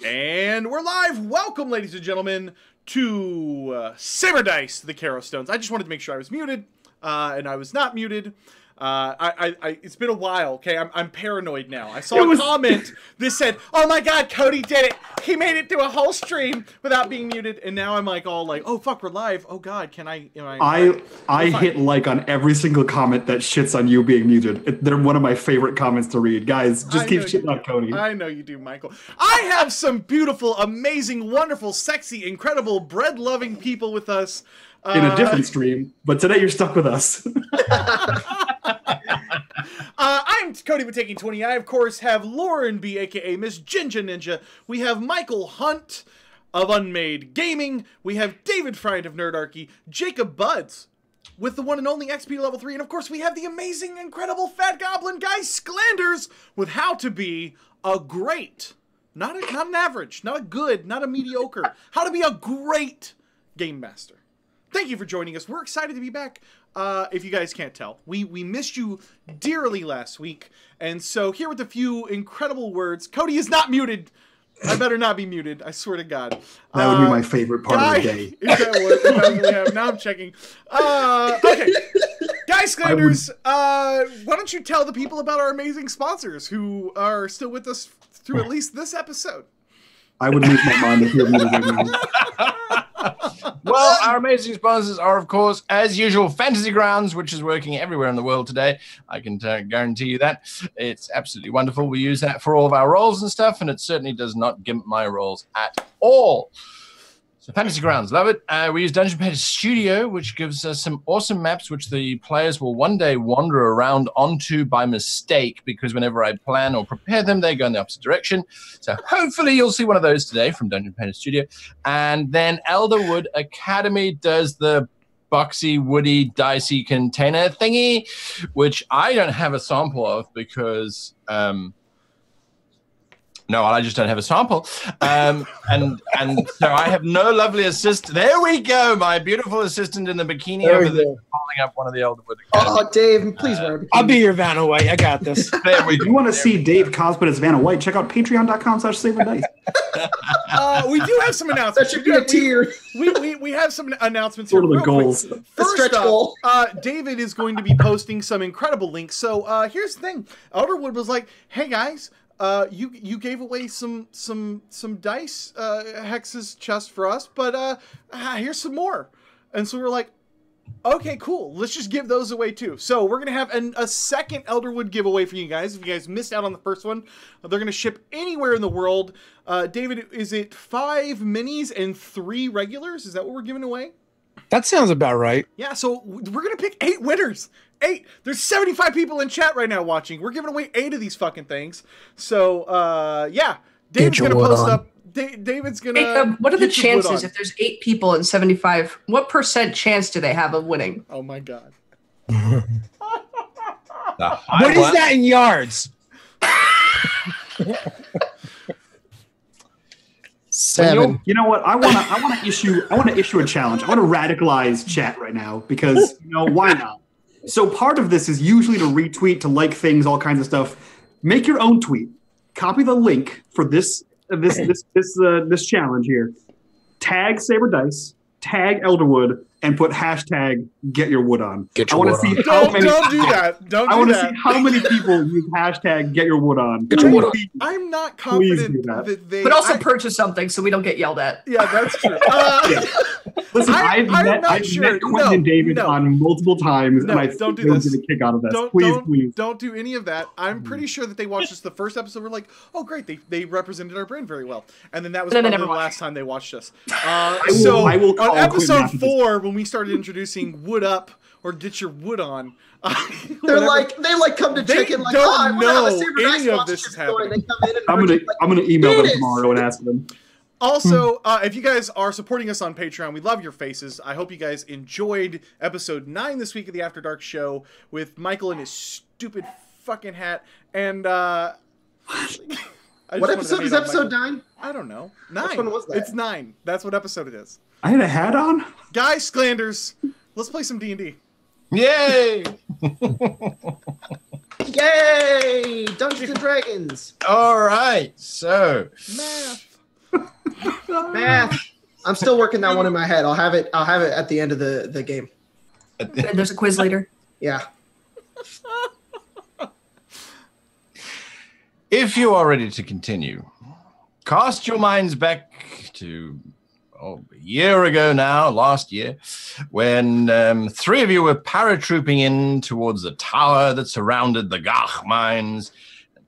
And we're live. Welcome, ladies and gentlemen, to Saber Dice, the Kharos Stones. I just wanted to make sure I was muted, and I was not muted. It's been a while, okay? I'm paranoid now. I saw a comment that said, "Oh my God, Cody did it! He made it through a whole stream without being muted." And now I'm like, all like, "Oh fuck, we're live! Oh God, can I?" I hit like on every single comment that shits on you being muted. They're one of my favorite comments to read, guys. Just keep shitting on Cody. I know you do, Michael. I have some beautiful, amazing, wonderful, sexy, incredible, bread-loving people with us in a different stream, but today you're stuck with us. I'm Cody with Taking 20. I, of course, have Lauren B, a.k.a. MsGinjaNinja. We have Michael Hunt of unMadeGaming. We have David FRIANT of Nerdarchy. Jacob BUDZ with the one and only XP level 3. And, of course, we have the amazing, incredible Fat Goblin guy, SCLANDERS, with how to be a great, not an average, not a good, not a mediocre, how to be a great game master. Thank you for joining us. We're excited to be back. If you guys can't tell, we missed you dearly last week, and so here with a few incredible words. Cody is not muted. I better not be muted. I swear to God. That would be my favorite part of the day. Is that what? Now I'm checking. Okay, guys, SCLANDERS, why don't you tell the people about our amazing sponsors who are still with us through at least this episode? I would lose my mind if you were muted right now. Well, our amazing sponsors are, of course, as usual, Fantasy Grounds, which is working everywhere in the world today. I can guarantee you that. It's absolutely wonderful. We use that for all of our roles and stuff, and it certainly does not gimp my roles at all. So Fantasy Grounds, love it. We use Dungeon Painter Studio, which gives us some awesome maps which the players will one day wander around onto by mistake, because whenever I plan or prepare them, they go in the opposite direction. So hopefully you'll see one of those today from Dungeon Painter Studio. And then Elderwood Academy does the boxy, woody, dicey container thingy, which I don't have a sample of because... No, I just don't have a sample. And so I have no lovely assistant. There we go. My beautiful assistant in the bikini over there holding up one of the Elderwood. Oh, Dave, please wear a bikini. I'll be your Vanna White. I got this. There we go. If you want to see Dave cosplay as Vanna White, check out patreon.com/SaberDice. We do have some announcements. That should be a tier. We have some announcements here. Sort of the goals. First up, David is going to be posting some incredible links. So here's the thing. Elderwood was like, "Hey guys, you gave away some dice hexes chest for us, but here's some more." And so we were like, okay, cool, let's just give those away too. So we're gonna have a second Elderwood giveaway for you guys. If you guys missed out on the first one, they're gonna ship anywhere in the world. David, is it 5 minis and 3 regulars? Is that what we're giving away? That sounds about right. Yeah, so we're gonna pick 8 winners. 8. There's 75 people in chat right now watching. We're giving away 8 of these fucking things. So yeah, David's gonna post up. David's gonna. Hey, what are the chances if there's 8 people and 75? What % chance do they have of winning? Oh my God. What is that in yards? 7. You know what? I want to issue a challenge. I want to radicalize chat right now because why not? So part of this is usually to retweet, to like things, all kinds of stuff. Make your own tweet. Copy the link for this challenge here. Tag Saber Dice, tag Elderwood, and put hashtag get your wood on. Get your wood on. Don't do that. Don't do that. I want to see how many people use hashtag get your wood on. Get your wood on. I'm not confident that they... But also purchase something so we don't get yelled at. Yeah, that's true. Listen, I've met Quentin and David on multiple times, and I think they'll get a kick out of this. Please. Don't do any of that. I'm pretty sure that they watched us the first episode. We're like, oh, great, they represented our brand very well. And then that was probably the last time they watched us. So on episode 4, when we started introducing Wood Up or Get Your Wood On, they come to check in like, don't know any of this is happening. I'm gonna email them tomorrow and ask them. Also, if you guys are supporting us on Patreon, we love your faces. I hope you guys enjoyed episode 9 this week of the After Dark show with Michael and his stupid fucking hat. And what episode is episode 9? I don't know. 9. Which one was that? It's 9. That's what episode it is. I had a hat on? Guys, SCLANDERS, let's play some D&D. Yay! Yay! Dungeons and Dragons. All right, so Math. Math. I'm still working that one in my head. I'll have it at the end of the game. There's a quiz later. Yeah. If you are ready to continue, cast your minds back to a year ago now, last year, when 3 of you were paratrooping in towards the tower that surrounded the Gach mines.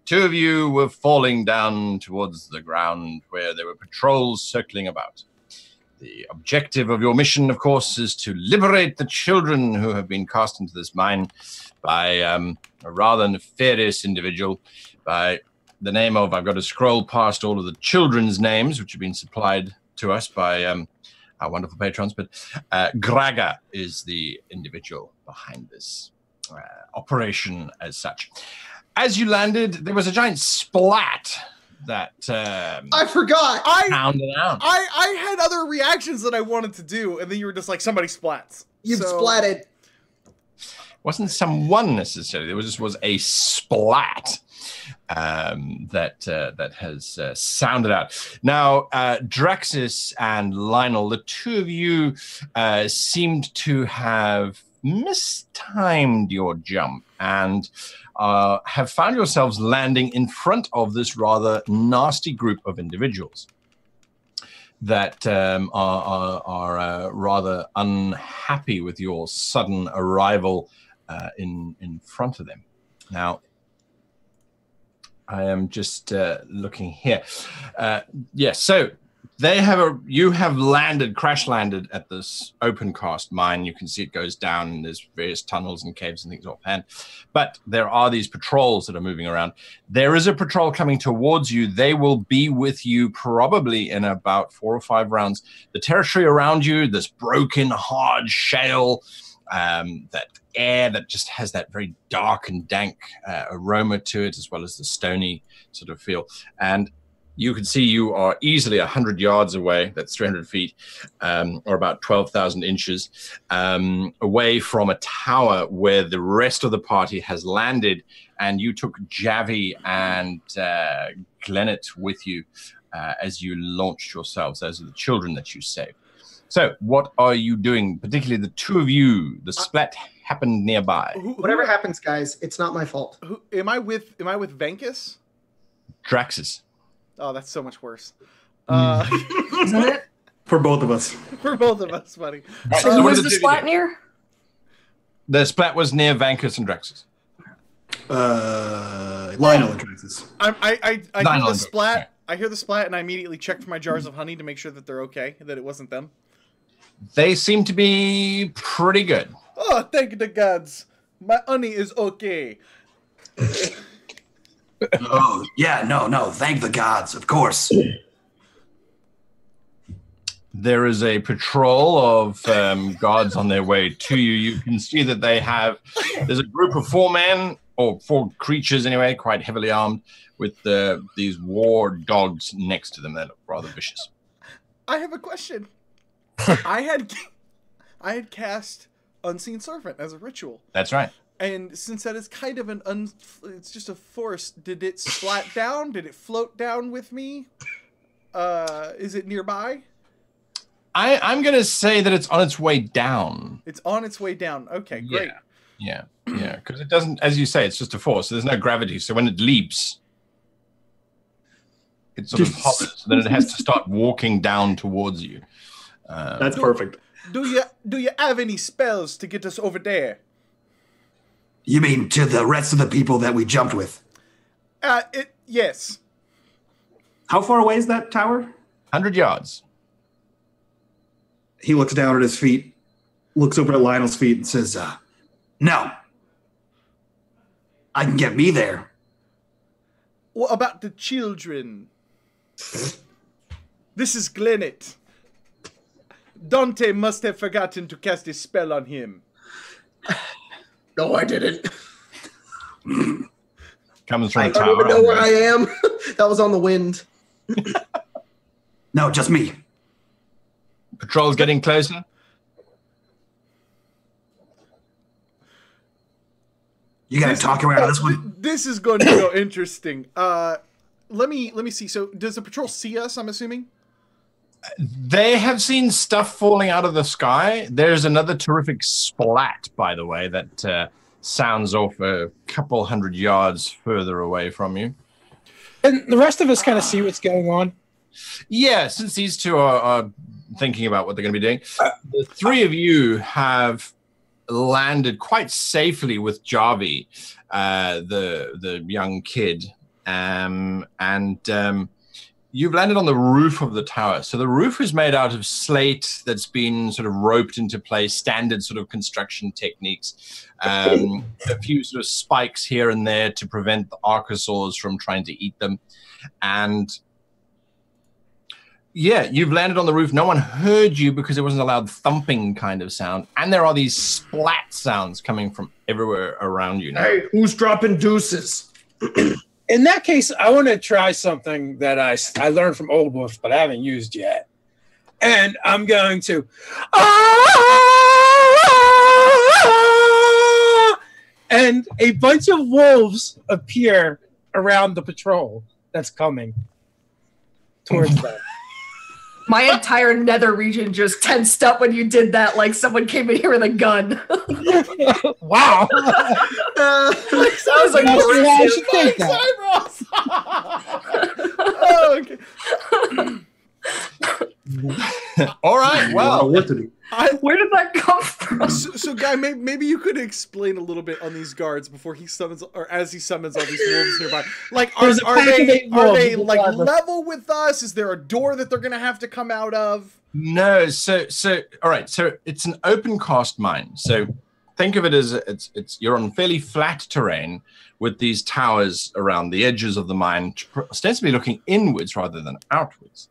2 of you were falling down towards the ground where there were patrols circling about. The objective of your mission, of course, is to liberate the children who have been cast into this mine by a rather nefarious individual by the name of, I've got to scroll past all of the children's names, which have been supplied to us by our wonderful patrons, but Graga is the individual behind this operation as such. As you landed, there was a giant splat that I forgot. pounded out. I had other reactions that I wanted to do, and then you were just like, somebody splats. You've splatted. Wasn't someone necessarily. There was a splat that has sounded out. Now, Draxus and Lionel, the 2 of you seemed to have mistimed your jump and have found yourselves landing in front of this rather nasty group of individuals that are rather unhappy with your sudden arrival in front of them. Now, I am just looking here. Yes, so you have crash landed at this open cast mine. You can see it goes down, and there's various tunnels and caves and things offhand. But there are these patrols that are moving around. There is a patrol coming towards you. They will be with you probably in about 4 or 5 rounds. The territory around you, this broken, hard shale, that air that just has that very dark and dank aroma to it, as well as the stony sort of feel. And you can see you are easily 100 yards away, that's 300 feet, or about 12,000 inches, away from a tower where the rest of the party has landed, and you took Javi and Glennet with you as you launched yourselves. Those are the children that you saved. So what are you doing, particularly the 2 of you? The splat happened nearby. Whatever happens, guys, it's not my fault. Am I with Venkus? Draxus. Oh, that's so much worse. Isn't it? For both of us. For both of us, buddy. So who was the splat near? The splat was near Vankus and Draxus. Lionel and Draxus. I hear the splat. I hear the splat, and I immediately check for my jars of honey to make sure that they're okay, that it wasn't them. They seem to be pretty good. Oh, thank the gods. My honey is okay. Oh, yeah, no, thank the gods, of course. There is a patrol of guards on their way to you. You can see that there's a group of 4 men, or 4 creatures anyway, quite heavily armed, with these war dogs next to them. They look rather vicious. I have a question. I had cast Unseen Serpent as a ritual. That's right. And since that is kind of it's just a force, did it splat down? Did it float down with me? Is it nearby? I'm going to say that it's on its way down. It's on its way down. Okay, great. Yeah, because it doesn't, as you say, it's just a force. So there's no gravity. So when it leaps, it sort of hovers. Then it has to start walking down towards you. That's perfect. Do you have any spells to get us over there? You mean to the rest of the people that we jumped with? Yes. How far away is that tower? 100 yards. He looks down at his feet, looks over at Lionel's feet, and says, No. I can get me there. What about the children? This is Glennet. Dante must have forgotten to cast a spell on him. No, I didn't. Comes from I the tower. don't even know where I am. That was on the wind. No, just me. Patrol's getting closer. You gotta talk around this one. This is going to go interesting. Let me see. So, does the patrol see us? I'm assuming. They have seen stuff falling out of the sky. There's another terrific splat, by the way, that sounds off a couple hundred yards further away from you. And the rest of us kind of see what's going on. Yeah, since these two are thinking about what they're going to be doing, the three of you have landed quite safely with Javi, the young kid, and you've landed on the roof of the tower. So the roof is made out of slate that's been sort of roped into place, standard sort of construction techniques. A few sort of spikes here and there to prevent the archosaurs from trying to eat them. And yeah, you've landed on the roof. No one heard you because it wasn't a loud thumping kind of sound. And there are these splat sounds coming from everywhere around you now. Hey, who's dropping deuces? In that case, I want to try something that I learned from Old Wolf, but I haven't used yet. And I'm going to... And a bunch of wolves appear around the patrol that's coming towards them. My entire nether region just tensed up when you did that, like someone came in here with a gun. Wow. That was like, I should take that. Oh, okay. All right, well, what to do? where did that come from? So Guy, maybe you could explain a little bit on these guards before he summons, or as he summons all these wolves nearby. Like, are they like level with us? Is there a door that they're gonna have to come out of? no. So all right. So it's an open cast mine. So think of it as you're on fairly flat terrain with these towers around the edges of the mine, ostensibly looking inwards rather than outwards.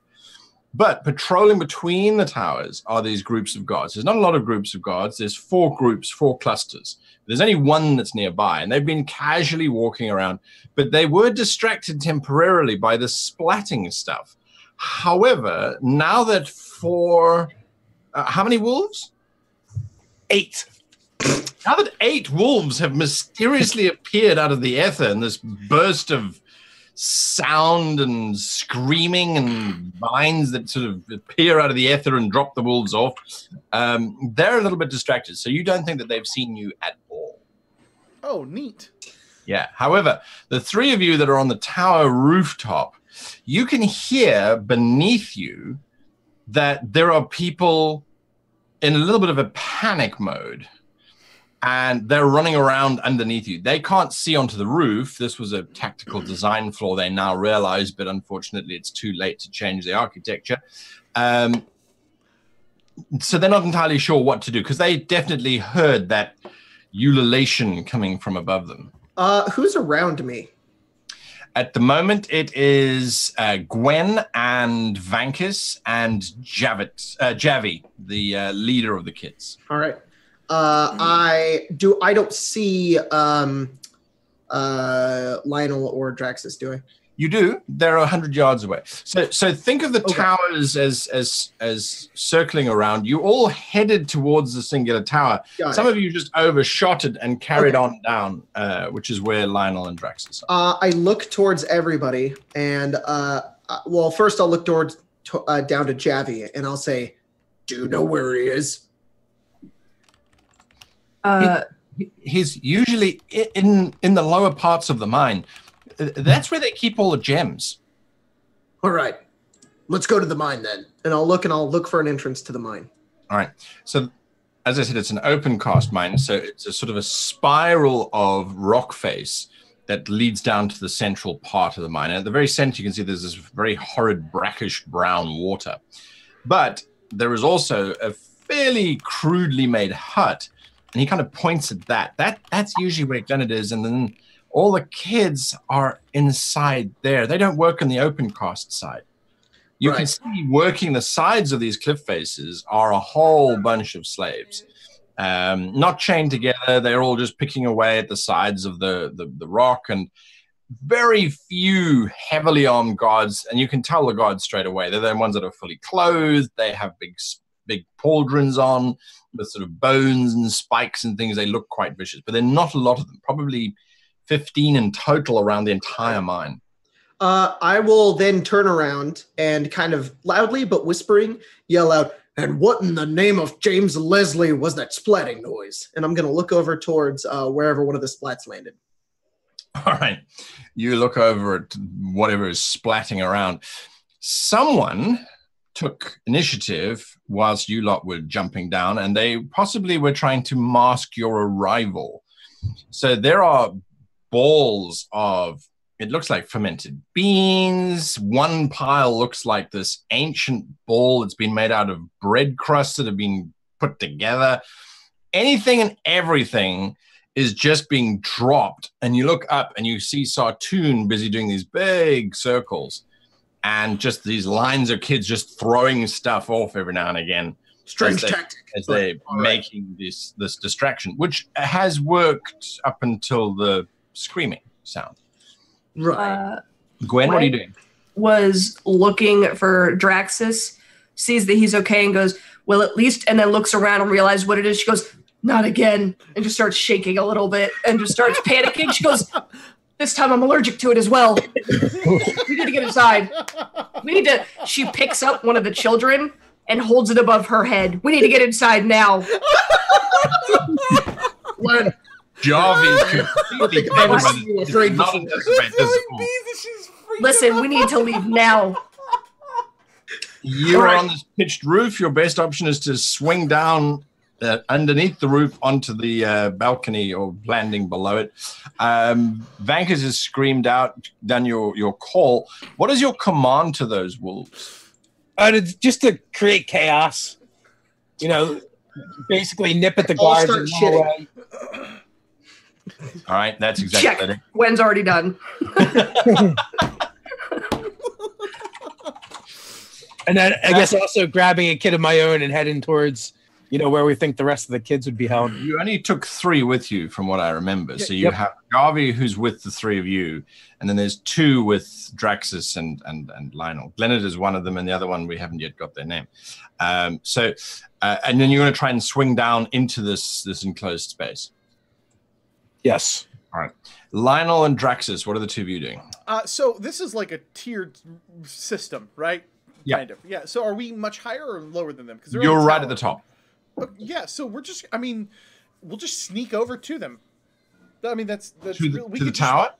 But patrolling between the towers are these groups of guards. There's not a lot of groups of guards. There's 4 groups, 4 clusters. There's only one that's nearby, and they've been casually walking around, but they were distracted temporarily by the splatting stuff. However, now that 4... how many wolves? 8. Now that 8 wolves have mysteriously appeared out of the ether in this burst of sound and screaming and vines that sort of appear out of the ether and drop the wolves off, they're a little bit distracted. So you don't think that they've seen you at all. Oh, neat. Yeah. However, the 3 of you that are on the tower rooftop, you can hear beneath you that there are people in a little bit of a panic mode. And they're running around underneath you. They can't see onto the roof. This was a tactical design flaw, they now realize, but unfortunately it's too late to change the architecture. So they're not entirely sure what to do, because they definitely heard that ululation coming from above them. Who's around me? At the moment, it is Gwen and Vankus and Javi, the leader of the kids. All right. I don't see Lionel or Draxus, do I? You do. They're 100 yards away. So think of the towers as circling around. You all headed towards the singular tower. Some of you just overshot it and carried on down, which is where Lionel and Draxus are. I look towards everybody, and well, first I'll look towards down to Javi, and I'll say, "Do you know where he is?" He's usually in the lower parts of the mine. That's where they keep all the gems. All right, let's go to the mine then, and I'll look for an entrance to the mine. All right. So, as I said, it's an open cast mine. So it's a sort of a spiral of rock face that leads down to the central part of the mine. And at the very center, you can see there's this very horrid brackish brown water. But there is also a fairly crudely made hut. And he kind of points at that. That's usually where Janet is. And then all the kids are inside there. They don't work on the open cast side. You can see working the sides of these cliff faces are a whole bunch of slaves. Not chained together. They're all just picking away at the sides of the rock. And very few heavily armed guards. And you can tell the guards straight away. They're the ones that are fully clothed. They have big pauldrons on with sort of bones and spikes and things. They look quite vicious, but they're not a lot of them, probably 15 in total around the entire mine. I will then turn around and kind of loudly but whispering yell out, "And what in the name of James Leslie was that splatting noise?" And I'm going to look over towards wherever one of the splats landed. All right. You look over at whatever is splatting around. Someone took initiative whilst you lot were jumping down, and they possibly were trying to mask your arrival. So there are balls of, it looks like fermented beans. One pile looks like this ancient ball that's been made out of bread crusts that have been put together. Anything and everything is just being dropped, and you look up and you see Sartoon busy doing these big circles, and just these lines of kids just throwing stuff off every now and again. Strange tactic. As they're making this distraction, which has worked up until the screaming sound. Right. Gwen, what are you doing? Was looking for Draxus, sees that he's okay, and goes, "Well, at least," and then looks around and realizes what it is. She goes, "Not again," and just starts shaking a little bit and just starts panicking. She goes, "This time I'm allergic to it as well. We need to get inside. We need to," she picks up one of the children and holds it above her head. "We need to get inside now." When Jarvis completely Listen, we need to leave now. You're on this pitched roof. Your best option is to swing down underneath the roof onto the balcony or landing below it. Vankers has screamed out, done your call. What is your command to those wolves? Just to create chaos. You know, basically nip at the guards and run away. All right, that's exactly it. Gwen's already done. And then I guess also grabbing a kid of my own and heading towards, where we think the rest of the kids would be held. You only took 3 with you, from what I remember. So you have Garvey, who's with the 3 of you, and then there's 2 with Draxus and Lionel. Glennet is one of them, and the other one we haven't yet got their name. And then you're going to try and swing down into this enclosed space. Yes. All right. Lionel and Draxus, what are the 2 of you doing? So this is like a tiered system, right? Yeah. Kind of. Yeah. So are we much higher or lower than them? 'Cause you're right at the top. Yeah. So we're just, we'll just sneak over to them. I mean, that's to the tower?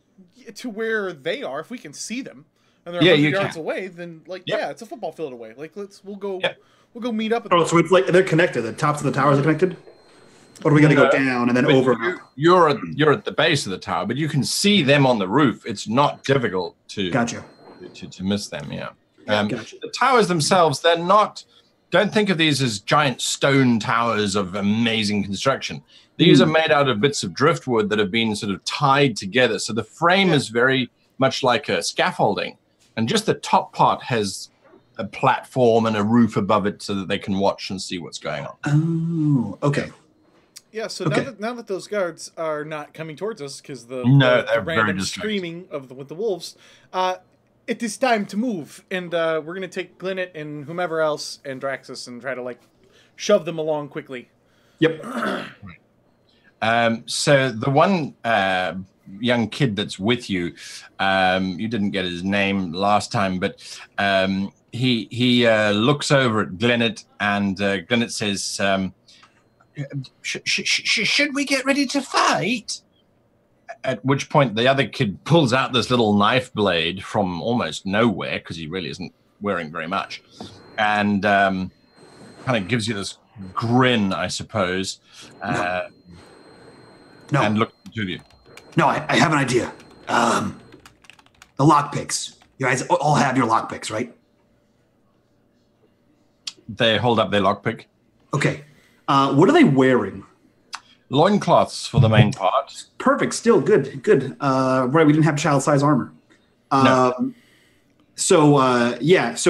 To where they are, if we can see them. And they're 100 yards away, then it's a football field away. Like we'll go meet up. So it's like they're connected. The tops of the towers are connected? Or do we got to go down and then over? You're at the base of the tower, but you can see them on the roof. It's not difficult to miss them. Yeah. The towers themselves, they're not. Don't think of these as giant stone towers of amazing construction. These are made out of bits of driftwood that have been sort of tied together. So the frame is very much like a scaffolding, and just the top part has a platform and a roof above it so that they can watch and see what's going on. Oh, okay. Yeah, so now that those guards are not coming towards us because the random screaming with the wolves, it is time to move, and we're gonna take Glennet and whomever else and Draxus and try to shove them along quickly. Yep. So the one young kid that's with you, you didn't get his name last time, but he looks over at Glennet, and Glennet says, should we get ready to fight? At which point the other kid pulls out this little knife blade from almost nowhere, because he really isn't wearing very much, and kind of gives you this grin, I suppose. No. And look to you. No, I have an idea. The lockpicks. You guys all have your lockpicks, right? They hold up their lockpick. Okay. What are they wearing? Loincloths for the main part. Perfect. Still good. Right, we didn't have child size armor. No. So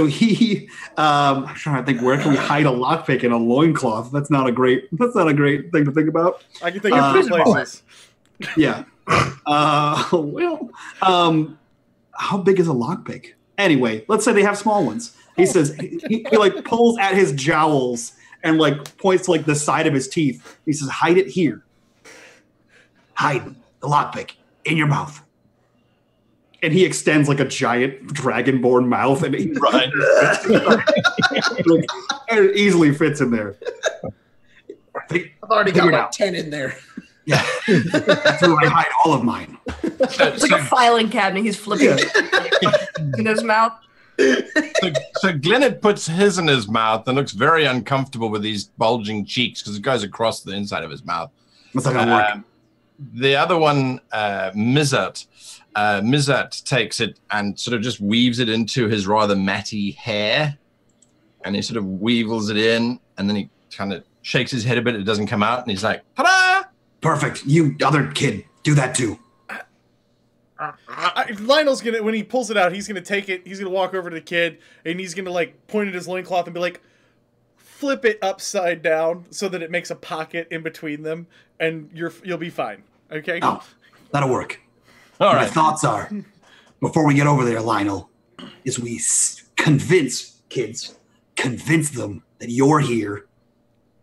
he I'm trying to think, where can we hide a lockpick in a loincloth? That's not a great thing to think about. I can think of 2 places. Yeah. How big is a lockpick? Anyway, let's say they have small ones. He says he pulls at his jowls and points to the side of his teeth. He says, "Hide it here." Hide the lockpick in your mouth. And he extends like a giant dragonborn mouth, and he Right. it easily fits in there. I've already got like 10 in there. Yeah, that's where I hide all of mine. It's like a filing cabinet. He's flipping in his mouth. So Glennett puts his in his mouth and looks very uncomfortable with these bulging cheeks because it goes across the inside of his mouth. What's that gonna work? The other one, Mizat takes it and sort of just weaves it into his rather matty hair, and he sort of weevils it in, and then he kind of shakes his head a bit. It doesn't come out, and he's like, "Ta-da!" Perfect. You other kid, do that too. Lionel's gonna, when he pulls it out, he's gonna take it, he's gonna walk over to the kid, and he's gonna like point at his loincloth and be like, flip it upside down so that it makes a pocket in between them, and you'll be fine. Okay? Oh, that'll work. All My right. thoughts are, before we get over there, Lionel, is we convince kids, convince them that you're here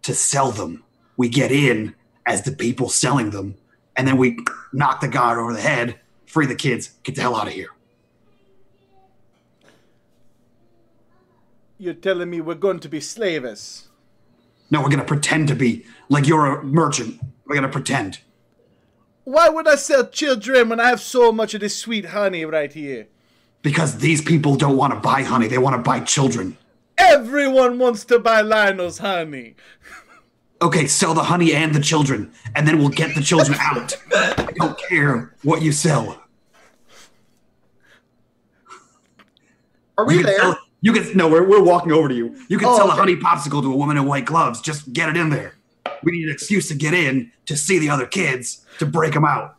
to sell them. We get in as the people selling them, and then we knock the guard over the head, free the kids, get the hell out of here. You're telling me we're going to be slaves? No, we're gonna pretend to be like you're a merchant. We're gonna pretend. Why would I sell children when I have so much of this sweet honey right here? Because these people don't want to buy honey, they want to buy children. Everyone wants to buy Lionel's honey. Okay, sell the honey and the children, and then we'll get the children out. I don't care what you sell. Are we there? No, we're walking over to you. You can sell a honey popsicle to a woman in white gloves. Just get it in there. We need an excuse to get in, to see the other kids, to break them out.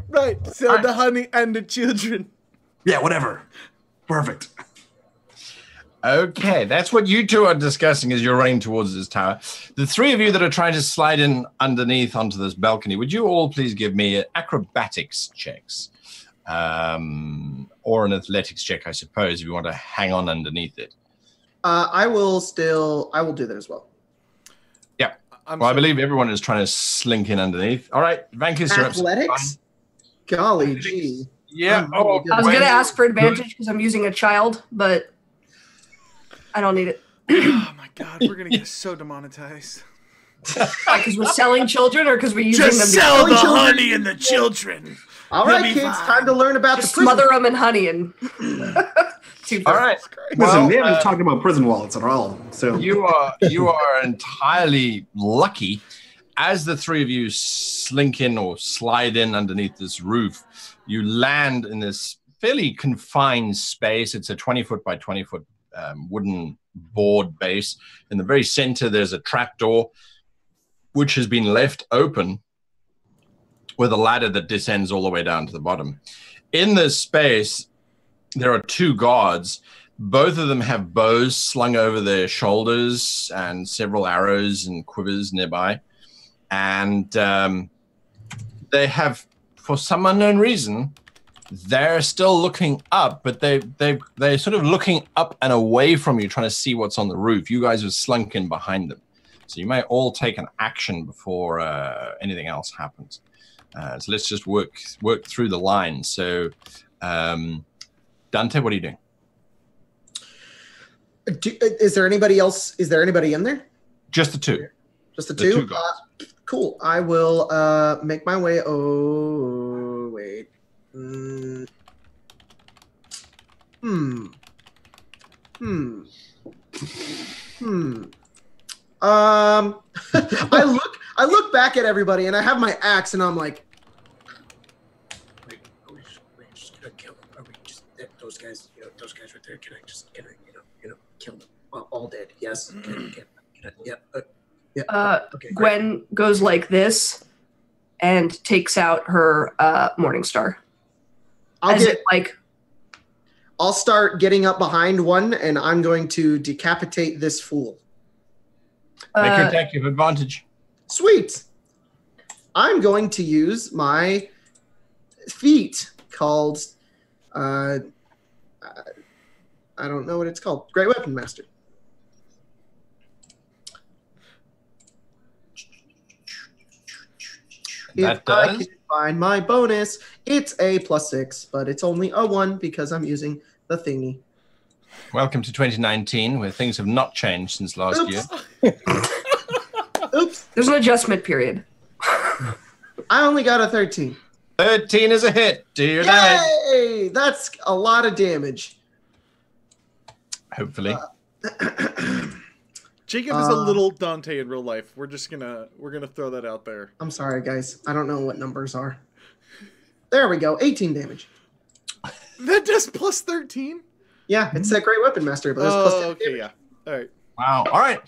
Right, sell the honey and the children. Yeah, whatever. Perfect. Okay, that's what you two are discussing as you're running towards this tower. The three of you that are trying to slide in underneath onto this balcony, would you all please give me acrobatics checks? Or an athletics check, I suppose, if you want to hang on underneath it. I will do that as well. Yeah. Well, I believe everyone is trying to slink in underneath. All right, Vankus, you're up. Athletics? Golly gee. Yeah. I was going to ask for advantage because I'm using a child, but I don't need it. Oh my god, we're going to get so demonetized. Because we're selling children or because we're using them to sell the children? honey and the children. All right, kids, time to learn about Just the prison. smother them in honey and... All right. Listen, we haven't talked about prison wallets at all. So You are entirely lucky. As the three of you slink in or slide in underneath this roof, you land in this fairly confined space. It's a 20-foot by 20-foot wooden board base. In the very center, there's a trapdoor, which has been left open with a ladder that descends all the way down to the bottom. In this space, there are two guards. Both of them have bows slung over their shoulders and several arrows and quivers nearby. And they have, for some unknown reason, they're still looking up, but they're sort of looking up and away from you, trying to see what's on the roof. You guys are slunk in behind them. So you may all take an action before anything else happens. So let's just work through the line. So, Dante, what are you doing? Is there anybody else? Is there anybody in there? Just the two. Just the The two? two guys. Cool. I will make my way. Oh, wait. I look back at everybody and I have my axe and I'm like, wait, are we just gonna kill them? Are we just those guys? Those guys right there. Can I kill them? All dead? Yes. Can I, yeah. Okay. Gwen goes like this and takes out her Morning Star. I'll start getting up behind one and I'm going to decapitate this fool. Make your attack, you have advantage. Sweet. I'm going to use my feat called, I don't know what it's called. Great Weapon Master. That does. Find my bonus. It's a +6, but it's only a 1 because I'm using the thingy. Welcome to 2019, where things have not changed since last year. Oops. There's an adjustment period. I only got a 13. 13 is a hit. Do your damage. Yay! That's a lot of damage. Hopefully. Jacob is a little Dante in real life. We're gonna throw that out there. I'm sorry, guys. I don't know what numbers are. There we go. 18 damage. That does +13? Yeah, it's that great weapon master, but it's +10 okay, damage. yeah. All right. Wow. All right.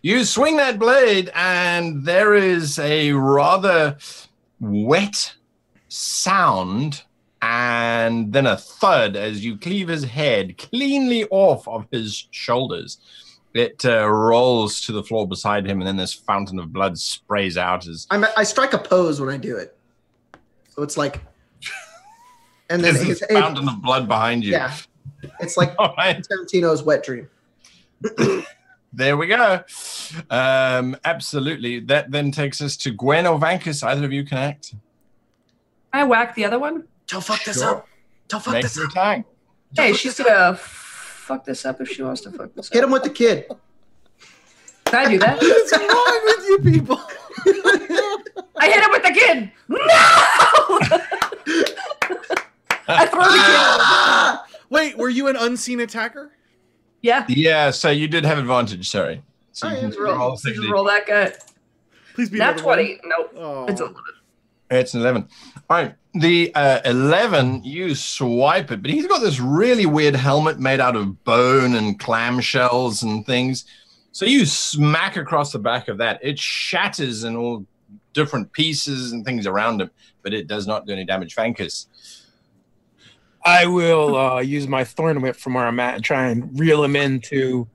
You swing that blade, and there is a rather wet sound, and then a thud as you cleave his head cleanly off of his shoulders. It rolls to the floor beside him, and then this fountain of blood sprays out. I strike a pose when I do it. So it's like... And then There's this fountain of blood behind you. Yeah. It's like Tarantino's wet dream. There we go. Absolutely. That then takes us to Gwen or Vankus. Either of you can act. I whack the other one. Don't fuck this up. Don't fuck Make this your up. attack. Hey, she's gonna fuck this up if she wants to fuck this up. Hit him with the kid. Can I do that? What's wrong with you people? I hit him with the kid. No! I throw the kid. Wait, were you an unseen attacker? Yeah. Yeah, so you did have advantage, sorry. So you Oh, can yeah, roll Just 60. roll that guy. Please be Not another one. 20. Nope. Oh. It's 11. It's an 11. All right, the 11, you swipe it, but he's got this really weird helmet made out of bone and clamshells and things. So you smack across the back of that. It shatters in all different pieces and things around him, but it does not do any damage. Vankus. I will use my thorn whip from where I'm at and try and reel him into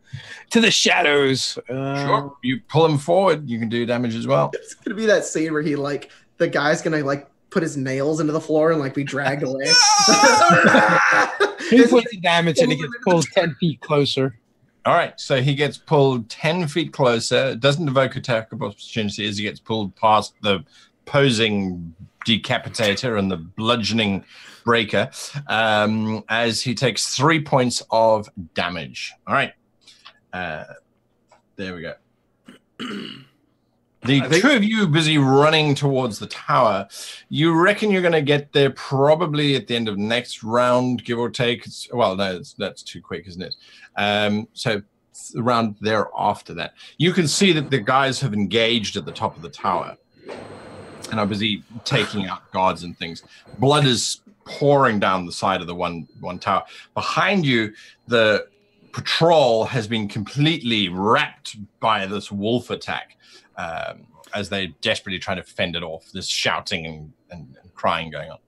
the shadows. Sure. You pull him forward, you can do damage as well. It's gonna be that scene where the guy's gonna put his nails into the floor and be dragged away. 3 points of damage and he gets pulled 10 feet closer. All right, so he gets pulled 10 feet closer. It doesn't evoke attack of opportunity as he gets pulled past the posing decapitator and the bludgeoning breaker as he takes 3 points of damage. All right. There we go. The two of you busy running towards the tower. You reckon you're going to get there probably at the end of next round, give or take. Well, no, that's too quick, isn't it? So around there after that. You can see that the guys have engaged at the top of the tower and are busy taking out guards and things. Blood is pouring down the side of the one tower. Behind you, the patrol has been completely wrapped by this wolf attack. As they desperately try to fend it off. There's shouting and crying going on.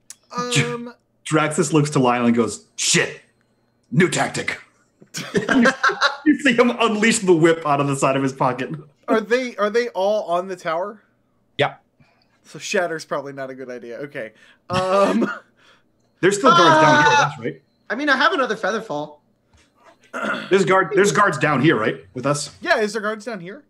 Draxus looks to Lionel and goes, Shit. New tactic. you see him unleash the whip out of the side of his pocket. Are they all on the tower? Yep. So Shatter's probably not a good idea. Okay. There's still guards down here, that's right. I mean, I have another feather fall. There's guards down here, right? With us? Yeah, is there guards down here?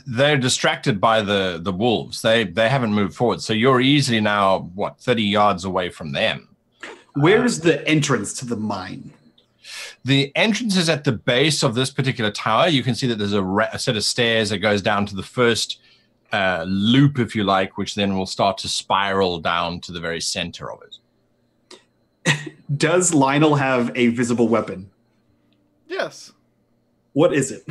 They're distracted by the wolves. They haven't moved forward. So you're easily now, 30 yards away from them. Where's the entrance to the mine? The entrance is at the base of this particular tower. You can see that there's a set of stairs that goes down to the first loop, if you like, which then will start to spiral down to the very center of it. Does Lionel have a visible weapon? Yes. What is it?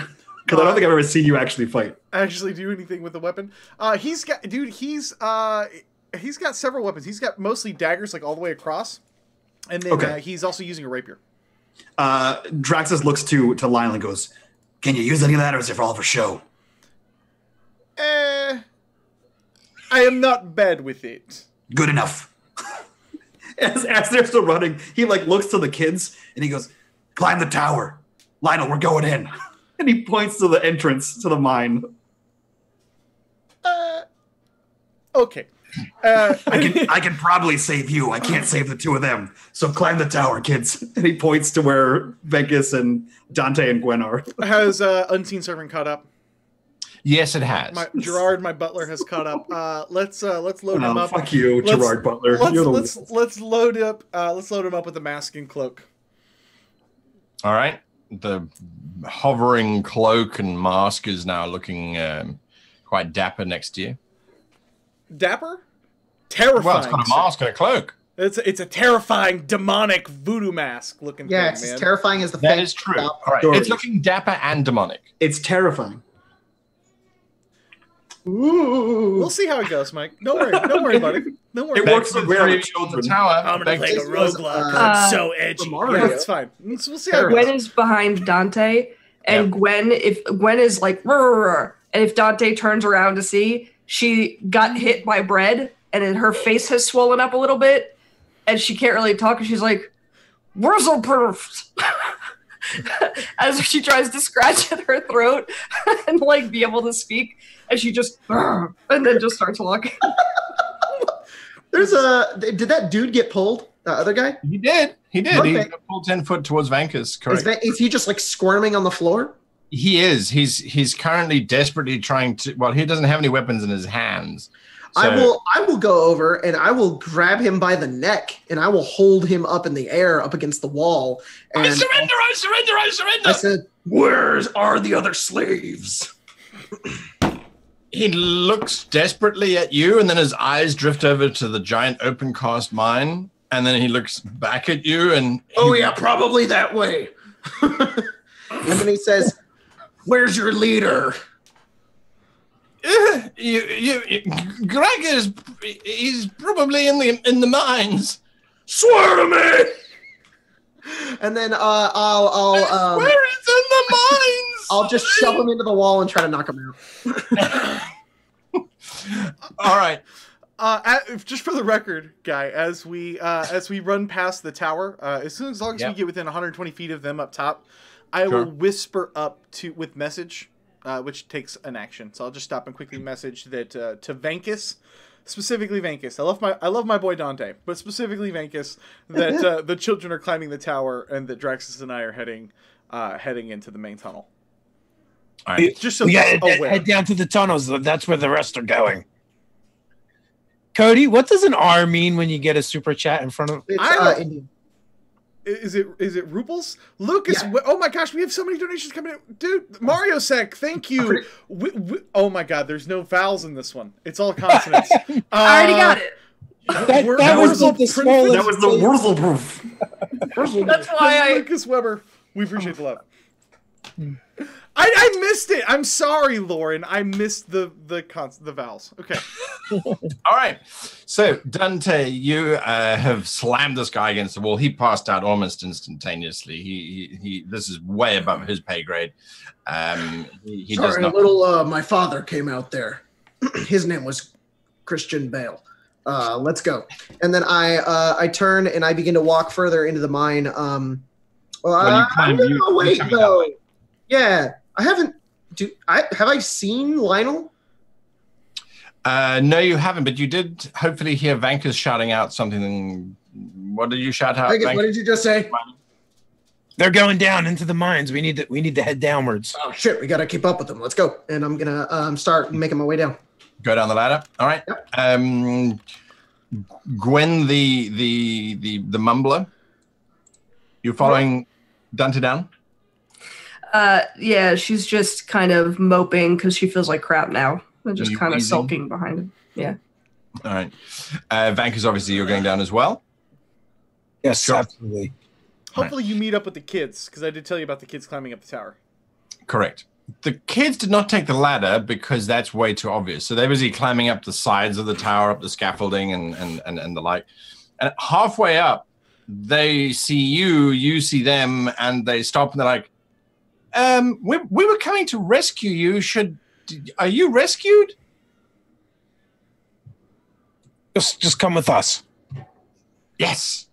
Because I don't think I've ever seen you actually fight. Actually do anything with a weapon. He's got several weapons. He's got mostly daggers, all the way across. And then he's also using a rapier. Draxus looks to Lionel and goes, Can you use any of that, or is it all for show? I am not bad with it. Good enough. as they're still running, he looks to the kids And he goes, Climb the tower. Lionel, we're going in. and he points to the entrance to the mine. Okay. I can probably save you. I can't save the two of them. So climb the tower, kids. And he points to where Venkus and Dante and Gwen are. Has Unseen Serpent caught up? Yes, it has. Gerard, my butler, has caught up. Let's load him up. Fuck you, Let's- Gerard Butler. Let's load up. Let's load him up with the mask and cloak. All right. The hovering cloak and mask is now looking quite dapper next to you. Dapper? Terrifying. Well, it's got a mask and a cloak. It's a terrifying demonic voodoo mask looking Yeah, thing, it's man. as terrifying as the That fake is true. top All right. door. It's looking dapper and demonic. It's terrifying. Ooh. We'll see how it goes, Mike. Don't worry, buddy. Don't worry. It about works Back to with the very three children. of the tower. I'm gonna play This a was, roguelike 'cause it's so for edgy. Mario. Yeah, it's fine. We'll see how it Gwen goes. is behind Dante, and Gwen is like, "Rrr," and if Dante turns around to see, she got hit by bread, and then her face has swollen up a little bit, and she can't really talk, and she's like, "Whistleproof," as if she tries to scratch at her throat and like be able to speak, and she just and then just starts walking. Did that dude get pulled? The other guy? He did. He Okay. pulled 10 foot towards Vankus. Correct. Is he just like squirming on the floor? He is. He's currently desperately trying to. Well, he doesn't have any weapons in his hands. So, I will go over and I will grab him by the neck and I will hold him up in the air up against the wall. And I surrender! I surrender! I surrender! I said, "Where are the other slaves?" He looks desperately at you, and then his eyes drift over to the giant open cast mine, and then he looks back at you, and Oh yeah, probably that way. And then he says, "Where's your leader?" Greg he's probably in the mines. Swear to me. And then I'll Where is in the mines? I'll just shove him into the wall and try to knock him out. All right. Just for the record, Guy, as we run past the tower, as long as we get within 120 feet of them up top, I will whisper up with message, which takes an action. So I'll just stop and quickly message that to Vankus, specifically Vankus. I love my boy Dante, but specifically Vankus, that the children are climbing the tower and that Draxus and I are heading into the main tunnel. All right. Just so We he's gotta aware. head down to the tunnels. That's where the rest are going. Cody, what does an R mean when you get a super chat in front of? It's Indian. Is it rubles? Lucas, Yeah. oh my gosh, we have so many donations coming in. Dude, Mario Sec, thank you. Oh my god, there's no vowels in this one. It's all consonants. I already got it. That was the smallest. That was the Wurzelproof. That's why Lucas Weber, we appreciate the love. I missed it. I'm sorry, Lauren. I missed the vowels. Okay. All right. So, Dante, you have slammed this guy against the wall. He passed out almost instantaneously. He this is way above his pay grade. He does Sorry, not. a little. My father came out there. His name was Christian Bale. Let's go. And then I turn and I begin to walk further into the mine. Well, I'm gonna wait coming that though. way. Yeah, I haven't. Have I seen Lionel? No, you haven't, but you did hopefully hear Vankus shouting out something. What did you shout out? Vegas, what Vankus? did you just say? They're going down into the mines. We need to head downwards. Oh shit, we gotta keep up with them. Let's go. And I'm gonna start making my way down. Go down the ladder. All right. Yep. Gwen, the mumbler. You following Dante down? Yeah, she's just kind of moping because she feels like crap now. And just You kind of wheezing? sulking behind him. Yeah. All right. Vankus, obviously, you're going down as well. Yes, Sure. absolutely. Hopefully you meet up with the kids, because I did tell you about the kids climbing up the tower. Correct. The kids did not take the ladder because that's way too obvious. So they're busy climbing up the sides of the tower, up the scaffolding and the like. And halfway up, they see you see them, and they stop and they're like, we were coming to rescue you. Are you rescued? Just come with us. Yes.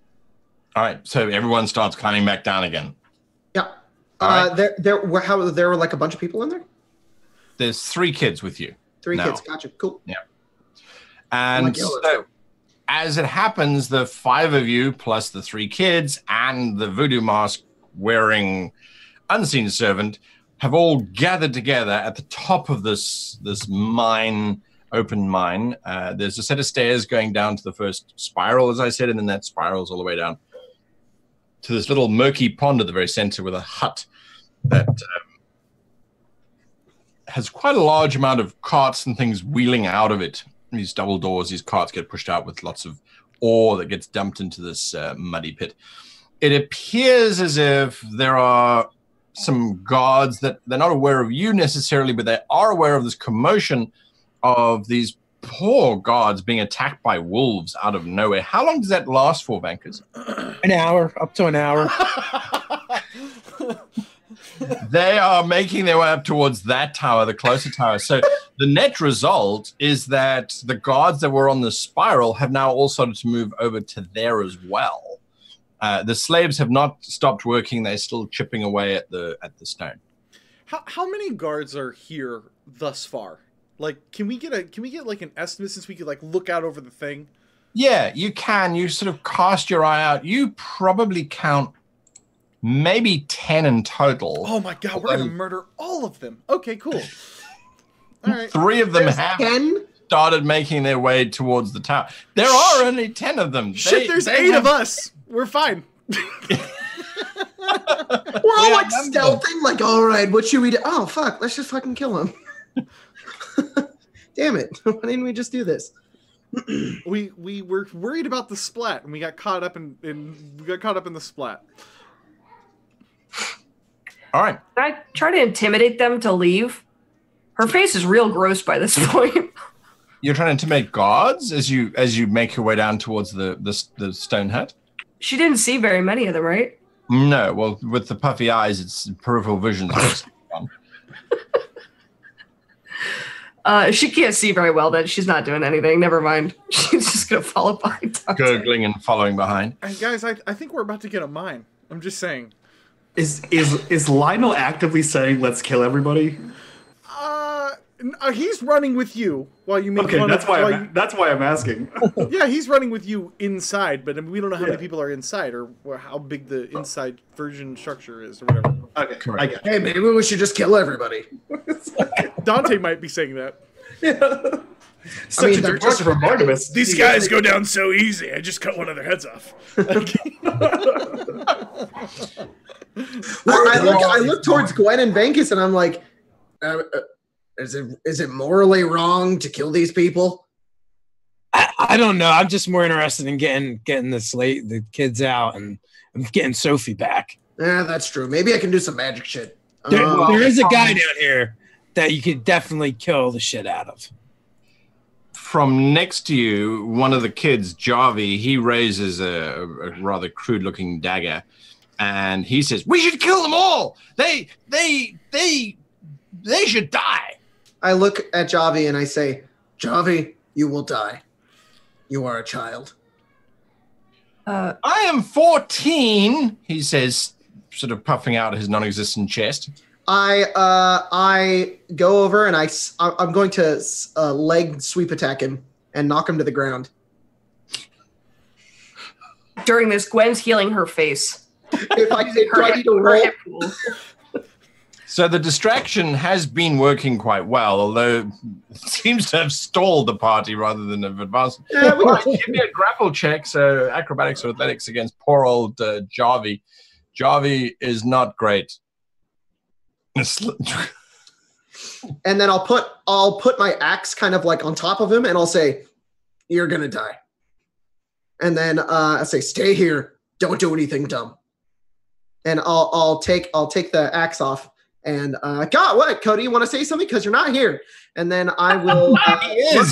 All right. So everyone starts climbing back down again. Yeah. All right. There were like a bunch of people in there. There's 3 kids with you. 3 No. kids. Gotcha. Cool. And Like yellow. so, as it happens, the 5 of you, plus the 3 kids, and the voodoo mask wearing unseen servant, have all gathered together at the top of this mine, open mine. There's a set of stairs going down to the first spiral, as I said, and then that spirals all the way down to this little murky pond at the very center with a hut that has quite a large amount of carts and things wheeling out of it. These double doors, these carts get pushed out with lots of ore that gets dumped into this muddy pit. It appears as if there are some guards that they're not aware of you necessarily, but they are aware of this commotion of these poor guards being attacked by wolves out of nowhere. How long does that last for, Vankers? An hour, up to an hour. They are making their way up towards that tower, the closer tower. So the net result is that the guards that were on the spiral have now all started to move over to there as well. The slaves have not stopped working. They're still chipping away at the stone. How many guards are here thus far? Like, can we get like an estimate, since we could like look out over the thing? Yeah, you can. You sort of cast your eye out. You probably count maybe 10 in total. Oh my god, we're gonna murder all of them. Okay, cool. All right. 3 of them There's have 10? started making their way towards the tower. There are only 10 of them. Shit, there's 8 of us. We're fine. We're all like stealthing, like, all right, what should we do? Oh, fuck, let's just fucking kill him. Damn it. Why didn't we just do this? We were worried about the splat, and we got caught up in the splat. All right. Can I try to intimidate them to leave? Her face is real gross by this point. You're trying to intimidate guards as you make your way down towards the stone hut? She didn't see very many of them, right? No. Well, with the puffy eyes, it's peripheral vision. She can't see very well then. She's not doing anything. Never mind. She's just going to follow behind. Gurgling and following behind. And guys, I think we're about to get a mine. I'm just saying. Is Lionel actively saying let's kill everybody? He's running with you while you make Okay, fun that's of, that's why I'm asking. Yeah, he's running with you inside, but I mean, we don't know how many people are inside or how big the inside version structure is or whatever. Okay, correct. I get it. Hey, maybe we should just kill everybody. Dante might be saying that. Yeah. Such a departure from Barnabas. These guys go down so easy. I just cut one of their heads off. I look towards Gwen and Vankus, and I'm like, is it morally wrong to kill these people? I don't know. I'm just more interested in getting the kids out and getting Sophie back. Yeah, that's true. Maybe I can do some magic shit. There is a guy down here that you could definitely kill the shit out of. From next to you, one of the kids, Jarvie, he raises a rather crude-looking dagger, and he says, "We should kill them all. They should die." I look at Javi and I say, Javi, you will die. You are a child. I am 14, he says, sort of puffing out his non-existent chest. I go over and I'm going to leg sweep attack him and knock him to the ground. During this, Gwen's healing her face. If I say, do I need to roll? So the distraction has been working quite well, although it seems to have stalled the party rather than have advanced. Yeah, Give me a grapple check, so acrobatics or athletics against poor old Jarvie. Jarvie is not great. And then I'll put my axe kind of like on top of him, and I'll say, "You're gonna die." And then I say, "Stay here. Don't do anything dumb." And I'll take the axe off. And God, what, Cody? You want to say something? Because you're not here. And then I will.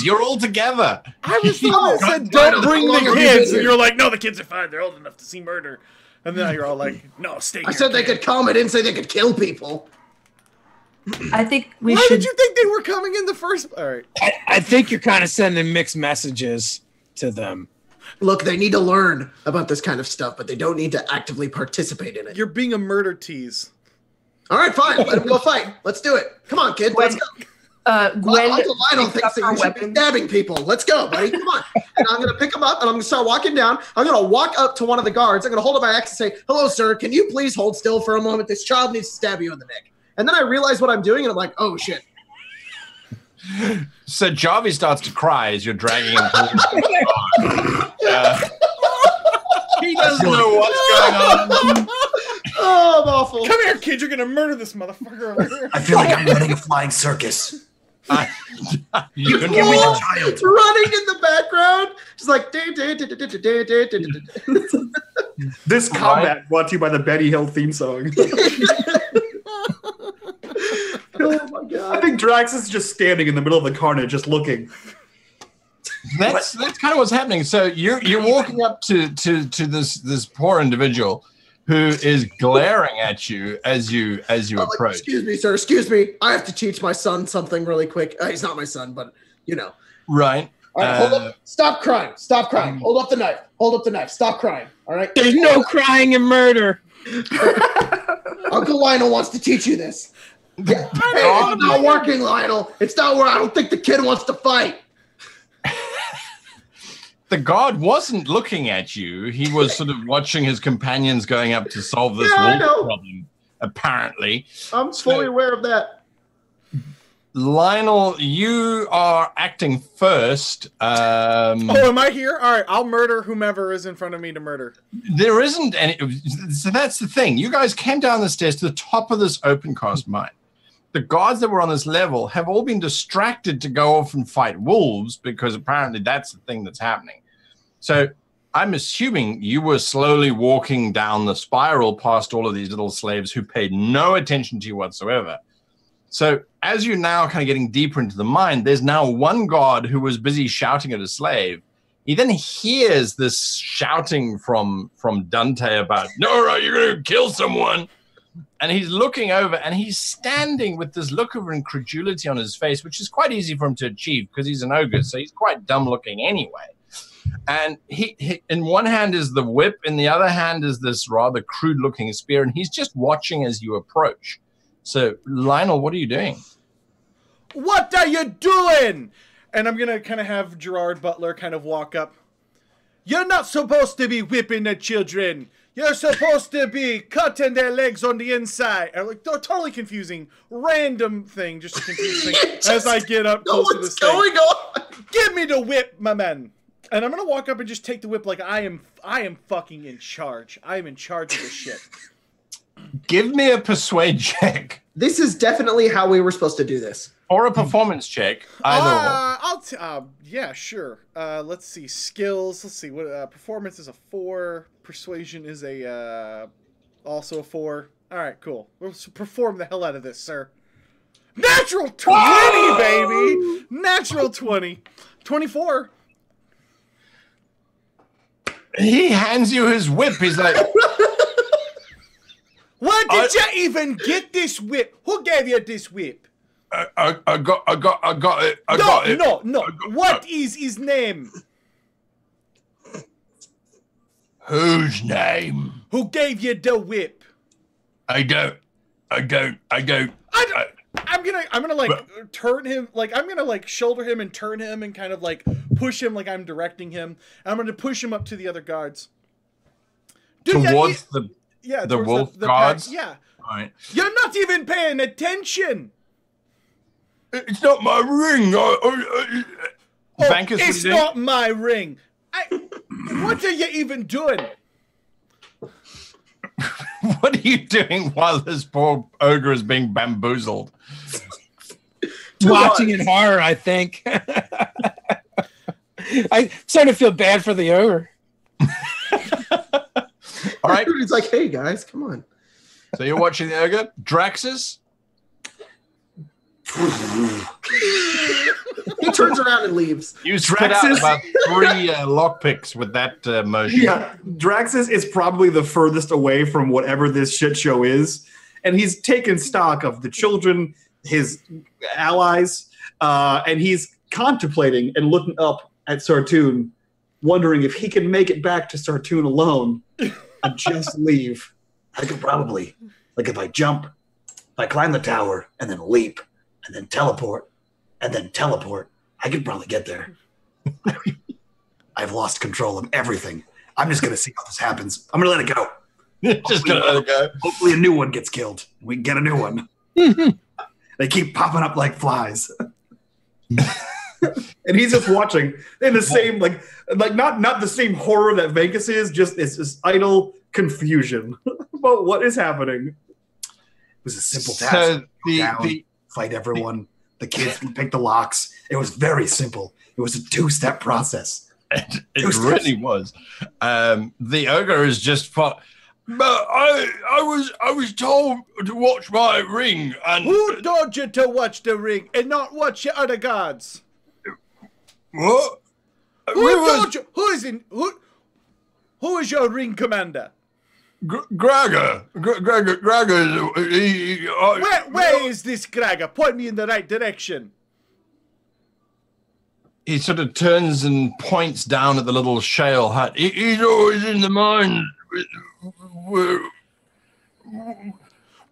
You're all together. I was the one that said, "Don't bring the kids," and you're like, "No, the kids are fine. They're old enough to see murder." And then you're all like, "No, stay here." I said they could come. I didn't say they could kill people. I think we Why should. did you think they were coming in the first? All right. I think you're kind of sending mixed messages to them. Look, they need to learn about this kind of stuff, but they don't need to actively participate in it. You're being a murder tease. All right, fine. Let them go fight. Let's do it. Come on, kid. Let's go. Gwen, Uncle Lionel thinks that you should be stabbing people. Let's go, buddy. Come on. And I'm going to pick him up, and I'm going to start walking down. I'm going to walk up to one of the guards. I'm going to hold up my axe and say, "Hello, sir. Can you please hold still for a moment? This child needs to stab you in the neck." And then I realize what I'm doing, and I'm like, oh shit. So Jarvis starts to cry as you're dragging him towards he doesn't know what's going on. Oh, I'm awful. Come here, kid. You're gonna murder this motherfucker over here. I feel like I'm running a flying circus. You Give me the child. It's running in the background. Just like. This combat brought to you by the Betty Hill theme song. Oh my god. I think Drax is just standing in the middle of the carnage, just looking. That's kind of what's happening. So you're walking up to this poor individual who is glaring at you as you approach. Like, excuse me, sir. Excuse me. I have to teach my son something really quick. He's not my son, but you know. Right. All right, hold up. Stop crying. Stop crying. Hold up the knife. Hold up the knife. Stop crying. All right. There's no crying in murder. Uncle Lionel wants to teach you this. Yeah. Hey, it's not working, Lionel. It's not working. I don't think the kid wants to fight. The guard wasn't looking at you. He was sort of watching his companions going up to solve this wolf problem, apparently. I'm fully aware of that. Lionel, you are acting first. Am I here? All right, I'll murder whomever is in front of me to murder. There isn't any. So that's the thing. You guys came down the stairs to the top of this open cast mine. The guards that were on this level have all been distracted to go off and fight wolves because apparently that's the thing that's happening. So I'm assuming you were slowly walking down the spiral past all of these little slaves who paid no attention to you whatsoever. So as you're now kind of getting deeper into the mine, there's now one guard who was busy shouting at a slave. He then hears this shouting from Dante about, no, you're going to kill someone. And he's looking over and he's standing with this look of incredulity on his face, which is quite easy for him to achieve because he's an ogre. So he's quite dumb looking anyway. And he in one hand is the whip, in the other hand is this rather crude looking spear. And he's just watching as you approach. So Lionel, what are you doing? What are you doing? And I'm going to kind of have Gerard Butler kind of walk up. You're not supposed to be whipping the children. You're supposed to be cutting their legs on the inside. Like, totally confusing. Random thing, just a confusing thing. As I get up close to this thing. What's going on? Give me the whip, my man. And I'm going to walk up and just take the whip like I am fucking in charge. I am in charge of this shit. Give me a persuade check. This is definitely how we were supposed to do this. Or a performance check. Yeah, sure. Let's see. Skills. Let's see. What performance is a 4. Persuasion is a also a 4. All right, cool. We'll perform the hell out of this, sir. Natural 20, baby. Natural 20. 24. He hands you his whip. He's like, where did you even get this whip? Who gave you this whip? I got it. No. What is his name? Whose name? Who gave you the whip? I'm gonna like turn him, like I'm gonna like shoulder him and turn him and kind of like push him like I'm directing him. And I'm gonna push him up to the other guards. Towards the wolf guards? Yeah. All right. You're not even paying attention. It's not my ring. Bankers, it's not my ring. What are you even doing? What are you doing while this poor ogre is being bamboozled? Watching in horror, I think. I'm starting to feel bad for the ogre. All right. He's like, hey, guys, come on. So you're watching the ogre. Draxus? He turns around and leaves. You spit out about 3 lockpicks with that motion. Yeah, Draxus is probably the furthest away from whatever this shit show is. And he's taken stock of the children, his allies, and he's contemplating and looking up at Sartoon, wondering if he can make it back to Sartoon alone and just leave. I could probably, like if I jump, if I climb the tower and then leap and then teleport, I could probably get there. I've lost control of everything. I'm just going to see how this happens. I'm going to let it go. Just going to let it go. Hopefully a new one gets killed. We can get a new one. They keep popping up like flies. And he's just watching in the same like not the same horror that Vegas is, just it's just idle confusion about what is happening. It was a simple task. So Fight everyone. The kids pick the locks. It was very simple. It was a 2-step process. It really was. The ogre is just fought. But I was told to watch my ring, and Who told you to watch the ring and not watch your other gods? what? Who told you? Who is your ring commander? Gregor. Where is this Gregor? Point me in the right direction. He sort of turns and points down at the little shale hut. He's always in the mine. Do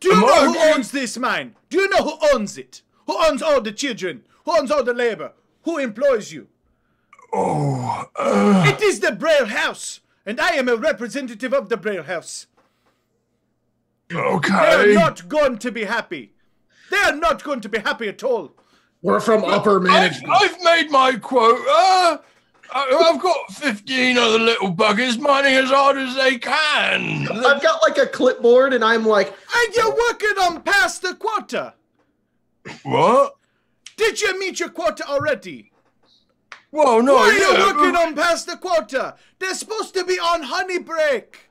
you know who owns this mine? Do you know who owns it? Who owns all the children? Who owns all the labor? Who employs you? It is the Braille House, and I am a representative of the Braille House. Okay. They are not going to be happy. They are not going to be happy at all. We're from upper management. I've made my quota. I've got 15 other little buggers mining as hard as they can. I've got like a clipboard, and I'm like, And you're working on past the quota. What? Did you meet your quota already? Well, no. Why are you yeah, working on past the quota? They're supposed to be on honey break.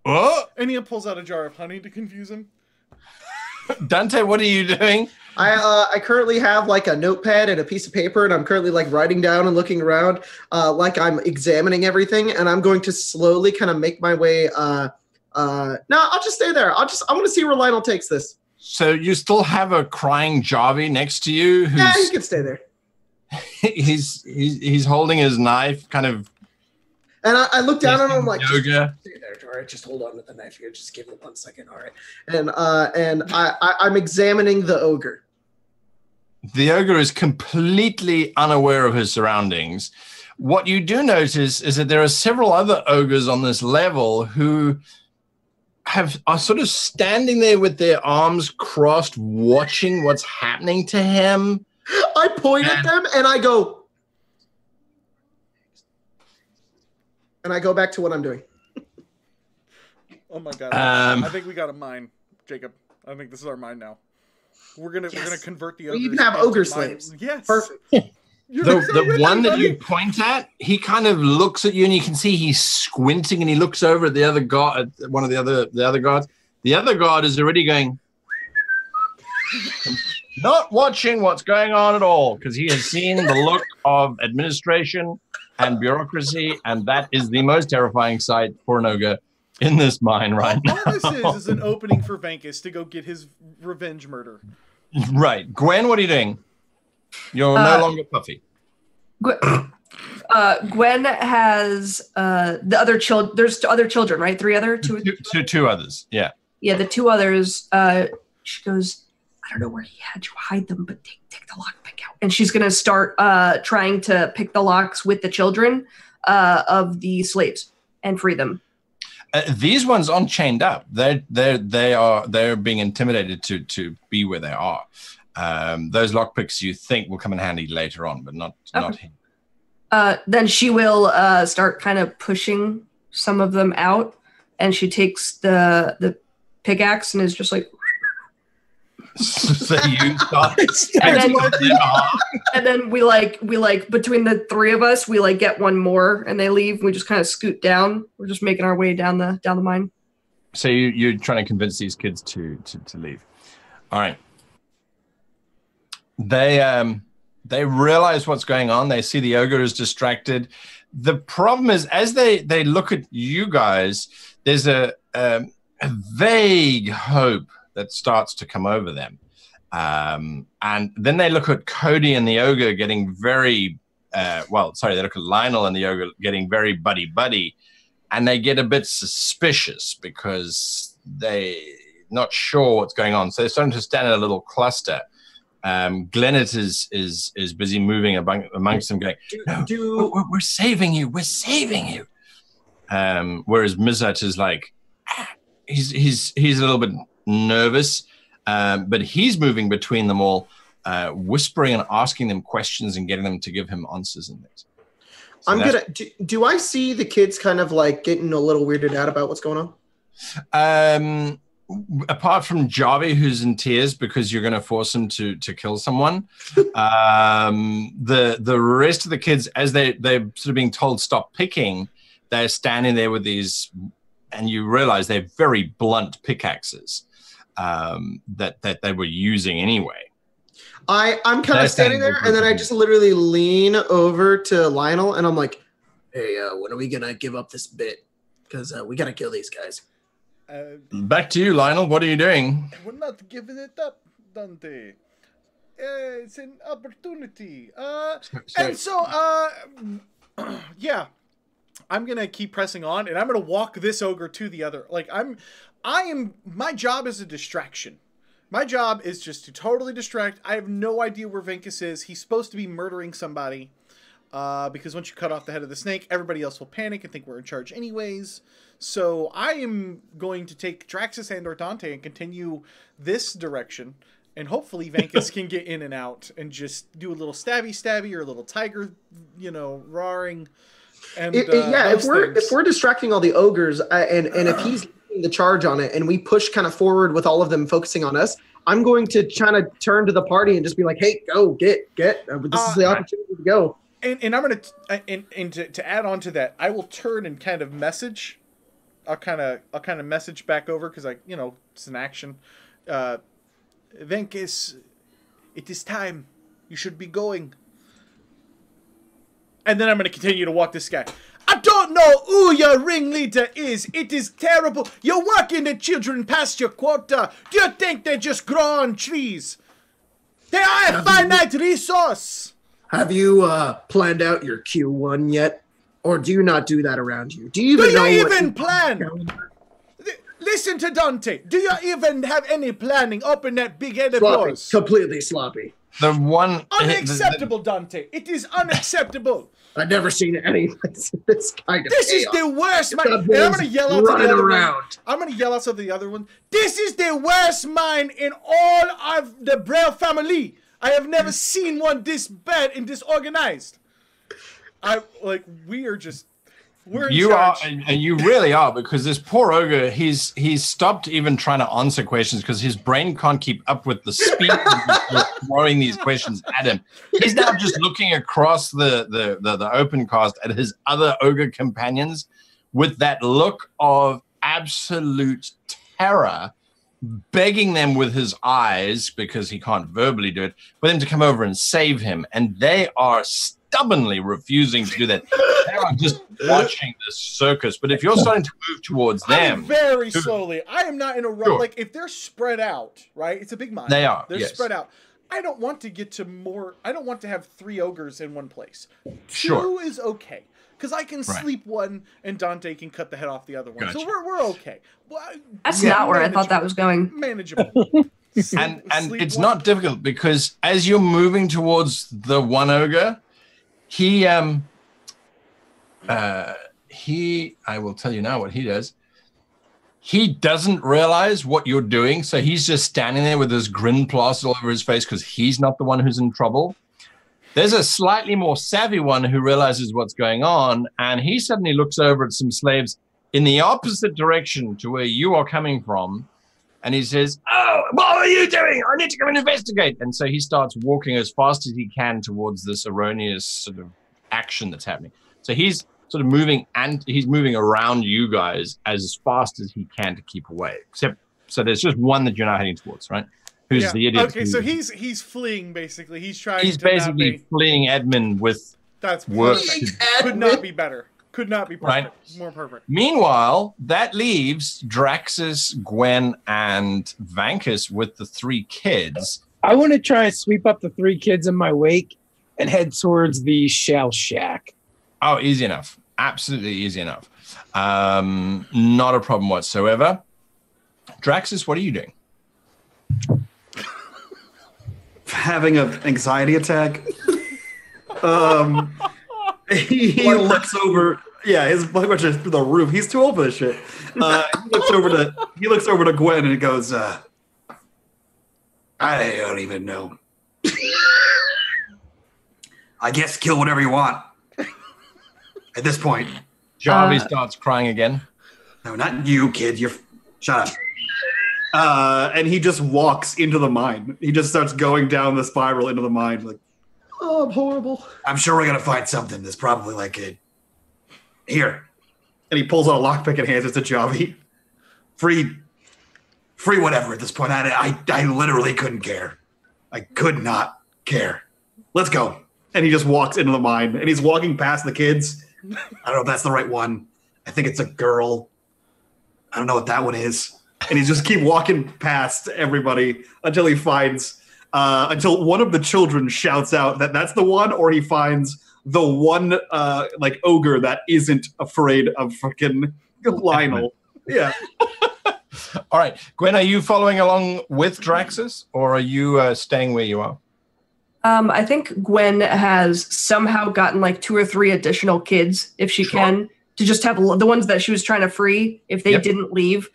What? And he pulls out a jar of honey to confuse him. Dante, what are you doing? I currently have like a notepad and a piece of paper, and I'm currently like writing down and looking around, like I'm examining everything, and I'm going to slowly kind of make my way. No, I'll just stay there. I want to see where Lionel takes this. So you still have a crying Jarvie next to you? Yeah, he can stay there. He's holding his knife, kind of. And I look down and I'm like, yoga. stay there, all right, just hold on to the knife here. Just give it 1 second, all right. And I'm examining the ogre. The ogre is completely unaware of his surroundings. What you do notice is that there are several other ogres on this level who are sort of standing there with their arms crossed, watching what's happening to him. I point at them and I go, and I go back to what I'm doing. Oh my god! I think we got a mine, Jacob. I think this is our mine now. We're gonna convert the ogres. We even have ogre into slaves. mines. Yes, Perfect. The one that you point at, he kind of looks at you, and you can see he's squinting, and he looks over at the other god, at one of the other gods. The other god is already going, not watching what's going on at all, because he has seen the look of administration and bureaucracy, and that is the most terrifying sight for an ogre in this mine right now. All this is an opening for Venkus to go get his revenge murder. Right. Gwen, what are you doing? You're no longer puffy. Gwen has the other children. There's other children, right? Two others. Yeah. Yeah, the two others. She goes, I don't know where he had you hide them, but take the lockpick out. And she's gonna start trying to pick the locks with the children of the slaves and free them. These ones aren't chained up. They're being intimidated to be where they are. Those lockpicks you think will come in handy later on, but not him. Then she will start kind of pushing some of them out, and she takes the pickaxe and is just like. So you start and then we like between the three of us we like get one more and they leave. We just kind of scoot down. We're just making our way down the mine. So you're trying to convince these kids to leave. All right. They realize what's going on. They see the ogre is distracted. The problem is, as they look at you guys, there's a vague hope that starts to come over them. And then they look at CODY and the ogre getting very, they look at Lionel and the ogre getting very buddy-buddy, and they get a bit suspicious because they're not sure what's going on. So they're starting to stand in a little cluster. Glennet is busy moving amongst them going, we're saving you. We're saving you. Whereas Mizat is like, he's a little bit nervous. but he's moving between them all, whispering and asking them questions and getting them to give him answers and things. So do I see the kids kind of like getting a little weirded out about what's going on? Apart from Jarvie, who's in tears because you're going to force him to kill someone, the rest of the kids, as they're sort of being told stop picking, they're standing there with these, and you realize they're very blunt pickaxes that they were using anyway. I'm kind of standing there, and then I just literally lean over to Lionel, and I'm like, "Hey, when are we gonna give up this bit? Because we gotta kill these guys." Back to you, Lionel. What are you doing? We're not giving it up, Dante. It's an opportunity. And so, yeah, I'm gonna keep pressing on, and I'm gonna walk this ogre to the other. Like my job is a distraction. My job is just to totally distract. I have no idea where Venkus is. He's supposed to be murdering somebody, because once you cut off the head of the snake, everybody else will panic and think we're in charge anyways. So I am going to take Draxus and or Dante and continue this direction, and hopefully Venkus can get in and out and just do a little stabby or a little tiger, roaring. And if we're distracting all the ogres, and if he's leading the charge on it, and we push kind of forward with all of them focusing on us, I'm going to kind of turn to the party and just be like, "Hey, go get! This is the opportunity to go." And I'm gonna to add on to that, I will turn and kind of message. I'll kind of message back over because it's an action. Venkus, it is time. You should be going. And then I'm going to continue to walk this guy. I don't know who your ringleader is. It is terrible. You're walking the children past your quota. Do you think they just grow on trees? They are a finite resource. Have you planned out your Q1 yet? Or do you not do that around you? Do you even plan? Listen to Dante. Do you even have any planning? Open that big-headed doors. Completely sloppy. The one unacceptable, Dante. It is unacceptable. I've never seen any this kind of. This is the worst. And I'm gonna yell out to the other one. I'm gonna yell out to the other one. This is the worst mine in all of the Braille family. I have never seen one this bad and disorganized. We're in charge. And you really are, because this poor ogre, he's stopped even trying to answer questions because his brain can't keep up with the speed of throwing these questions at him. He's now just looking across the open cast at his other ogre companions with that look of absolute terror, begging them with his eyes, because he can't verbally do it, for them to come over and save him. And they are stubbornly refusing to do that. They are just watching this circus. But if you're starting to move towards them, very slowly. I am not in a rush. Sure. Like, if they're spread out, right? It's a big mine. They are. They're spread out. I don't want to get to more. I don't want to have 3 ogres in one place. Sure. 2 is okay, because I can sleep one and Dante can cut the head off the other one. Gotcha. So we're okay. Well, that's not where I thought that was going. Manageable. and it's not difficult, because as you're moving towards the one ogre, I will tell you now what he does. He doesn't realize what you're doing, so he's just standing there with this grin plastered all over his face because he's not the one who's in trouble. There's a slightly more savvy one who realizes what's going on, and he suddenly looks over at some slaves in the opposite direction to where you are coming from, and he says, "Oh, what are you doing? I need to go and investigate." And so he starts walking as fast as he can towards this erroneous sort of action that's happening. So he's sort of moving, and he's moving around you guys as fast as he can to keep away. So there's just one that you're not heading towards, right? Who's the idiot? Okay, so he's fleeing, basically. He's trying. He's basically fleeing Edmund with. That's work. Could not be better. Could not be perfect. Right. More perfect. Meanwhile, that leaves Draxus, Gwen, and Vankus with the 3 kids. I want to try and sweep up the 3 kids in my wake and head towards the shell shack. Oh, easy enough. Absolutely easy enough. Not a problem whatsoever. Draxus, what are you doing? Having an anxiety attack. He looks over. Yeah, his blood pressure is through the roof. He's too old for this shit. He looks over to Gwen and he goes, I don't even know. I guess kill whatever you want. At this point. Jarvis starts crying again. No, not you, kid. Shut up. And he just walks into the mine. He just starts going down the spiral into the mine. Like, oh, I'm horrible. I'm sure we're going to find something that's probably like a... Here. And he pulls out a lockpick and hands it to Javi. Free whatever at this point. I literally couldn't care. I could not care. Let's go. And he just walks into the mine. And he's walking past the kids. I don't know if that's the right one. I think it's a girl. I don't know what that one is. And he just keep walking past everybody until he finds, until one of the children shouts out that that's the one, or he finds the one, like, ogre that isn't afraid of fucking Lionel. Yeah. All right. Gwen, are you following along with Draxus, or are you staying where you are? I think Gwen has somehow gotten like 2 or 3 additional kids, if she can, to just have the ones that she was trying to free. If they didn't leave,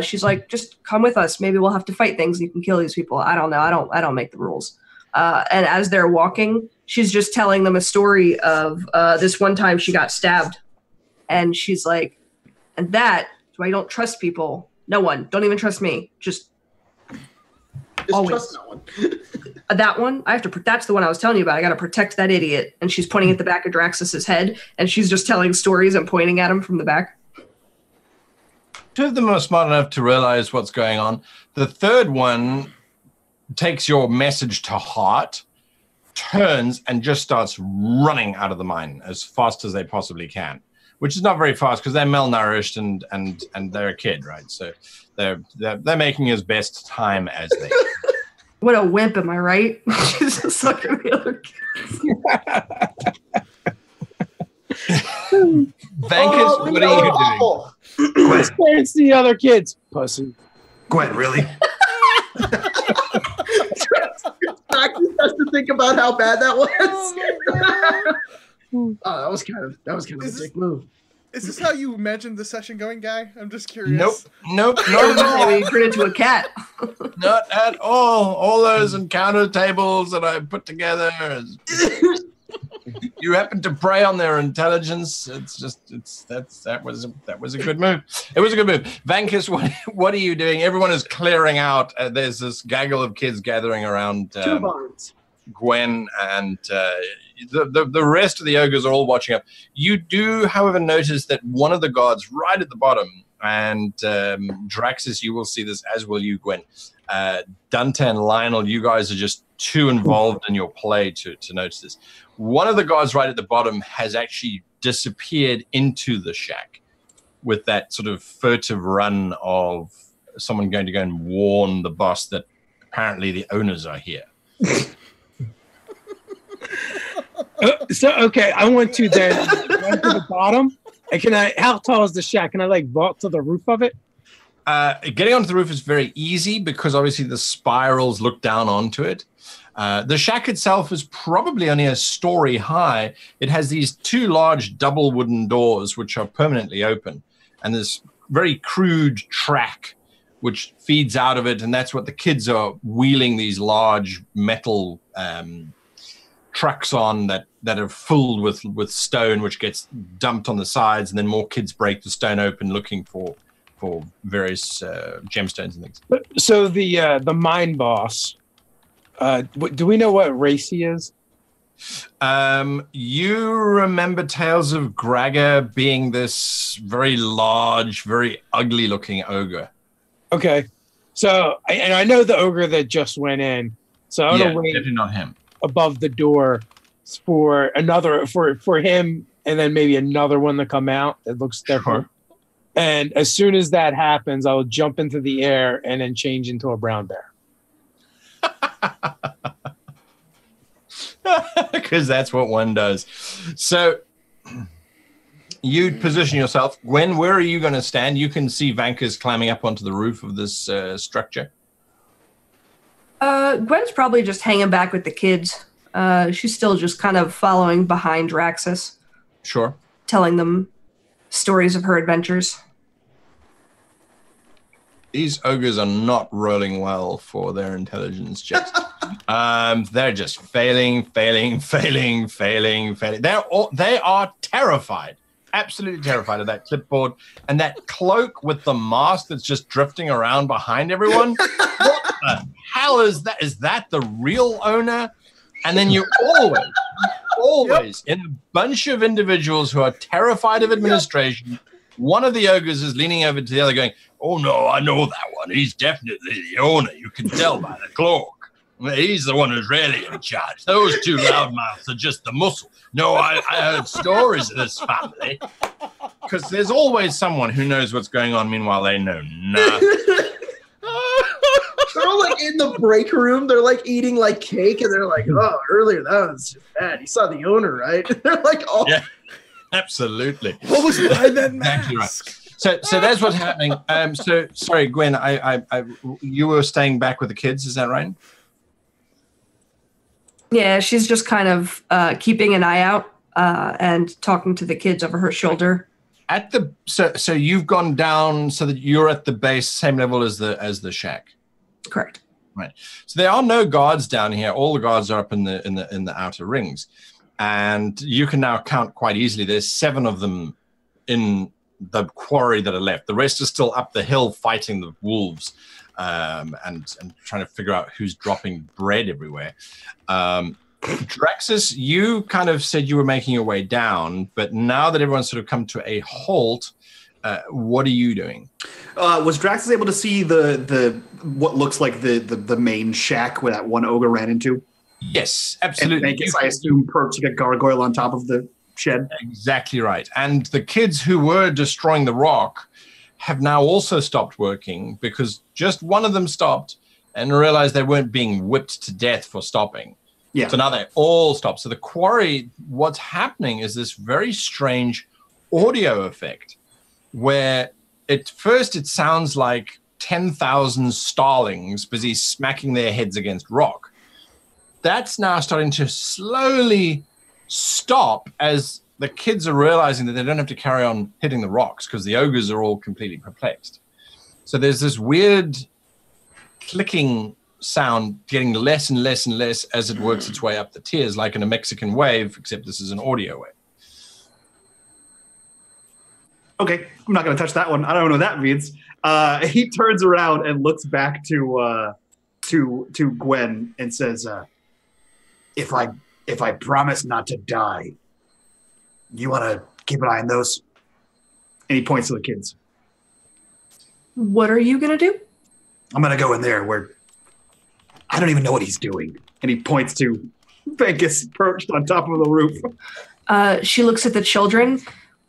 she's like, just come with us. Maybe we'll have to fight things. You can kill these people. I don't know. I don't make the rules. And as they're walking, she's just telling them a story of this one time she got stabbed. And she's like, and that is why I don't trust people. No one. Don't even trust me. Just always. Trust no one. That one, I have to. That's the one I was telling you about. I got to protect that idiot. And she's pointing at the back of Draxus's head, and she's just telling stories and pointing at him from the back. 2 of them are smart enough to realize what's going on. The third one takes your message to heart, turns, and just starts running out of the mine as fast as they possibly can, which is not very fast because they're malnourished and they're a kid, right? So they're making as best time as they can. What a wimp, am I right? She's just looking at the other kids. Vankus, what are you doing? Gwen. It's the other kids. Pussy. Gwen, really? Practice has to think about how bad that was. That was kind of a dick move. Is this how you imagined the session going, Guy? I'm just curious. Nope, not at all. Maybe turn into a cat. Not at all. All those encounter tables that I put together. You happen to prey on their intelligence. That was a good move. It was a good move. Vankus, what are you doing? Everyone is clearing out. There's this gaggle of kids gathering around 2 barns. Gwen, and the rest of the ogres are all watching up. You do, however, notice that one of the guards right at the bottom, and Draxus, you will see this, as will you, Gwen. Dante and Lionel, you guys are just too involved in your play to notice this. One of the guards right at the bottom has actually disappeared into the shack with that sort of furtive run of someone going to go and warn the boss that apparently the owners are here. Okay, I want to then go to the bottom. And how tall is the shack? Can I like vault to the roof of it? Getting onto the roof is very easy because obviously the spirals look down onto it. The shack itself is probably only a story high. It has these 2 large double wooden doors which are permanently open, and this very crude track which feeds out of it, and that's what the kids are wheeling these large metal trucks on that are filled with stone, which gets dumped on the sides, and then more kids break the stone open looking for various gemstones and things. So the mine boss, do we know what race he is? You remember tales of Gregor being this very large, very ugly looking ogre. Okay. So, and I know the ogre that just went in. So I'm gonna wait definitely not him. Above the door for another for him, and then maybe another one to come out that looks different. Sure. And as soon as that happens, I'll jump into the air and then change into a brown bear. Because that's what one does. So you position yourself. Gwen, where are you going to stand? You can see Vankus climbing up onto the roof of this structure. Gwen's probably just hanging back with the kids. She's still just kind of following behind Draxus. Sure. Telling them stories of her adventures. These ogres are not rolling well for their intelligence checks. They're just failing. They are terrified, absolutely terrified of that clipboard and that cloak with the mask that's just drifting around behind everyone. What the hell is that? Is that the real owner? And then you always, in a bunch of individuals who are terrified of administration, one of the ogres is leaning over to the other going, oh no, I know that one. He's definitely the owner. You can tell by the cloak. He's the one who's really in charge. Those two loudmouths are just the muscle. No, I heard stories of this family. Because there's always someone who knows what's going on. Meanwhile, they know nothing. They're all like in the break room. They're like eating like cake, and they're like, "Oh, earlier that was just bad. You saw the owner, right?" They're like, "Oh, yeah, absolutely." What was behind that mask? Exactly right. So that's what's happening. So sorry, Gwen. You were staying back with the kids. Is that right? Yeah, she's just kind of keeping an eye out and talking to the kids over her shoulder. So you've gone down so that you're at the base, same level as the shack. Correct. Right. So there are no guards down here. All the guards are up in the outer rings, and you can now count quite easily. There's 7 of them in the quarry that are left. The rest are still up the hill fighting the wolves, and trying to figure out who's dropping bread everywhere. Draxus, you kind of said you were making your way down, but now that everyone's sort of come to a halt, what are you doing? Was Draxus able to see the what looks like the main shack where that one ogre ran into? Yes, absolutely. And I assume perks like a gargoyle on top of the shed. Exactly right. And the kids who were destroying the rock have now also stopped working because just one of them stopped and realized they weren't being whipped to death for stopping. Yeah. So now they all stop. So the quarry, what's happening is this very strange audio effect where at first it sounds like 10,000 starlings busy smacking their heads against rock. That's now starting to slowly stop as the kids are realizing that they don't have to carry on hitting the rocks because the ogres are all completely perplexed. So there's this weird clicking sound getting less and less and less as it works its way up the tiers, like in a Mexican wave, except this is an audio wave. Okay, I'm not going to touch that one. I don't know what that means. He turns around and looks back to Gwen and says, "If I promise not to die, you want to keep an eye on those?" And he points to the kids. What are you going to do? I'm going to go in there where I don't even know what he's doing. And he points to Vegas perched on top of the roof. She looks at the children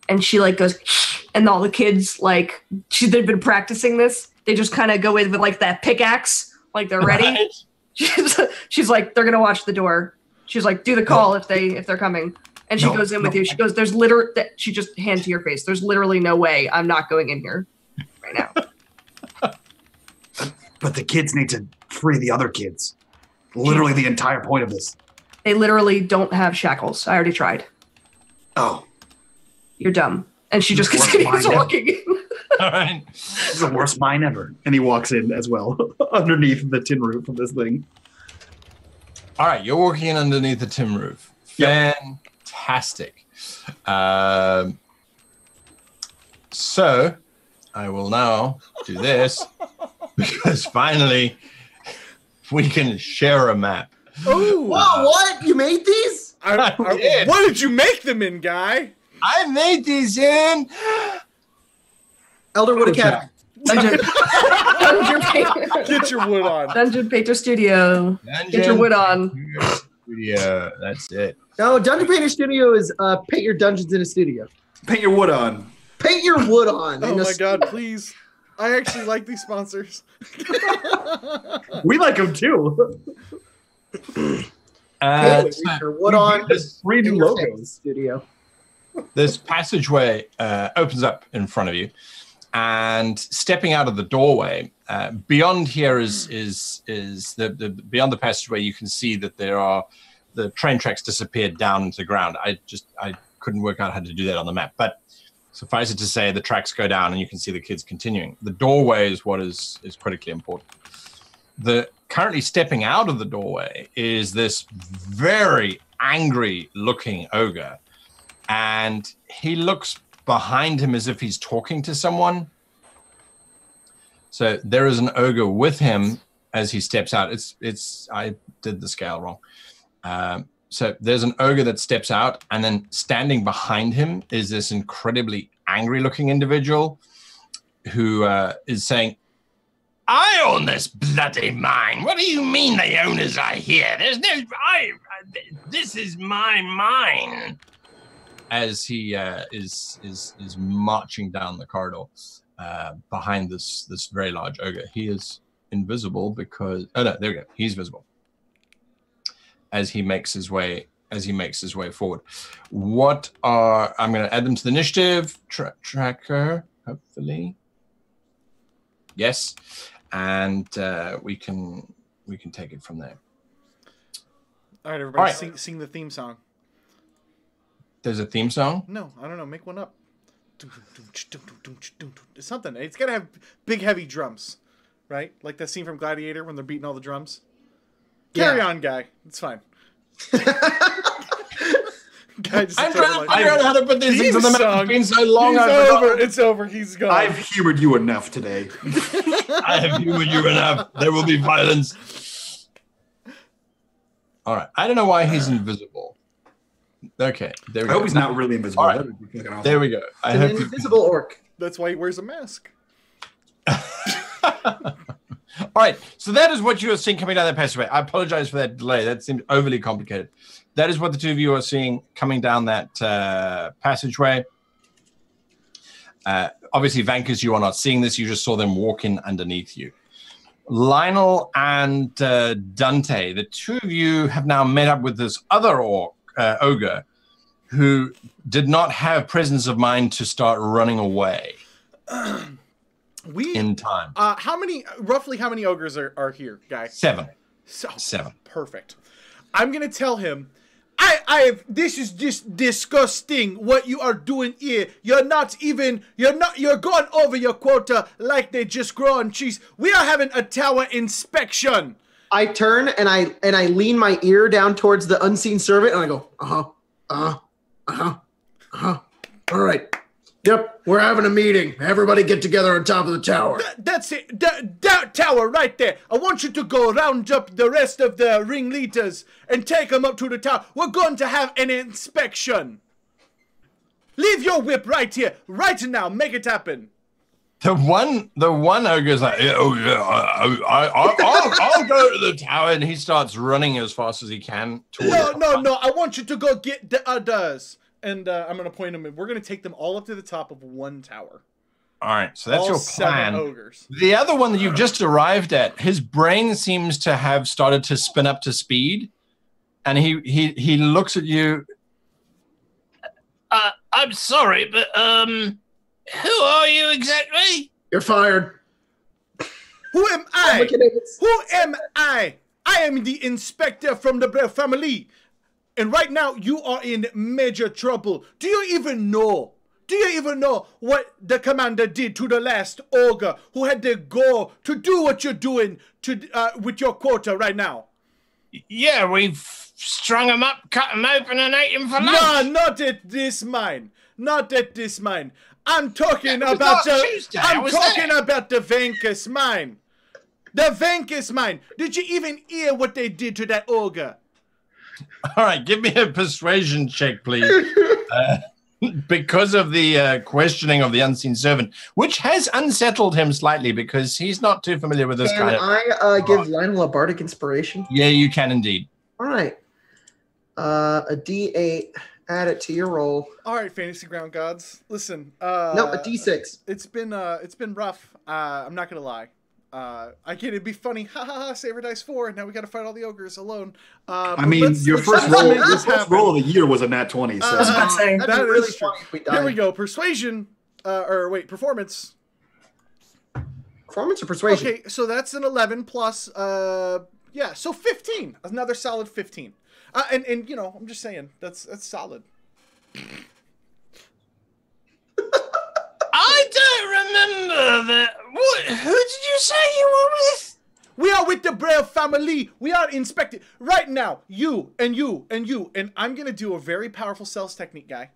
and she like goes, and all the kids like they've been practicing this. They just kind of go in with like that pickaxe, like they're ready. She's like, they're gonna watch the door. She's like, do the call if they're coming. And she goes in with you. She goes, there's she just hand to your face. There's literally no way I'm not going in here right now. But the kids need to free the other kids. Literally the entire point of this. They literally don't have shackles. I already tried. Oh. You're dumb. And she just continues walking. All right. This is the worst mine ever. And he walks in as well, underneath the tin roof of this thing. All right, you're walking in underneath the tin roof. Fantastic. So I will now do this because finally we can share a map. Oh, Whoa, what? You made these? did. What did you make them in, guy? I made these in Elderwood Academy. Dungeon Painter. Get your wood on. Dungeon Painter Studio. Get your wood on. Studio. That's it. No, Dungeon Painter Studio is paint your dungeons in a studio. Paint your wood on. Paint your wood on. Oh my god, please. I actually like these sponsors. We like them too. Paint your wood on. There's 3 new logos. Studio. This passageway opens up in front of you, and stepping out of the doorway, beyond here is the beyond the passageway. You can see that there are the train tracks disappeared down into the ground. I couldn't work out how to do that on the map, but Suffice it to say, the tracks go down and you can see the kids continuing. The doorway is what is critically important. Currently stepping out of the doorway is this very angry looking ogre. And he looks behind him as if he's talking to someone. So there is an ogre with him as he steps out. I did the scale wrong. So there's an ogre that steps out, and then standing behind him is this incredibly angry-looking individual who is saying, "I own this bloody mine. What do you mean the owners are here? There's no, this is my mine." As he is marching down the corridor behind this very large ogre. He is invisible because there we go. He's visible as he makes his way forward. I'm going to add them to the initiative tracker, hopefully. Yes, and we can take it from there. All right, everybody, sing the theme song. There's a theme song? No, I don't know. Make one up. It's something. It's got to have big, heavy drums, right? Like that scene from Gladiator when they're beating all the drums. Carry on, guy. It's fine. I'm trying to figure out how to put these things in the middle. It's been so long. It's over. He's gone. I've humored you enough today. I have humored you enough. There will be violence. All right. I don't know why he's invisible. Okay, there we go. I hope he's not really invisible. All right. Awesome. There we go. An invisible orc. That's why he wears a mask. All right, so that is what you are seeing coming down that passageway. I apologize for that delay. That seemed overly complicated. That is what the two of you are seeing coming down that passageway. Obviously, Vankus, you are not seeing this. You just saw them walking underneath you. Lionel and Dante, the two of you have now met up with this other ogre who did not have presence of mind to start running away in time. Roughly how many ogres are here, guy? 7. 7. Perfect. I'm going to tell him, this is just disgusting what you are doing here. You're going over your quota like they just grow on cheese. We are having a tower inspection. I turn and I lean my ear down towards the unseen servant and I go, all right. Yep, we're having a meeting. Everybody get together on top of the tower. That's it. That tower right there. I want you to go round up the rest of the ringleaders and take them up to the tower. We're going to have an inspection. Leave your whip right here, right now. Make it happen. The one ogre's like, oh yeah, I'll go to the tower, and he starts running as fast as he can. No, I want you to go get the others, and I'm gonna point them. We're gonna take them all up to the top of one tower. All right, so that's all your plan. 7 ogres. The other one that you've just arrived at, his brain seems to have started to spin up to speed, and he looks at you. I'm sorry, but who are you exactly? You're fired. Who am I? Who am I? I am the inspector from the Bear family. And right now, you are in major trouble. Do you even know? Do you even know what the commander did to the last ogre who had to go to do what you're doing with your quota right now? Yeah, we've strung him up, cut him open, and ate him for lunch. No, not at this mine. Not at this mine. I'm talking about the Vankus mine. The Vankus mine. Did you even hear what they did to that ogre? All right, give me a persuasion check, please. Because of the questioning of the unseen servant, which has unsettled him slightly because he's not too familiar with this kind of... Can I give Lionel a bardic inspiration? Yeah, you can indeed. All right. A D8. Add it to your roll. All right, Fantasy Ground Gods. Listen. No, a D6. It's been rough. I'm not gonna lie. I get it'd be funny. Ha ha ha! Saber dice 4. Now we got to fight all the ogres alone. I mean, your first roll of the year was a nat 20. So that really is true. Here we go. Persuasion. Performance. Performance or persuasion? Okay, so that's an 11 plus. So 15. Another solid 15. And you know, I'm just saying that's solid. don't remember that. Who did you say you were with? We are with the Brave family. We are inspecting right now. You and you and you. And I'm going to do a very powerful sales technique, guy.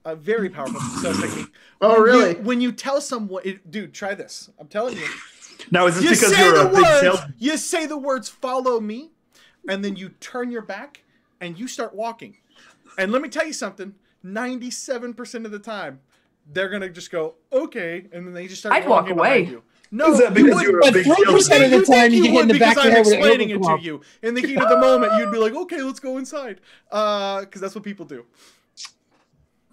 A very powerful sales technique. Oh, really? When you tell someone, dude, try this. I'm telling you. Now, is this because you're a big sales? You say the words, follow me, and then you turn your back and you start walking. And let me tell you something, 97% of the time, they're going to just go, okay, and then they just start walking behind you. No, is that because you're a big 3% of the time you get hit in the back of the head with an explaining it to overclock. you. In the heat of the moment, you'd be like, okay, let's go inside. Because that's what people do.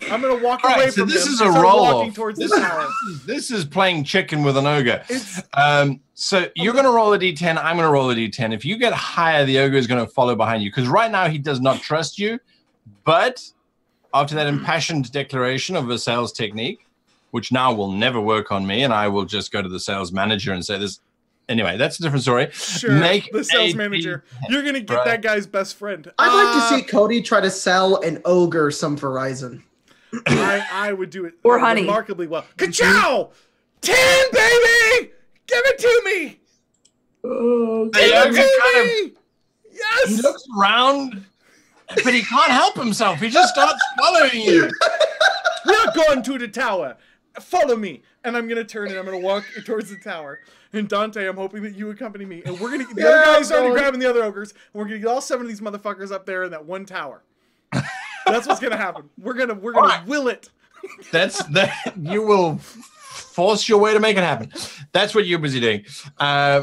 I'm going to walk away from this them is and a start roll walking off. towards the tower. This is playing chicken with an ogre. So you're going to roll a d10. I'm going to roll a d10. If you get higher, the ogre is going to follow behind you. Because right now he does not trust you. But after that impassioned declaration of a sales technique, which now will never work on me, and I will just go to the sales manager and say this. Anyway, that's a different story. Sure, the sales manager. You're going to get that guy's best friend. I'd like to see Cody try to sell an ogre some Verizon. I would do it or honey remarkably well. Ka-chow! 10, baby! Give it to me! The ogre kind of, yes! he looks around, but he can't help himself. He just starts following you. We are going to the tower. Follow me. And I'm going to turn and I'm going to walk towards the tower. And Dante, I'm hoping that you accompany me. And we're going to, the other guy's already grabbing the other ogres. And we're going to get all 7 of these motherfuckers up there in that one tower. That's what's going to happen. We're going to will it. You will force your way to make it happen. That's what you're busy doing.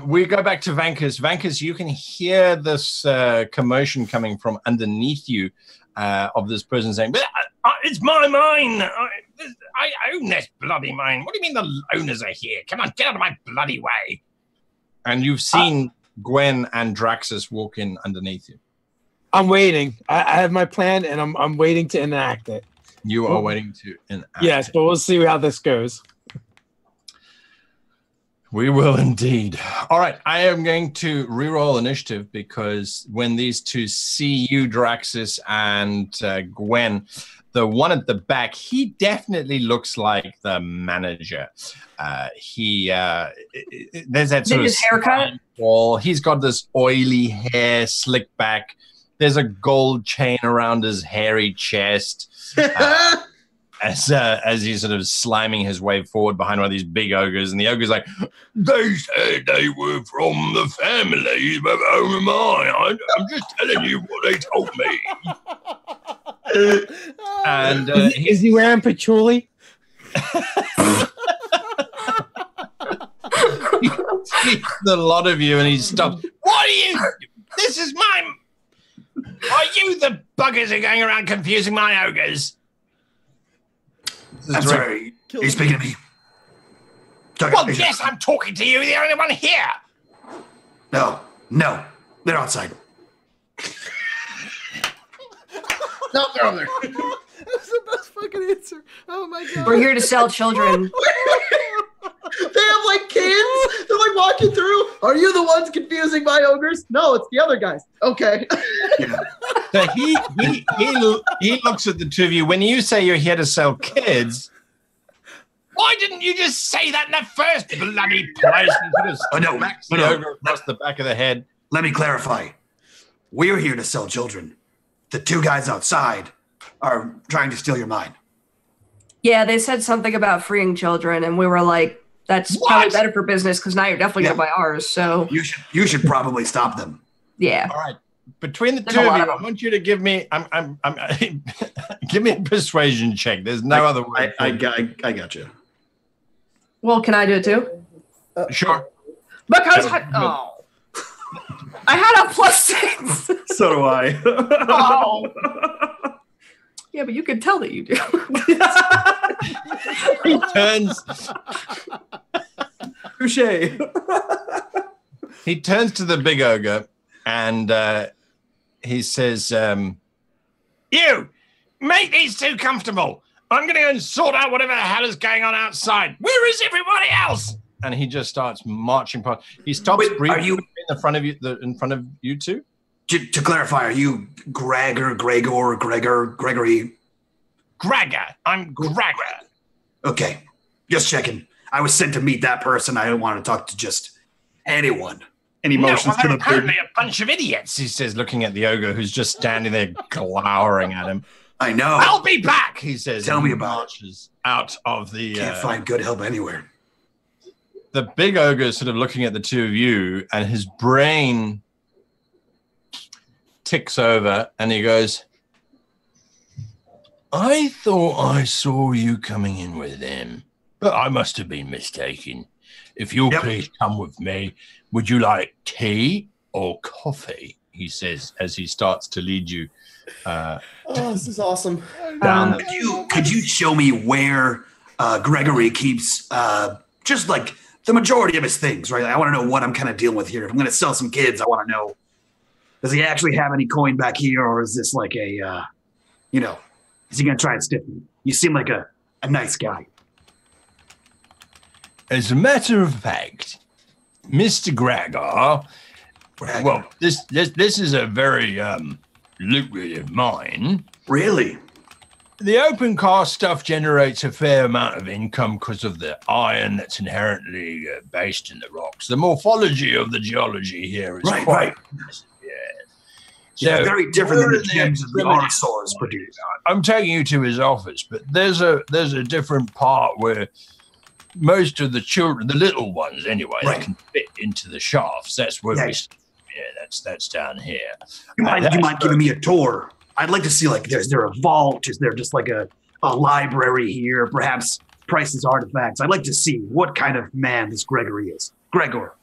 We go back to Vankus. Vankus, you can hear this commotion coming from underneath you of this person saying, but it's my mine. I own this bloody mine. What do you mean the owners are here? Come on, get out of my bloody way. And you've seen Gwen and Draxus walk in underneath you. I'm waiting. I have my plan, and I'm waiting to enact it. You are waiting to enact Yes, but we'll see how this goes. We will indeed. All right, I am going to reroll initiative because when these two see you, Draxus and Gwen, the one at the back, he definitely looks like the manager. There's that sort of his haircut. Wall. He's got this oily hair, slicked back. There's a gold chain around his hairy chest. As he's sort of sliming his way forward behind one of these big ogres, and the ogre's like, they said they were from the family, but oh my, I'm just telling you what they told me. And is he wearing patchouli? He sees a lot of you, and he stops. What are you? This is mine. Are you the buggers who are going around confusing my ogres? I'm sorry. Are you speaking to me? Well, yes, I'm talking to you. The only one here. No, they're outside. No, they're over there. That's the best fucking answer. Oh my god. We're here to sell children. They have like kids. They're like walking through. Are you the ones confusing my ogres? No, it's the other guys. Okay. So he looks at the two of you. When you say you're here to sell kids, why didn't you just say that in the first bloody place? Over across the back of the head. Let me clarify. We're here to sell children. The two guys outside are trying to steal your mine. Yeah, they said something about freeing children, and we were like, that's probably better for business because now you're definitely going to buy ours. So you should probably stop them. Yeah. All right. Between the two of you, I want you to give me give me a persuasion check. There's no other way. I got you. Well, can I do it too? Sure. Because I had a +6. So do I. Oh. Yeah, but you can tell that you do. He turns. Touché. He turns to the big ogre and he says, you, make these two comfortable. I'm going to go and sort out whatever the hell is going on outside. Where is everybody else? And he just starts marching past. He stops breathing in front of you two. To clarify, are you Gregor, Gregory? Gregor. I'm Gregor. Okay. Just checking. I was sent to meet that person. I don't want to talk to just anyone. And he motions to the apparently big. a bunch of idiots, he says, looking at the ogre who's just standing there glowering at him. I know. I'll be back, he says. Tell and me about marches out of the... Can't find good help anywhere. The big ogre is sort of looking at the two of you, and his brain ticks over, and he goes, I thought I saw you coming in with them, but I must have been mistaken. If you'll please come with me, would you like tea or coffee? He says as he starts to lead you. This is awesome. Could you show me where Gregory keeps just like the majority of his things, right? I want to know what I'm kind of dealing with here. If I'm going to sell some kids, I want to know, does he actually have any coin back here, or is this like a, is he going to try and stiff me? You seem like a nice guy. As a matter of fact, Mr. Gregor, well, this is a very lucrative mine. Really? The open cast stuff generates a fair amount of income because of the iron that's inherently based in the rocks. The morphology of the geology here is quite impressive. Yeah, very different than the gems of the Arsaurs produce. I'm taking you to his office, but there's a different part where most of the children, the little ones anyway, they can fit into the shafts. That's where that's down here. You mind giving me a tour? I'd like to see, like, is there a vault? Is there just like a library here? Perhaps priceless artifacts? I'd like to see what kind of man this Gregory is. Gregor.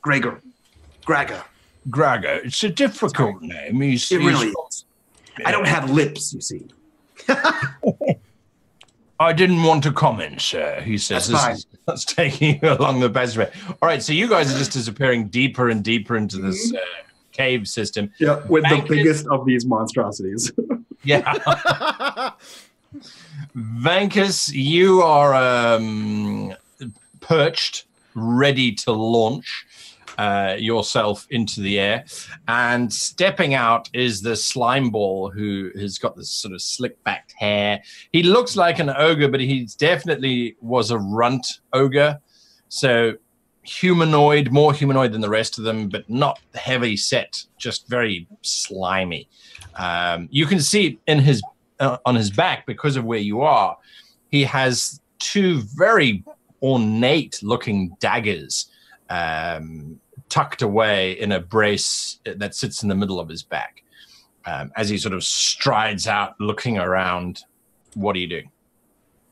It's a difficult name. It really is. I don't have lips, you see. I didn't want to comment, sir, he says. That's taking you along the passageway. All right, so you guys are just disappearing deeper and deeper into this cave system. Yeah, with the biggest of these monstrosities. Yeah. Vankus, you are perched, ready to launch yourself into the air. And stepping out is the slime ball who has got this sort of slick-backed hair. He looks like an ogre, but he definitely was a runt ogre. So humanoid, more humanoid than the rest of them, but not heavy set, just very slimy. You can see in his on his back, because of where you are, he has two very ornate-looking daggers tucked away in a brace that sits in the middle of his back. As he sort of strides out, looking around, what are you doing?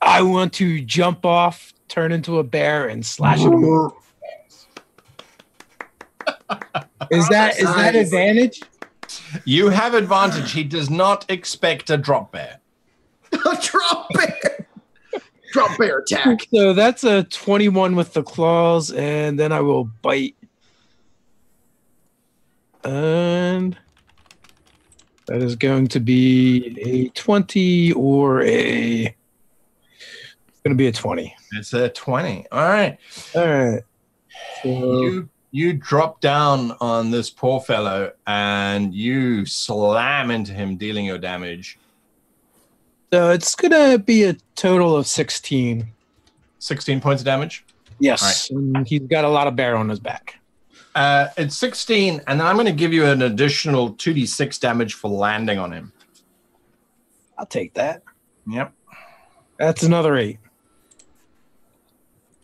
I want to jump off, turn into a bear, and slash him. Is that advantage? You have advantage. He does not expect a drop bear. A drop bear. Drop bear attack. So that's a 21 with the claws, and then I will bite. And that is going to be a 20 or a... It's going to be a 20. It's a 20. All right. All right. So, you drop down on this poor fellow, and you slam into him, dealing your damage. so it's going to be a total of 16. 16 points of damage? Yes. All And he's got a lot of bear on his back. It's 16, and then I'm going to give you an additional 2d6 damage for landing on him. I'll take that. Yep. That's another 8.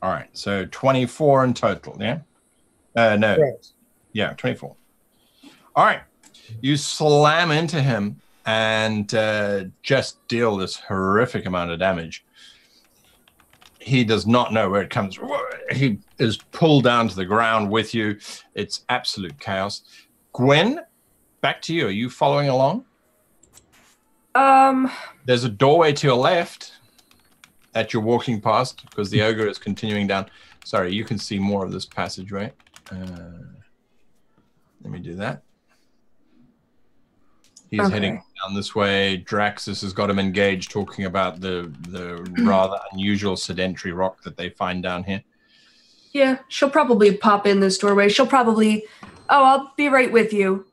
All right, so 24 in total, yeah? No. Right. Yeah, 24. All right. You slam into him and just deal this horrific amount of damage. He does not know where it comes from. He is pulled down to the ground with you. It's absolute chaos. Gwen, back to you. Are you following along? There's a doorway to your left that you're walking past because the ogre is continuing down. Sorry, you can see more of this passageway. Let me do that. He's heading down this way. Draxus has got him engaged, talking about the rather unusual sedentary rock that they find down here. Yeah, she'll probably pop in this doorway. She'll probably, I'll be right with you.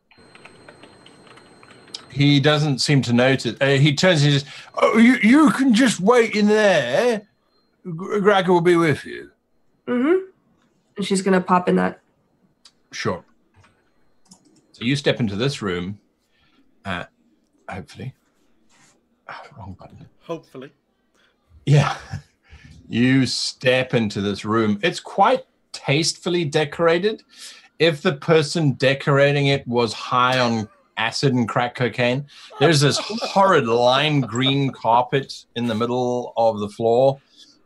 He doesn't seem to notice. He turns and says, "Oh, you can just wait in there. Gracker will be with you. Mm-hmm. And she's gonna pop in that. Sure. So you step into this room. Hopefully. Oh, wrong button. Hopefully. Yeah. You step into this room. It's quite tastefully decorated. If the person decorating it was high on acid and crack cocaine, there's this horrid lime green carpet in the middle of the floor,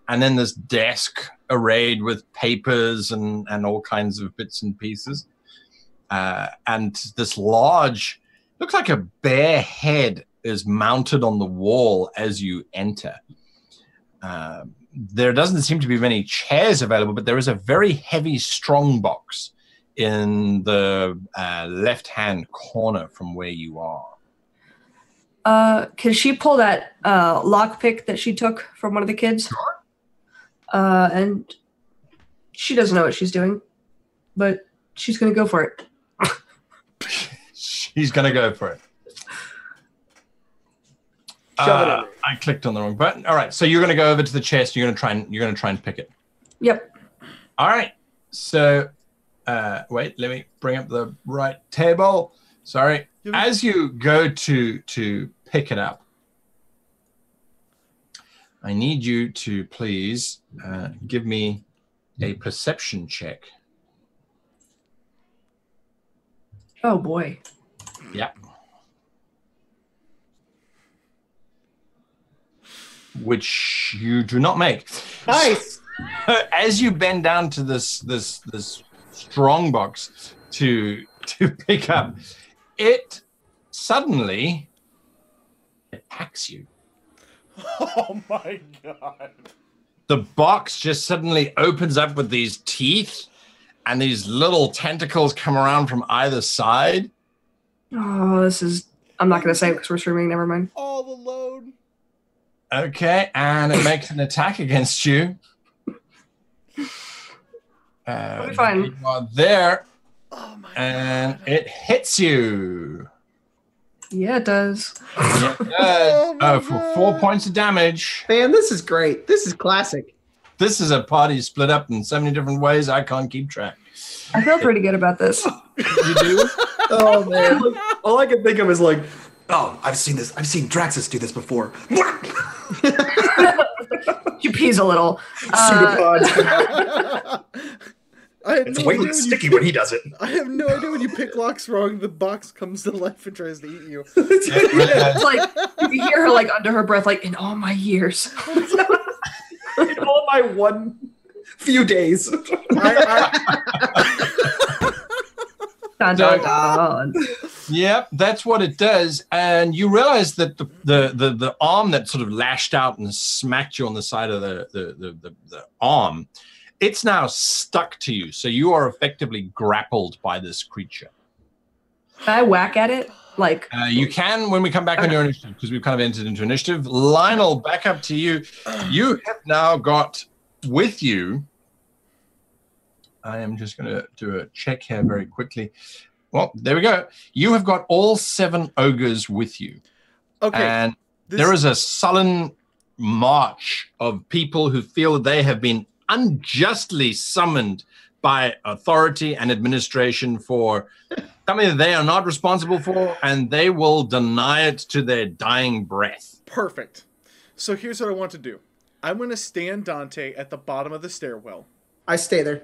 and then this desk arrayed with papers and all kinds of bits and pieces. And this large, looks like a bare head is mounted on the wall as you enter. There doesn't seem to be many chairs available, but there is a very heavy strong box in the left-hand corner from where you are. Can she pull that lockpick that she took from one of the kids? Sure. And she doesn't know what she's doing, but she's going to go for it. She's going to go for it. Shove it in. I clicked on the wrong button. All right, so you're going to go over to the chest. You're going to try and pick it. Yep. All right. So, wait. Let me bring up the right table. Sorry. As you go to pick it up, I need you to please give me a perception check. Oh boy. Yeah. Which you do not make. Nice. As you bend down to this strong box to pick up, it suddenly attacks you. Oh my god. The box just suddenly opens up with these teeth, and these little tentacles come around from either side. Oh, this is... I'm not going to say it because we're streaming. Never mind. All the load. Okay, and it makes an attack against you. Fine. You are there, Oh my and god. it hits you. Yeah, it does. Yeah, it does. Oh my For God. 4 points of damage. Man, this is great. This is classic. This is a party split up in so many different ways, I can't keep track. I feel pretty good about this. You do? Oh man. All I can think of is like, Oh, I've seen this. I've seen Draxus do this before. She pees a little. pseudopods. I had It's no way idea less when sticky you when he does it. I have no idea when you pick locks wrong, the box comes to life and tries to eat you. It's like, you hear her like under her breath, like, in all my years. In all my one few days. Dun, dun, dun. Yep, that's what it does. And you realize that the arm that sort of lashed out and smacked you on the side of the arm, it's now stuck to you. So you are effectively grappled by this creature. Can I whack at it? Like, You can when we come back on your initiative, because we've kind of entered into initiative. Lionel, back up to you. You have now got with you. I am just going to do a check here very quickly. Well, there we go. You have got all 7 ogres with you. Okay. And there is a sullen march of people who feel that they have been unjustly summoned by authority and administration for something that they are not responsible for, and they will deny it to their dying breath. Perfect. So here's what I want to do. I'm going to stand Dante at the bottom of the stairwell. I stay there.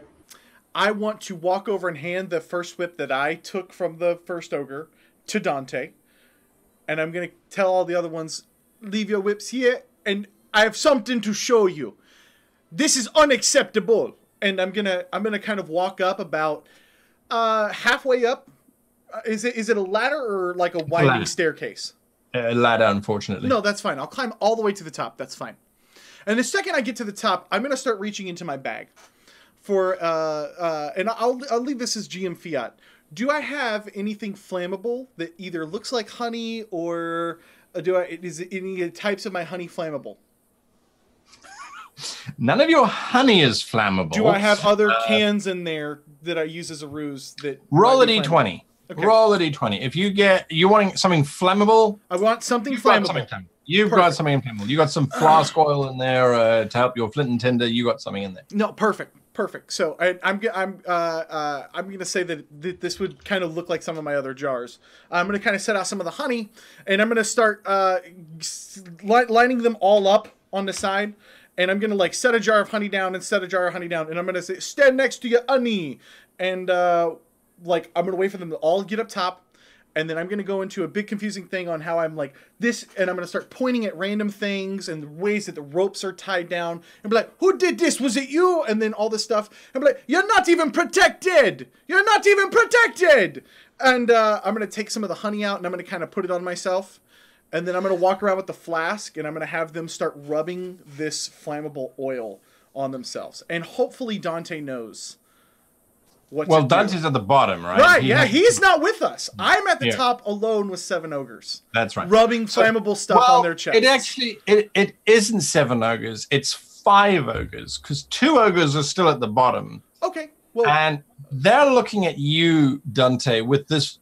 I want to walk over and hand the first whip that I took from the first ogre to Dante. And I'm going to tell all the other ones, leave your whips here, and I have something to show you. This is unacceptable. And I'm gonna kind of walk up about halfway up. Is it a ladder or like a winding staircase? Ladder, unfortunately. No, that's fine. I'll climb all the way to the top. That's fine. And the second I get to the top, I'm gonna start reaching into my bag for and I'll leave this as GM fiat. Do I have anything flammable that either looks like honey or is it any types of my honey flammable? None of your honey is flammable. Do I have other cans in there that I use as a ruse that roll a might be d20? flammable? Okay. Roll a d20. If you wanting something flammable, I want something you've got flammable. something flammable. You've got something in Pimble. You got some flask oil in there to help your flint and tinder. You got something in there. No, perfect. So I'm gonna say that this would kind of look like some of my other jars. I'm gonna kind of set out some of the honey, and I'm gonna start lining them all up on the side. And I'm gonna like set a jar of honey down and set a jar of honey down, and I'm gonna say, "Stand next to your honey," and like I'm gonna wait for them to all get up top. And then I'm going to go into a big confusing thing on how I'm like this, and I'm going to start pointing at random things and the ways that the ropes are tied down and be like, "Who did this? Was it you?" And then all this stuff. And be like, "You're not even protected! You're not even protected!" And I'm going to take some of the honey out and I'm going to kind of put it on myself. And then I'm going to walk around with the flask and I'm going to have them start rubbing this flammable oil on themselves. And hopefully Dante knows. Well, Dante's at the bottom, right? Right, he's not with us. I'm at the top alone with 7 ogres. That's right. Rubbing flammable stuff on their chests. It actually, it isn't 7 ogres. It's 5 ogres, because 2 ogres are still at the bottom. Okay. Well, and they're looking at you, Dante, with this.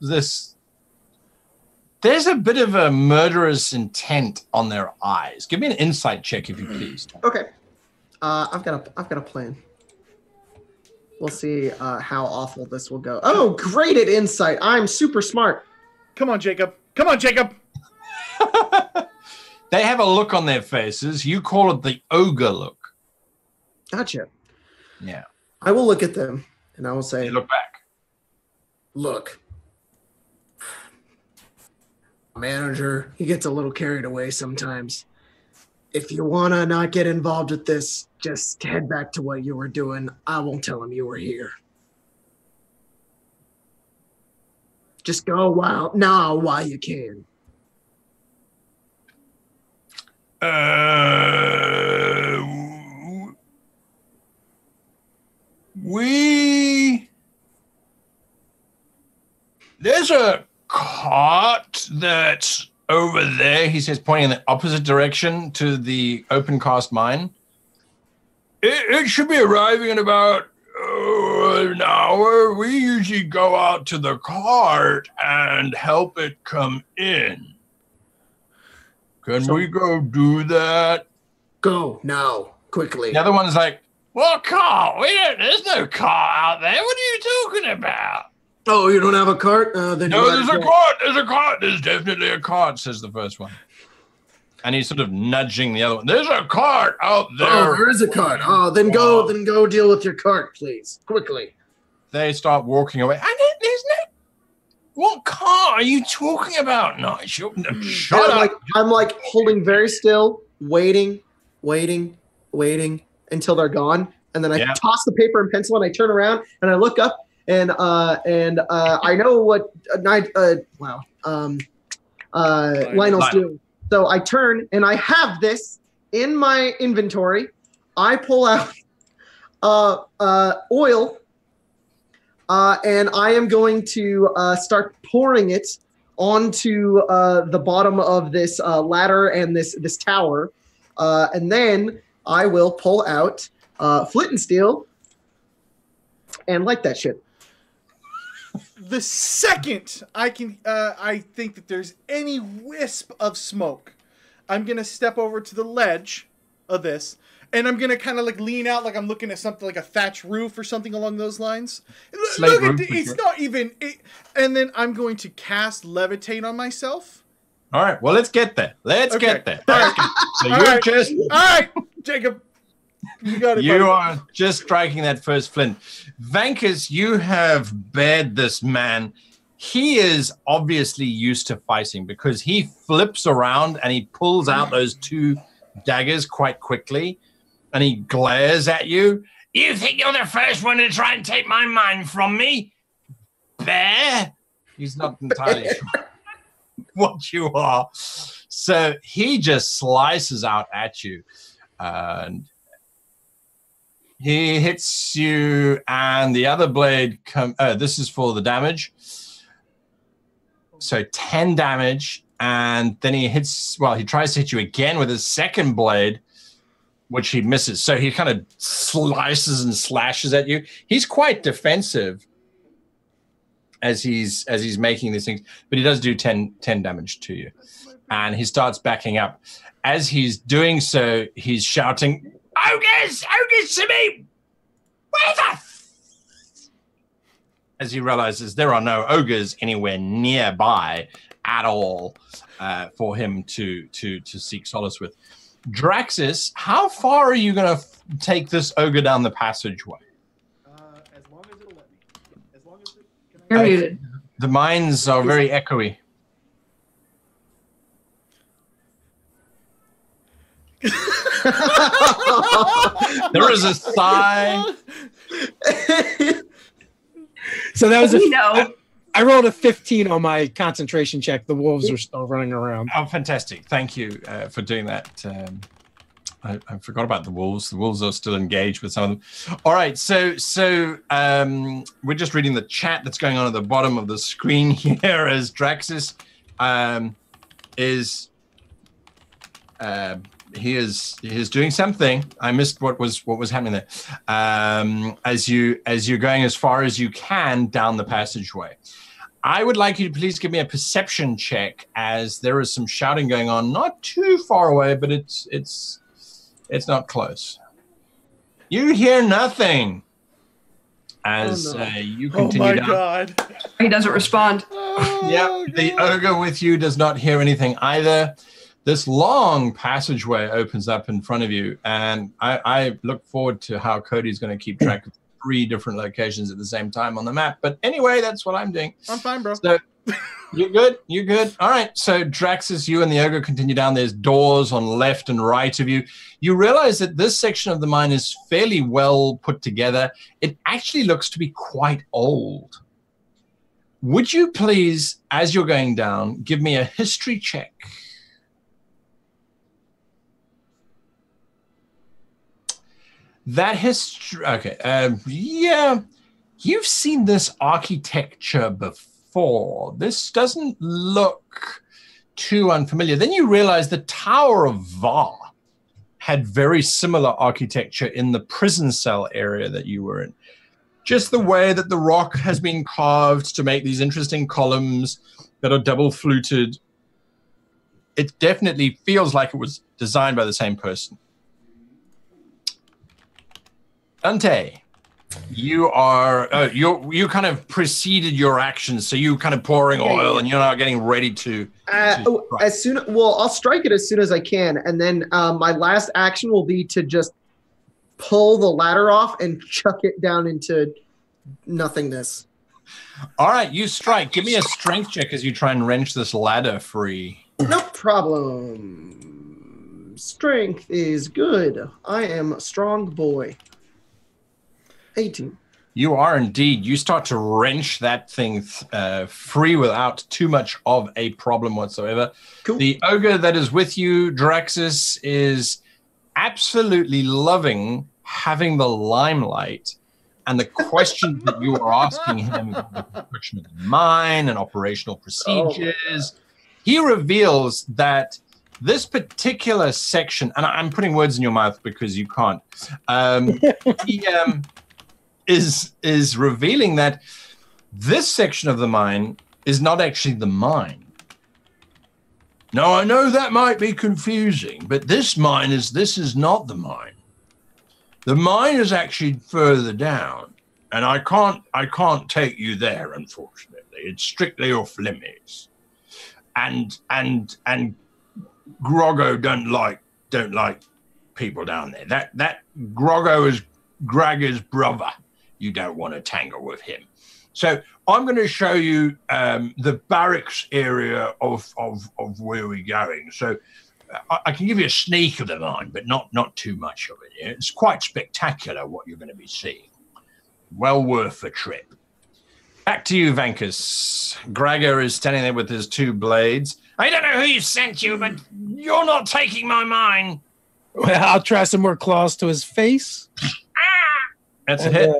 There's a bit of a murderous intent on their eyes. Give me an insight check, if you please. Okay. I've got a plan. We'll see how awful this will go. Oh, great at insight. I'm super smart. Come on, Jacob. Come on, Jacob. They have a look on their faces. You call it the ogre look. Gotcha. Yeah. I will look at them and I will say, look back. Look. Manager, he gets a little carried away sometimes. If you want to not get involved with this, just head back to what you were doing. I won't tell him you were here. Just go while you can. There's a cart that's over there, he says, pointing in the opposite direction to the open cast mine. It should be arriving in about an hour. We usually go out to the cart and help it come in. Can we go do that? Go now, quickly. The other one's like, "What cart? There's no cart out there. What are you talking about?" Oh, you don't have a cart? Then no, there's a cart. There's a cart. There's definitely a cart, says the first one. And he's sort of nudging the other one. There's a cart out there. Oh, there is a cart. Oh, then go deal with your cart, please. Quickly. They start walking away. And there's no... What cart are you talking about, Nigel? Shut up. I'm like holding very still, waiting until they're gone. And then I toss the paper and pencil and I turn around and I look up and I know what Lionel's doing. So I turn and I have this in my inventory. I pull out oil and I am going to start pouring it onto the bottom of this ladder and this tower. And then I will pull out flint and steel and light that shit. The second I think that there's any wisp of smoke, I'm going to step over to the ledge of this, and I'm going to kind of like lean out like I'm looking at something like a thatch roof or something along those lines. Look at it's not even... and then I'm going to cast Levitate on myself. All right, well, let's get there. Let's get there. All right. So you're just... All right, Jacob. You got it. You are just striking that first flint. Vankus, you have bared this man. He is obviously used to fighting because he flips around and he pulls out those 2 daggers quite quickly and he glares at you. You think you're the first one to try and take my mind from me? Bear? He's not entirely sure what you are. So he just slices out at you. And he hits you, and the other blade this is for the damage. So 10 damage, and then he tries to hit you again with his second blade, which he misses. So he kind of slices and slashes at you. He's quite defensive as he's making these things, but he does do 10 damage to you. and he starts backing up. As he's doing so, he's shouting, "Ogres! Ogres to me! Where the as he realizes there are no ogres anywhere nearby at all for him to seek solace with. Draxus, how far are you going to take this ogre down the passageway? As long as it'll let me. As long as it can You're muted. The mines are very echoey. There is a sigh. So that was know. I rolled a 15 on my concentration check. The wolves are still running around. Oh, fantastic. Thank you for doing that. I forgot about the wolves. The wolves are still engaged with some of them. All right, so we're just reading the chat that's going on at the bottom of the screen here as Draxus is doing something. I missed what was happening there. As you're going as far as you can down the passageway. I would like you to please give me a perception check, as there is some shouting going on, not too far away, but it's not close. You hear nothing as you continue down. Oh my god. He doesn't respond. Yeah, the ogre with you does not hear anything either. This long passageway opens up in front of you, and I look forward to how Cody's going to keep track of 3 different locations at the same time on the map. But anyway, that's what I'm doing. I'm fine, bro. So, you're good? You're good? All right. So, Draxus, you and the ogre continue down. There's doors on left and right of you. You realize that this section of the mine is fairly well put together. It actually looks to be quite old. Would you please, as you're going down, give me a history check? That history, okay, yeah, you've seen this architecture before. This doesn't look too unfamiliar. Then you realize the Tower of Va had very similar architecture in the prison cell area that you were in. Just the way that the rock has been carved to make these interesting columns that are double fluted. It definitely feels like it was designed by the same person. Dante, you are you kind of preceded your actions, so you kind of pouring oil, and you're not getting ready to I'll strike it as soon as I can, and then my last action will be to just pull the ladder off and chuck it down into nothingness. All right, you strike. Give me a strength check as you try and wrench this ladder free. No problem. Strength is good. I am a strong boy. 18. You are indeed. You start to wrench that thing free without too much of a problem whatsoever. Cool. The ogre that is with you, Draxus, is absolutely loving having the limelight and the questions that you are asking him about the construction of the mine and operational procedures. He reveals that this particular section, and I'm putting words in your mouth because you can't, he is revealing that this section of the mine is not actually the mine. Now, I know that might be confusing, but this is not the mine. The mine is actually further down, and I can't take you there, unfortunately. It's strictly off limits. And Groggo don't like people down there. That Groggo is Gregor's brother. You don't want to tangle with him. So I'm going to show you the barracks area of where we're going. So I can give you a sneak of the mine, but not too much of it. It's quite spectacular what you're going to be seeing. Well worth the trip. Back to you, Vankus. Gregor is standing there with his 2 blades. I don't know who sent you, but you're not taking my mine. Well, I'll try some more claws to his face. That's a hit.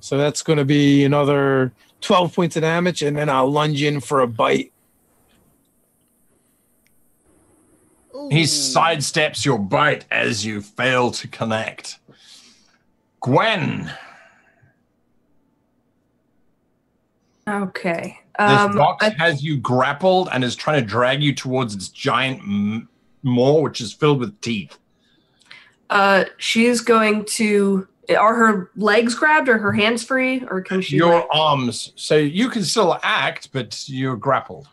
So that's going to be another 12 points of damage, and then I'll lunge in for a bite. Ooh. He sidesteps your bite as you fail to connect. Gwen. Okay. This box has you grappled and is trying to drag you towards its giant maw, which is filled with teeth. She's going to. Are her legs grabbed or her hands free, or can she? Your arms. So you can still act, but you're grappled.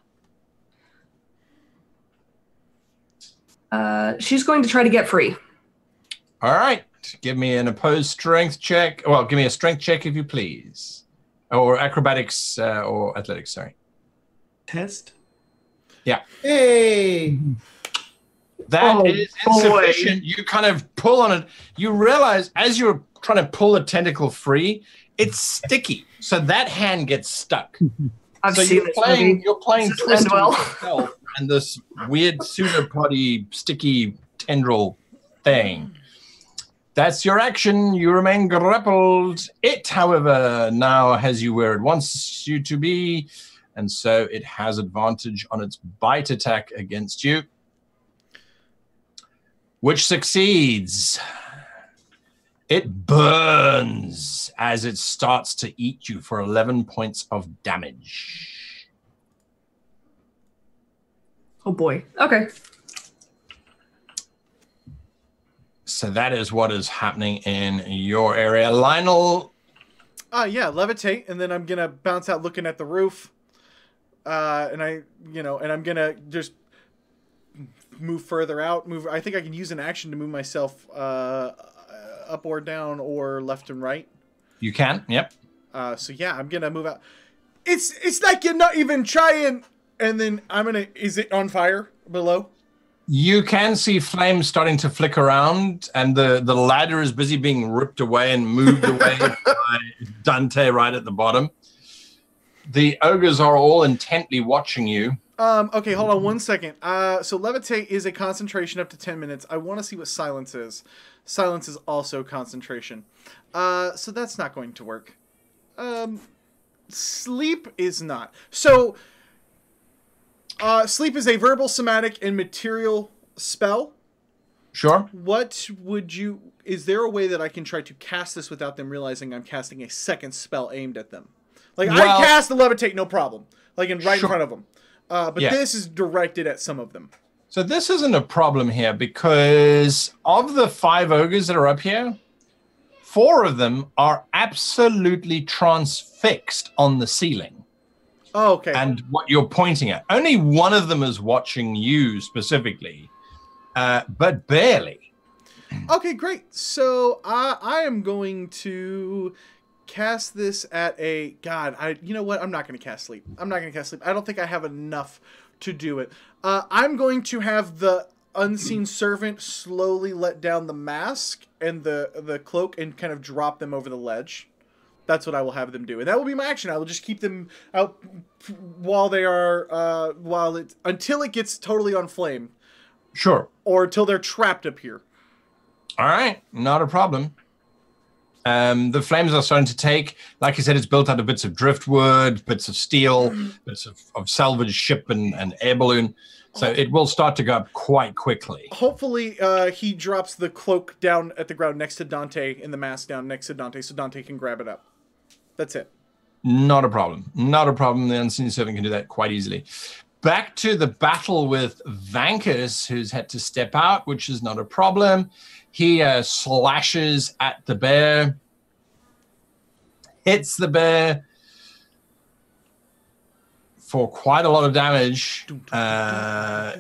She's going to try to get free. All right. Give me an opposed strength check. Well, give me a strength check if you please. Or acrobatics or athletics, sorry. Test? Yeah. Hey. That is insufficient. You kind of pull on it. You realize as you're trying to pull a tentacle free, it's sticky. So that hand gets stuck. I've so seen you're this playing, movie. You're playing This twist ends well. yourself and this weird pseudopody sticky tendril thing. That's your action. You remain grappled. It, however, now has you where it wants you to be, and so it has advantage on its bite attack against you, which succeeds. It burns as it starts to eat you for 11 points of damage. Oh boy. Okay. So that is what is happening in your area. Lionel? Yeah, levitate, and then I'm gonna bounce out looking at the roof. And I'm gonna just move further out. I think I can use an action to move myself up or down or left and right. You can, yep. So yeah, I'm gonna move out. It's like you're not even trying. And then is it on fire below? You can see flames starting to flick around, and the ladder is busy being ripped away and moved away by Dante right at the bottom. The ogres are all intently watching you. Okay, hold on one second. So levitate is a concentration up to 10 minutes. I want to see what silence is. Silence is also concentration. So that's not going to work. Sleep is not. So sleep is a verbal, somatic, and material spell. Sure. Is there a way that I can try to cast this without them realizing I'm casting a second spell aimed at them? Like, I cast the levitate, no problem. Like, in front of them. But this is directed at some of them. So this isn't a problem here because of the 5 ogres that are up here, 4 of them are absolutely transfixed on the ceiling. Oh, okay. And what you're pointing at. Only one of them is watching you specifically, but barely. Okay, great. So I am going to cast this at a... God, you know what? I'm not going to cast sleep. I don't think I have enough to do it. I'm going to have the unseen servant slowly let down the mask and the cloak and kind of drop them over the ledge. That's what I will have them do, and that will be my action. I will just keep them out while they are until it gets totally on flame. Sure. Or until they're trapped up here. All right, not a problem. The flames are starting to take. Like I said, it's built out of bits of driftwood, bits of steel, bits of salvaged ship and air balloon. So it will start to go up quite quickly. Hopefully, he drops the cloak down at the ground next to Dante and the mask down next to Dante so Dante can grab it up. That's it. Not a problem. Not a problem. The Unseen Servant can do that quite easily. Back to the battle with Vankus, who's had to step out, which is not a problem. He slashes at the bear, hits the bear for quite a lot of damage.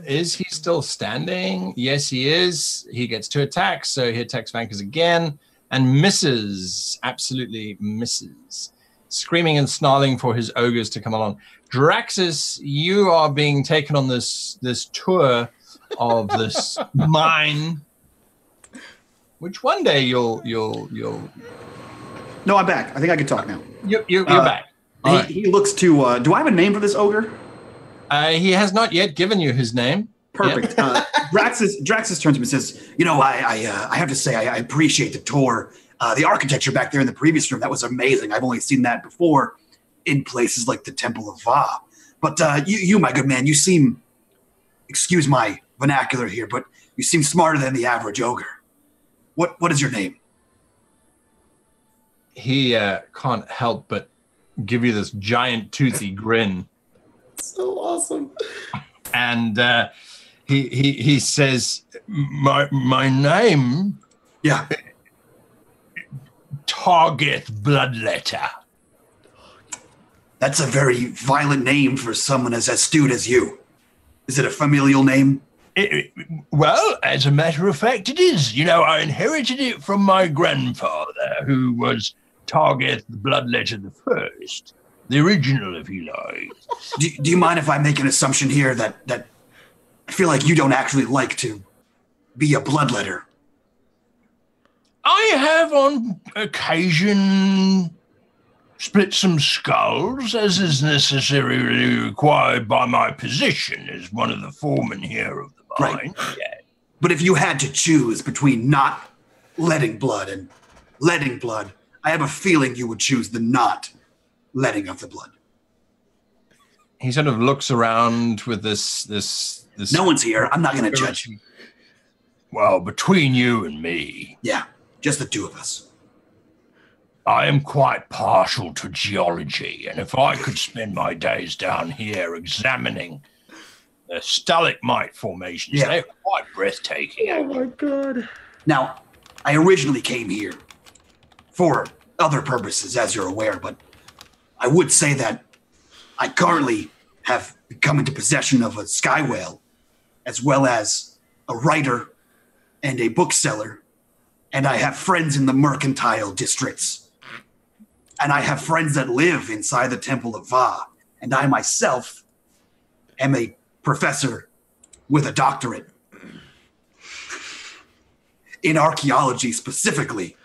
Is he still standing? Yes, he is. He gets 2 attacks, so he attacks Vankus again and misses. Absolutely misses. Screaming and snarling for his ogres to come along. Draxus, you are being taken on this tour of this mine, which one day you'll. No, I'm back. I think I can talk now. You're back. He looks to. Do I have a name for this ogre? He has not yet given you his name. Perfect. Draxus turns to him and says, "You know, I have to say I appreciate the tour. The architecture back there in the previous room, that was amazing. I've only seen that before in places like the Temple of Va. But you, my good man, you seem, excuse my vernacular here, but you seem smarter than the average ogre. What is your name?" He can't help but give you this giant toothy grin. So awesome. And he says, my name, Yeah. Target Bloodletter. That's a very violent name for someone as astute as you. Is it a familial name? Well, as a matter of fact, it is. You know, I inherited it from my grandfather, who was Target Bloodletter the First. The original, if you like. Do you mind if I make an assumption here that I feel like you don't actually like to be a bloodletter? I have on occasion split some skulls, as is necessarily required by my position as one of the foremen here of the mine. Right. Yeah. But if you had to choose between not letting blood and letting blood, I have a feeling you would choose the not letting of the blood. He sort of looks around with this. No one's here. I'm not going to judge. Well, between you and me. Yeah, just the two of us. I am quite partial to geology, and if I could spend my days down here examining the stalagmite formations, they're quite breathtaking. Oh my god. Now, I originally came here for other purposes, as you're aware, but I would say that I currently have come into possession of a sky whale, as well as a writer and a bookseller, and I have friends in the mercantile districts. And I have friends that live inside the Temple of Va, and I myself am a professor with a doctorate in archaeology specifically.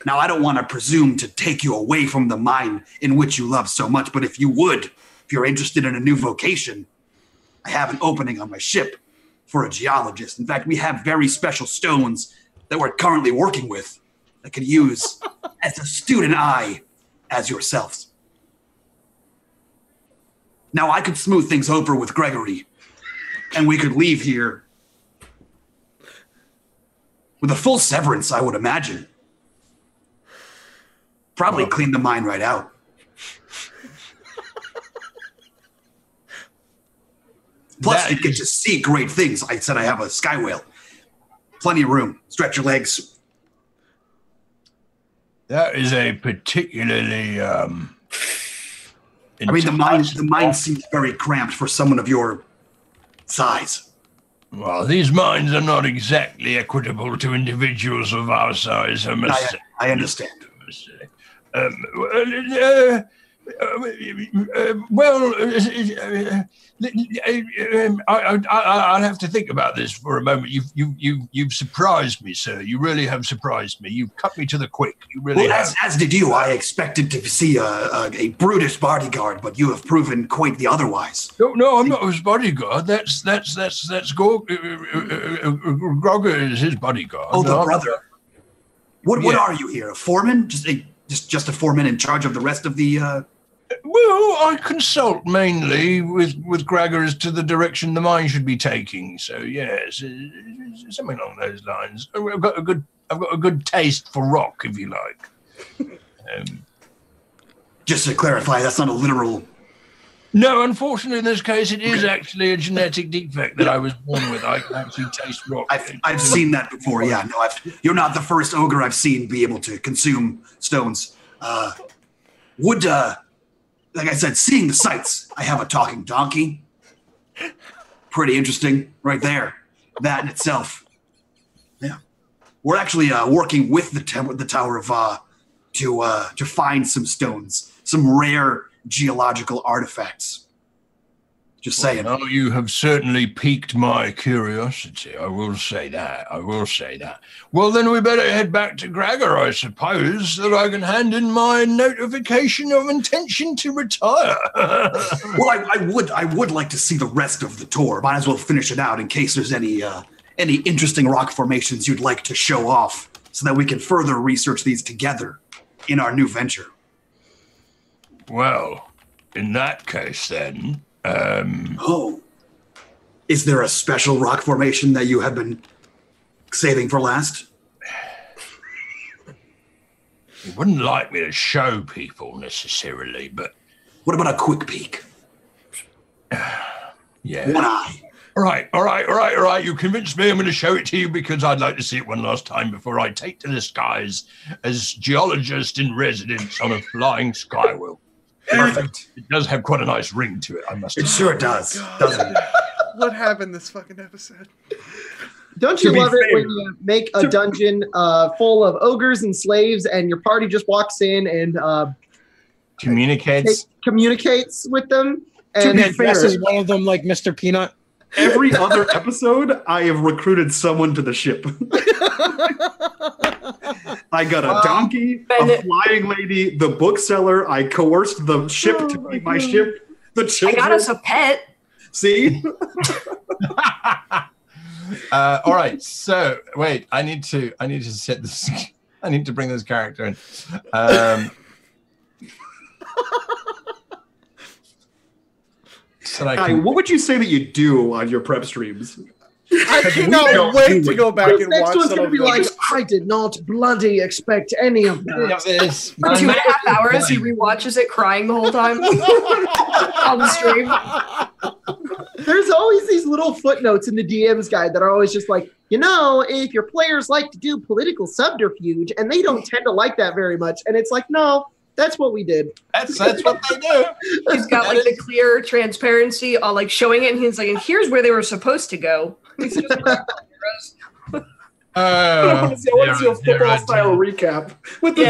Now, I don't want to presume to take you away from the mine in which you love so much, but if you're interested in a new vocation, I have an opening on my ship for a geologist. In fact, we have very special stones that we're currently working with that could use as astute an eye as yourselves. Now, I could smooth things over with Gregory, and we could leave here with a full severance, I would imagine. Probably clean the mine right out. Plus, you get to see great things. I said I have a sky whale. Plenty of room. Stretch your legs. That is a particularly I mean, the mine seems very cramped for someone of your size. Well, these mines are not exactly equitable to individuals of our size, I must say. I understand. I'll have to think about this for a moment. You've surprised me, sir. You really have surprised me. You've cut me to the quick. You really have. As did you. I expected to see a brutish bodyguard, but you have proven quite the otherwise. No, I'm not his bodyguard. That's Grogger is his bodyguard. Oh, the brother. What are you here? A foreman? Just a foreman in charge of the rest of the. Well, I consult mainly with Gregor as to the direction the mine should be taking. So yes, something along those lines. I've got a good taste for rock, if you like. Just to clarify, that's not a literal. No, unfortunately, in this case, it is actually a genetic defect that I was born with. I can actually taste rock. I've seen that before. Yeah, no, you're not the first ogre I've seen be able to consume stones. Like I said, seeing the sights. I have a talking donkey. Pretty interesting, right there. That in itself. Yeah, we're actually working with the Tower of Va to find some stones, some rare geological artifacts. Just saying. Well, you have certainly piqued my curiosity. I will say that. Well, then we better head back to Gregor, I suppose, so that I can hand in my notification of intention to retire. Well, I would like to see the rest of the tour. Might as well finish it out in case there's any interesting rock formations you'd like to show off, so that we can further research these together in our new venture. Well, in that case, then. Is there a special rock formation that you have been saving for last? He wouldn't like me to show people necessarily, but What about a quick peek? yeah. One eye. All right. You convinced me. I'm going to show it to you because I'd like to see it one last time before I take to the skies as geologist in residence on a flying skywheel. Perfect. It does have quite a nice ring to it, I must It say. sure does, doesn't it? What happened this fucking episode? Don't you To be love it fair- when you make a dungeon full of ogres and slaves, and your party just walks in and Communicates. communicates with them? To And be And fair, dresses one of them like Mr. Peanut. Every other episode, I have recruited someone to the ship. I got a donkey, a flying lady, the bookseller. I coerced the ship to be my ship. The I children. got us a pet. See? All right. So wait, I need to set this. I need to bring this character in. So I Guy, can, what would you say that you do on your prep streams? I cannot wait to go back this and next watch one's some gonna of be like, those. I did not bloody expect any of that. this. For 2.5 hours, he rewatches it crying the whole time on the stream. There's always these little footnotes in the DM's guide that are always just like, if your players like to do political subterfuge, and they don't tend to like that very much, and it's like, no, that's what we did. That's what they do. He's got like the clear transparency on like showing it, and he's like, and here's where they were supposed to go. He's just like, I want to see a football style recap with the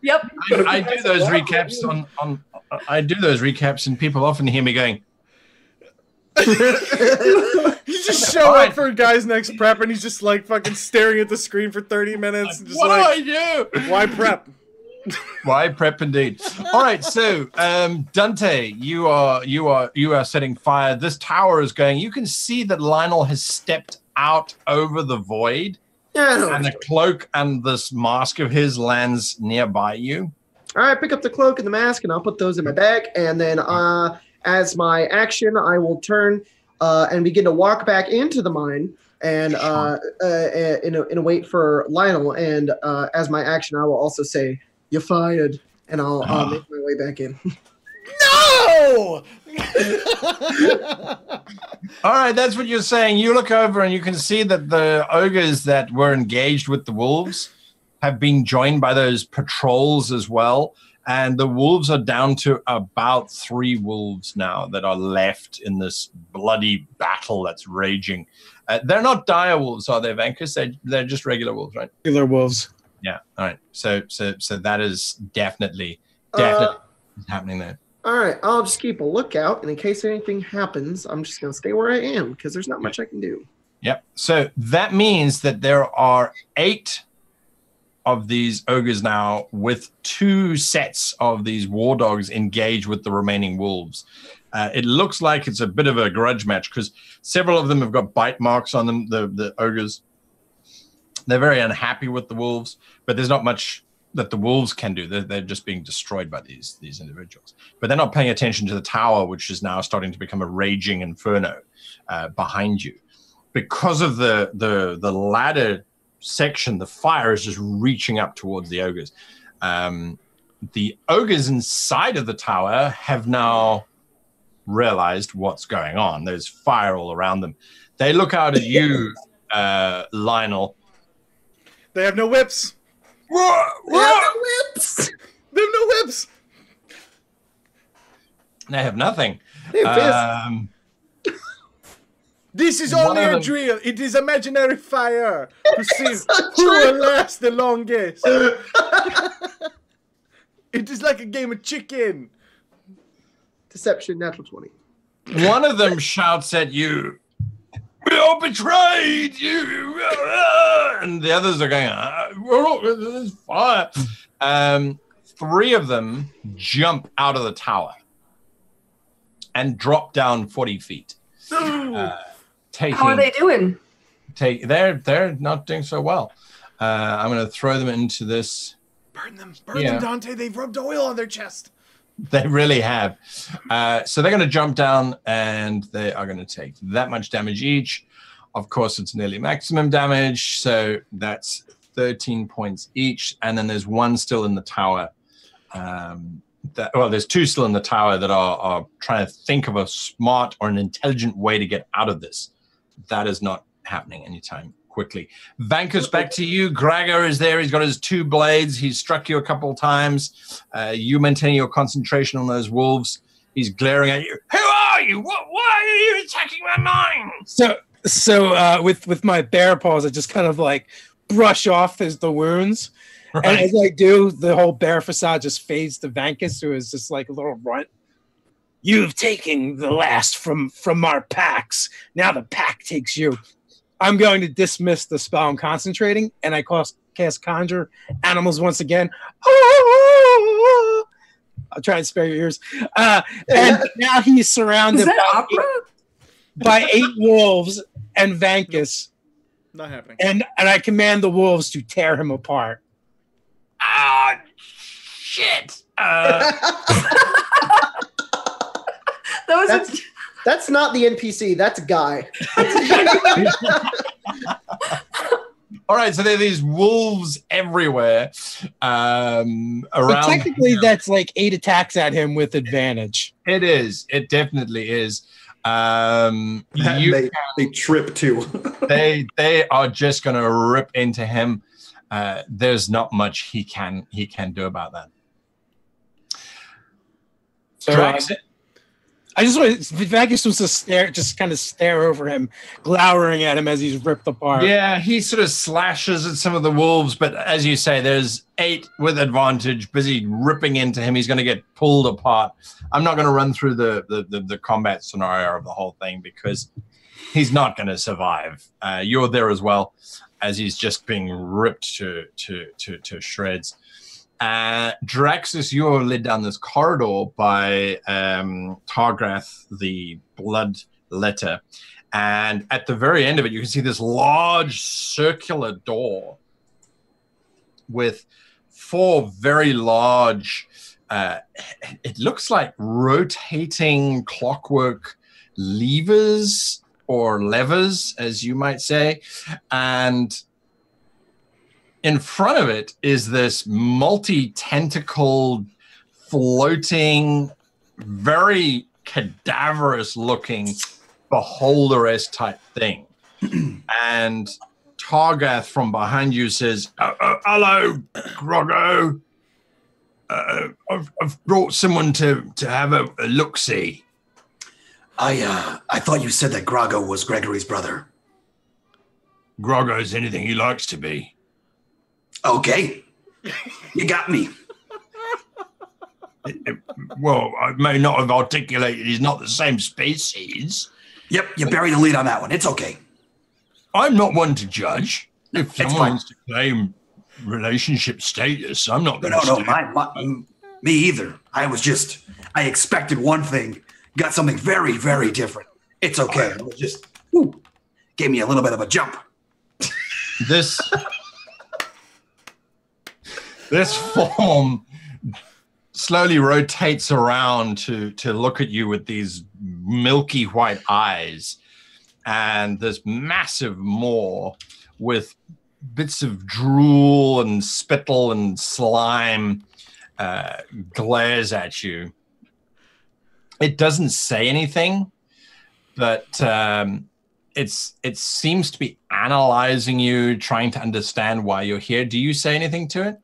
Yeah. Yep. I do those recaps on I do those recaps, and people often hear me going, You just show up for a guy's next prep, and he's just like fucking staring at the screen for 30 minutes. And just "What like, do I do?" why prep? Why prep indeed? All right, so Dante, you are setting fire. This tower is going. You can see that Lionel has stepped out over the void, Yeah. and the cloak and this mask of his lands nearby you. All right, pick up the cloak and the mask, and I'll put those in my bag. And then, as my action, I will turn and begin to walk back into the mine, and in a wait for Lionel. And as my action, I will also say, "You're fired," and I'll make my way back in. No! All right, that's what you're saying. You look over and you can see that the ogres that were engaged with the wolves have been joined by those patrols as well. And the wolves are down to about 3 wolves now that are left in this bloody battle that's raging. They're not dire wolves, are they, Vankus? They're just regular wolves, right? Regular wolves. Yeah. All right. So that is definitely happening there. All right, I'll just keep a lookout, and in case anything happens, I'm just going to stay where I am because there's not much I can do. Yep. So that means that there are 8 of these ogres now with 2 sets of these war dogs engaged with the remaining wolves. It looks like it's a bit of a grudge match because several of them have got bite marks on them, the ogres. They're very unhappy with the wolves, but there's not much that the wolves can do. They're just being destroyed by these individuals. But they're not paying attention to the tower, which is now starting to become a raging inferno behind you. Because of the ladder section, the fire is just reaching up towards the ogres. The ogres inside of the tower have now realized what's going on. There's fire all around them. They look out at you, Lionel. They have no whips. Whips! They have no whips. They have nothing. They have fists. This is One only of a them- drill. It is imaginary fire to see a who will drill. last the longest. It is like a game of chicken. Deception, natural 20. One of them shouts at you, "We are betrayed!" You, and the others are going, "There's fire." 3 of them jump out of the tower and drop down 40 feet. Taking, how are they doing? They're not doing so well. I'm going to throw them into this. Burn them, Dante. They've rubbed oil on their chest. They really have. So they're going to jump down and they are going to take that much damage each. Of course, it's nearly maximum damage. So that's 13 points each. And then there's one still in the tower. There's two still in the tower that are trying to think of a smart or an intelligent way to get out of this. That is not happening anytime quickly. Vankus, back to you. Gregor is there. He's got his 2 blades. He's struck you a couple of times. You maintain your concentration on those wolves. He's glaring at you. Who are you? Why are you attacking my mine? So with my bear paws, I just kind of like brush off the wounds. Right. And as I do, the whole bear facade just fades to Vankus, who is just like a little runt. You've taken the last from our packs. Now the pack takes you. I'm going to dismiss the spell I'm concentrating, and I cast Conjure Animals once again. Oh! I'll try and spare your ears. And now he's surrounded by 8 wolves and Vankus. Not happening. And I command the wolves to tear him apart. Ah, shit. That's not the NPC. That's Guy. All right, so there are these wolves everywhere around. But technically, that's like 8 attacks at him with advantage. It is. It definitely is. They trip too. they are just going to rip into him. There's not much he can do about that. So, I just want Vankus was to kind of stare over him, glowering at him as he's ripped apart. Yeah, he sort of slashes at some of the wolves, but as you say, there's 8 with advantage, busy ripping into him. He's going to get pulled apart. I'm not going to run through the combat scenario of the whole thing because he's not going to survive. You're there as well, as he's just being ripped to shreds. Draxus, you're led down this corridor by Targrath, the blood letter. And at the very end of it, you can see this large circular door with 4 very large, it looks like rotating clockwork levers or levers, as you might say. And in front of it is this multi-tentacled, floating, very cadaverous-looking beholder-esque type thing. And Targath from behind you says, hello, Groggo. I've brought someone to have a look-see. I thought you said that Groggo was Gregory's brother. Groggo's anything he likes to be. Okay. You got me. Well, I may not have articulated he's not the same species. Yep, you buried the lead on that one. It's okay. I'm not one to judge. If someone wants to claim relationship status, I'm not going to No, me either. I expected one thing, got something very, very different. It's okay. It just gave me a little bit of a jump. This form slowly rotates around to look at you with these milky white eyes, and this massive maw with bits of drool and spittle and slime glares at you. It doesn't say anything, but it seems to be analyzing you, trying to understand why you're here. Do you say anything to it?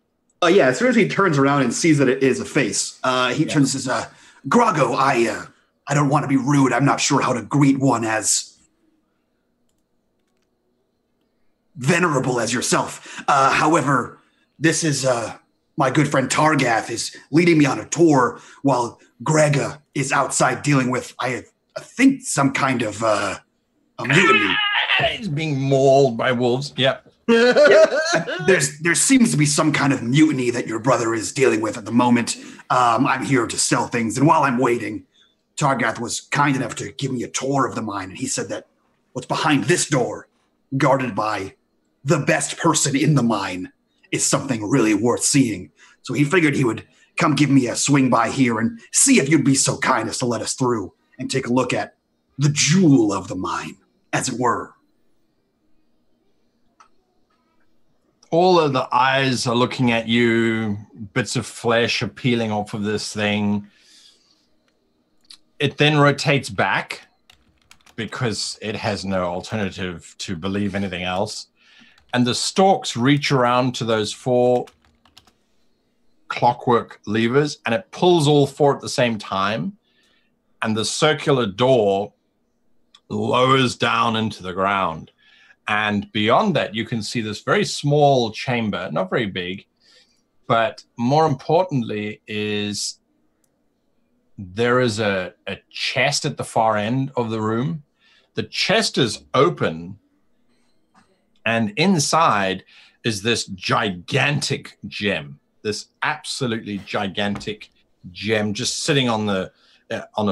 Yeah, as soon as he turns around and sees that it is a face, he turns and says, Groggo, I don't want to be rude. I'm not sure how to greet one as venerable as yourself. However, this is my good friend Targath is leading me on a tour while Grega is outside dealing with, I think, some kind of a mutiny. He's being mauled by wolves. Yep. There seems to be some kind of mutiny that your brother is dealing with at the moment. I'm here to sell things, and while I'm waiting, Targath was kind enough to give me a tour of the mine, and he said that what's behind this door, guarded by the best person in the mine, is something really worth seeing. So he figured he would come give me a swing by here and see if you'd be so kind as to let us through and take a look at the jewel of the mine, as it were. all of the eyes are looking at you. Bits of flesh are peeling off of this thing. It then rotates back because it has no alternative to believe anything else. And the stalks reach around to those 4 clockwork levers, and it pulls all 4 at the same time. And the circular door lowers down into the ground. And beyond that, you can see this very small chamber, not very big, but more importantly is there is a chest at the far end of the room. The chest is open, and inside is this gigantic gem, this absolutely gigantic gem just sitting on a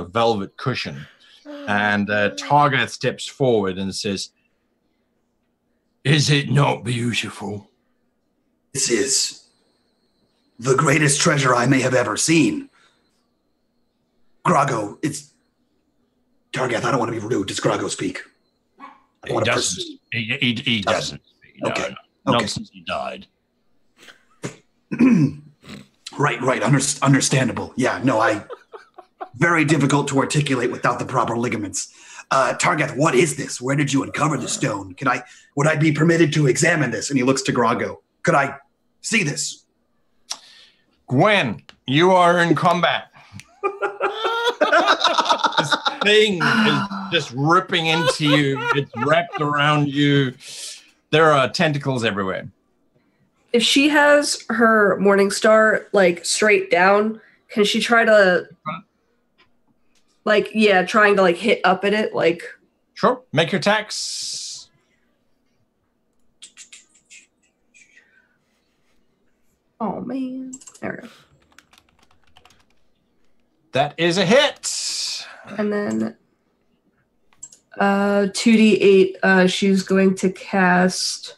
velvet cushion. And Targa steps forward and says, "Is it not beautiful?" This is the greatest treasure I may have ever seen. Grago, it's... Targath, I don't want to be rude. Does Grago speak? He doesn't. He doesn't. Okay. Not Okay. since he died. Right. Understandable. Yeah, no, very difficult to articulate without the proper ligaments. Targath, what is this? Where did you uncover the stone? Would I be permitted to examine this? And he looks to Grago. Could I see this? Gwen, you are in combat. This thing is just ripping into you. It's wrapped around you. There are tentacles everywhere. If she has her morning star like straight down, can she try to trying to like hit up at it like? Sure. Make your attacks. Oh man. There we go. That is a hit. And then 2d8, she's going to cast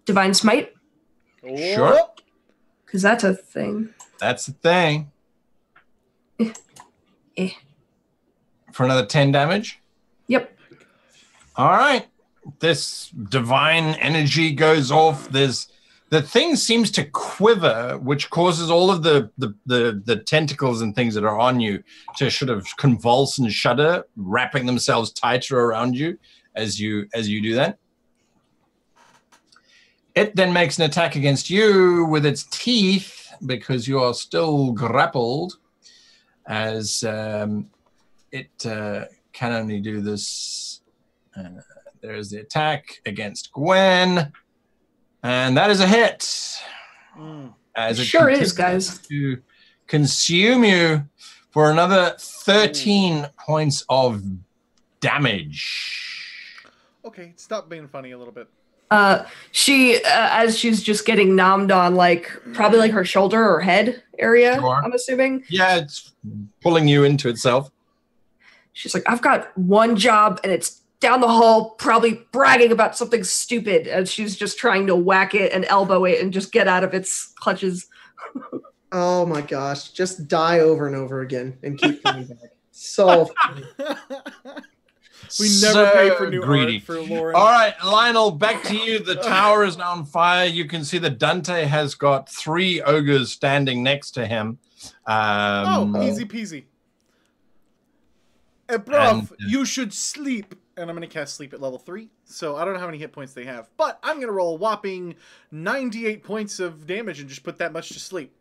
Divine Smite. Sure. Because that's a thing. That's the thing. Eh. For another 10 damage. Yep. All right. This divine energy goes off. The thing seems to quiver, which causes all of the tentacles and things that are on you to sort of convulse and shudder, wrapping themselves tighter around you as you do that. It then makes an attack against you with its teeth because you are still grappled, as it can only do this. There's the attack against Gwen. And that is a hit. As it sure is, guys. To consume you for another 13 points of damage. Okay, stop being funny a little bit. She, as she's just getting nommed on, like, probably like her shoulder or head area, Sure. I'm assuming. Yeah, it's pulling you into itself. She's like, I've got one job and it's down the hall, probably bragging about something stupid. And she's just trying to whack it and elbow it and just get out of its clutches. Oh my gosh. Just die over and over again and keep coming back. So We never pay for new greedy. art for Lauren. All right, Lionel, back to you. The tower is now on fire. You can see that Dante has got 3 ogres standing next to him. Easy peasy. Bruv, you should sleep. And I'm going to cast sleep at level 3. So I don't know how many hit points they have. But I'm going to roll a whopping 98 points of damage and just put that much to sleep.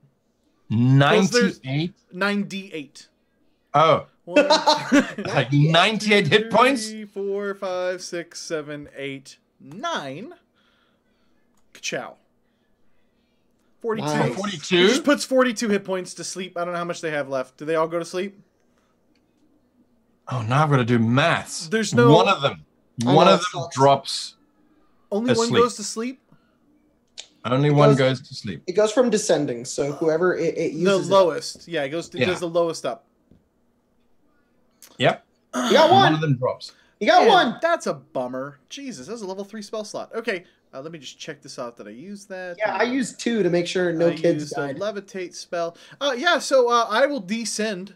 98? 9d8. Oh. 1, Like 98 hit points? 3, 4, 5, 6, 7, 8, 9. Ka-chow. 42. Nice. 42? It just puts 42 hit points to sleep. I don't know how much they have left. Do they all go to sleep? Oh, now I've got to do maths. There's no... One of them. One of them drops. Only one asleep. goes to sleep? Only one goes to sleep. it goes from descending. So whoever it The uses. lowest. Yeah, it goes the lowest up. Yep. You got One one. of them drops. You got Man, one. That's a bummer. Jesus, that's a level 3 spell slot. Okay, let me just check this out. Did I use that? Yeah, I used 2 to make sure no I kids used died. a levitate spell. Yeah, so I will descend.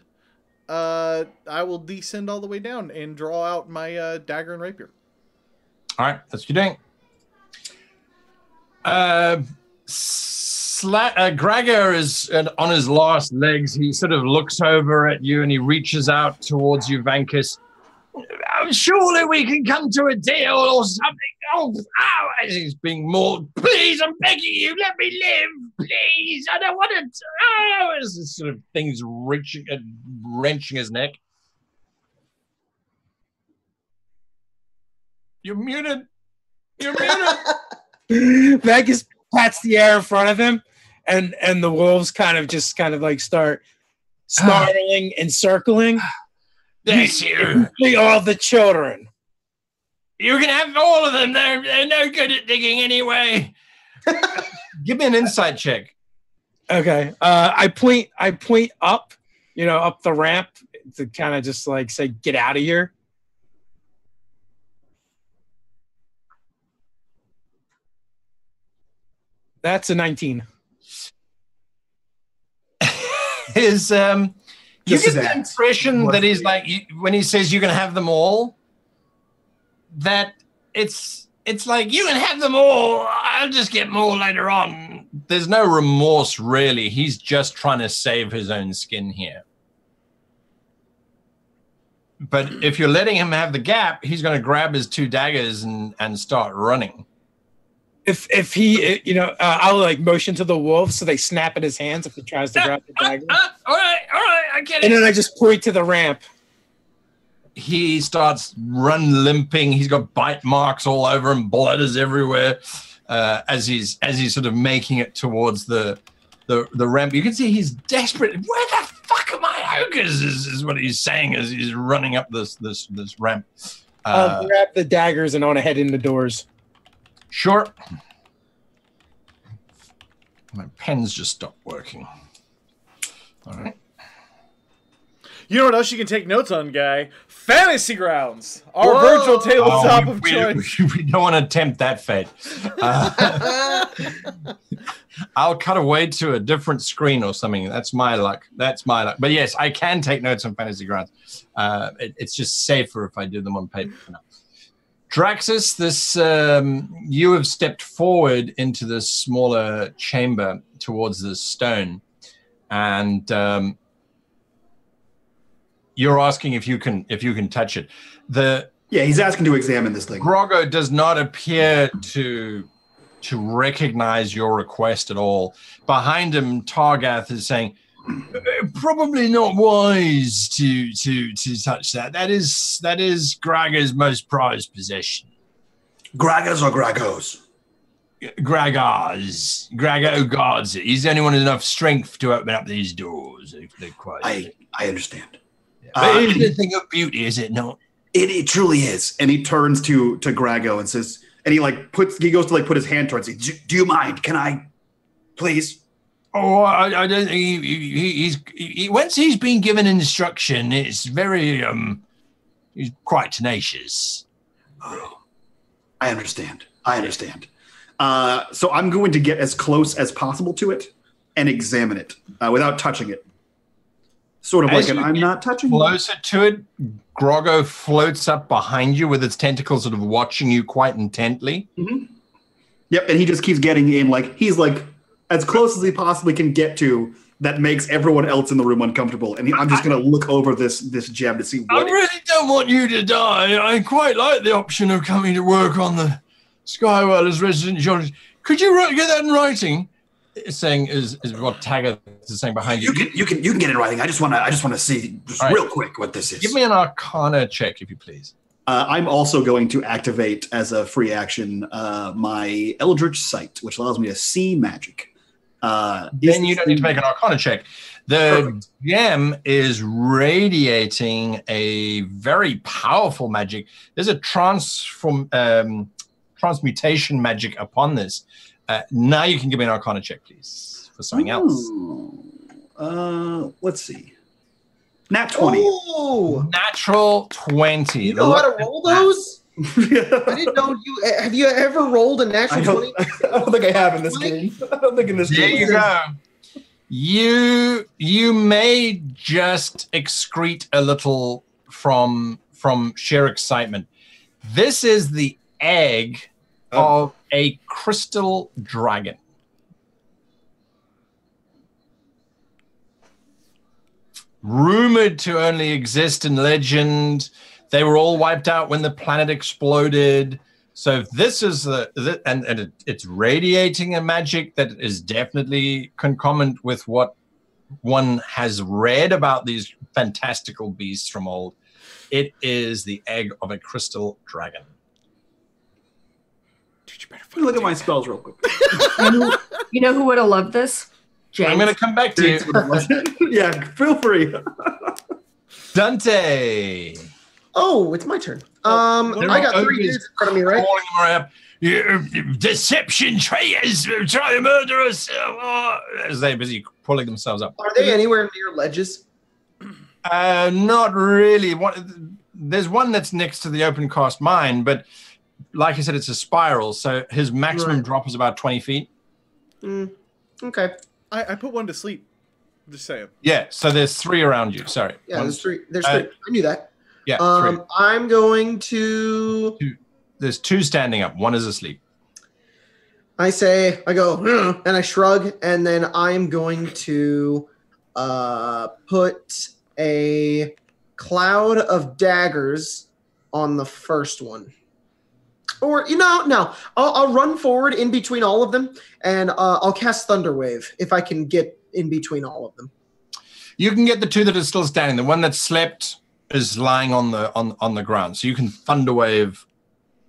I will descend all the way down and draw out my dagger and rapier. All right, that's what you're doing. Gregor is on his last legs. He sort of looks over at you and he reaches out towards you, Vankus. Surely we can come to a deal or something. Oh, as he's being mauled. Please, I'm begging you, let me live. Please, I don't want to. Oh, as this sort of thing's wrenching his neck. You're muted. You're muted. Vegas pats the air in front of him, and the wolves kind of like start snarling and circling. That's you. See all the children. You can have all of them. They're no good at digging anyway. Give me an insight check. Okay. I point up, up the ramp to kind of just like say, get out of here. That's a 19. You get the impression that he's like, when he says you can have them all, that it's like, you can have them all, I'll just get more later on. There's no remorse, really. He's just trying to save his own skin here. But if you're letting him have the gap, he's going to grab his 2 daggers and start running. If he, I'll like motion to the wolves so they snap at his hands if he tries to grab the dagger. All right, I get it. And then I just point to the ramp. He starts limping. He's got bite marks all over him. Blood is everywhere as he's sort of making it towards the ramp. You can see he's desperate. Where the fuck are my ogres? Is what he's saying as he's running up this ramp. I'll grab the daggers and I want to head in the doors. Sure. My pen's just stopped working. All right. You know what else you can take notes on, Guy? Fantasy Grounds, our virtual tabletop of choice. We don't want to tempt that fate. I'll cut away to a different screen or something. That's my luck. But yes, I can take notes on Fantasy Grounds. It's just safer if I do them on paper for now. Draxus, you have stepped forward into this smaller chamber towards this stone, and you're asking if you can touch it. He's asking to examine this thing. Grogo does not appear to recognize your request at all. Behind him, Targath is saying, probably not wise to touch that. That is Graga's most prized possession. Gragas or Gragos? Grago guards it. He's the only one with enough strength to open up these doors. I understand. Yeah. But it is a thing of beauty, is it not? It truly is. And he turns to Grago and says, and he goes to put his hand towards it. Do you mind? Can I, please? Oh, I don't think he once he's been given instruction, it's very, he's quite tenacious. Oh, I understand. So I'm going to get as close as possible to it and examine it without touching it. Sort of I'm not touching it. Closer to it, Grogo floats up behind you with its tentacles sort of watching you quite intently. Mm-hmm. Yep, and he just keeps getting in, he's as close as he possibly can get to that makes everyone else in the room uncomfortable. And I'm just going to look over this gem to see what I really don't want you to die. I quite like the option of coming to work on the Skywell as resident geologist. Could you get that in writing? Saying is what Taggart is saying behind you. You can get it in writing. I just want to see real quick what this is. Give me an Arcana check, if you please. I'm also going to activate as a free action my Eldritch Sight, which allows me to see magic. Then you don't need to make an Arcana check. The gem is radiating a very powerful magic. There's a transmutation magic upon this. Now you can give me an Arcana check, please, for something else. Let's see. Nat 20. Oh, Natural 20. You know how to roll those? I didn't know you. Have you ever rolled a natural 20? I don't think I have in this game. I don't think in this game. There you go. You may just excrete a little from sheer excitement. This is the egg of a crystal dragon. Rumored to only exist in legend. They were all wiped out when the planet exploded. So if this is it's radiating a magic that is definitely concomitant with what one has read about these fantastical beasts from old. It is the egg of a crystal dragon. Dude, you better Look at my spells real quick. You know who would have loved this? James. I'm going to come back to you. Yeah, feel free. Dante. Oh, it's my turn. There I got are 3 ogres dudes in front of me, right? calling them up. You deception traitors, try to murder us. As they're busy pulling themselves up. Are they anywhere near ledges? Not really. There's one that's next to the open cast mine, but like I said, it's a spiral, so his maximum drop is about 20 feet. Okay. I put one to sleep. I'm just saying. Yeah, so there's 3 around you. Sorry. Yeah, there's 3. There's 3. I knew that. Yeah, 3. I'm going to... There's 2 standing up. 1 is asleep. I go, and I shrug, and then I'm going to put a cloud of daggers on the first one. Or, no. I'll run forward in between all of them, and I'll cast Thunder Wave if I can get in between all of them. You can get the 2 that are still standing. The one that slept is lying on the ground, so you can Thunder Wave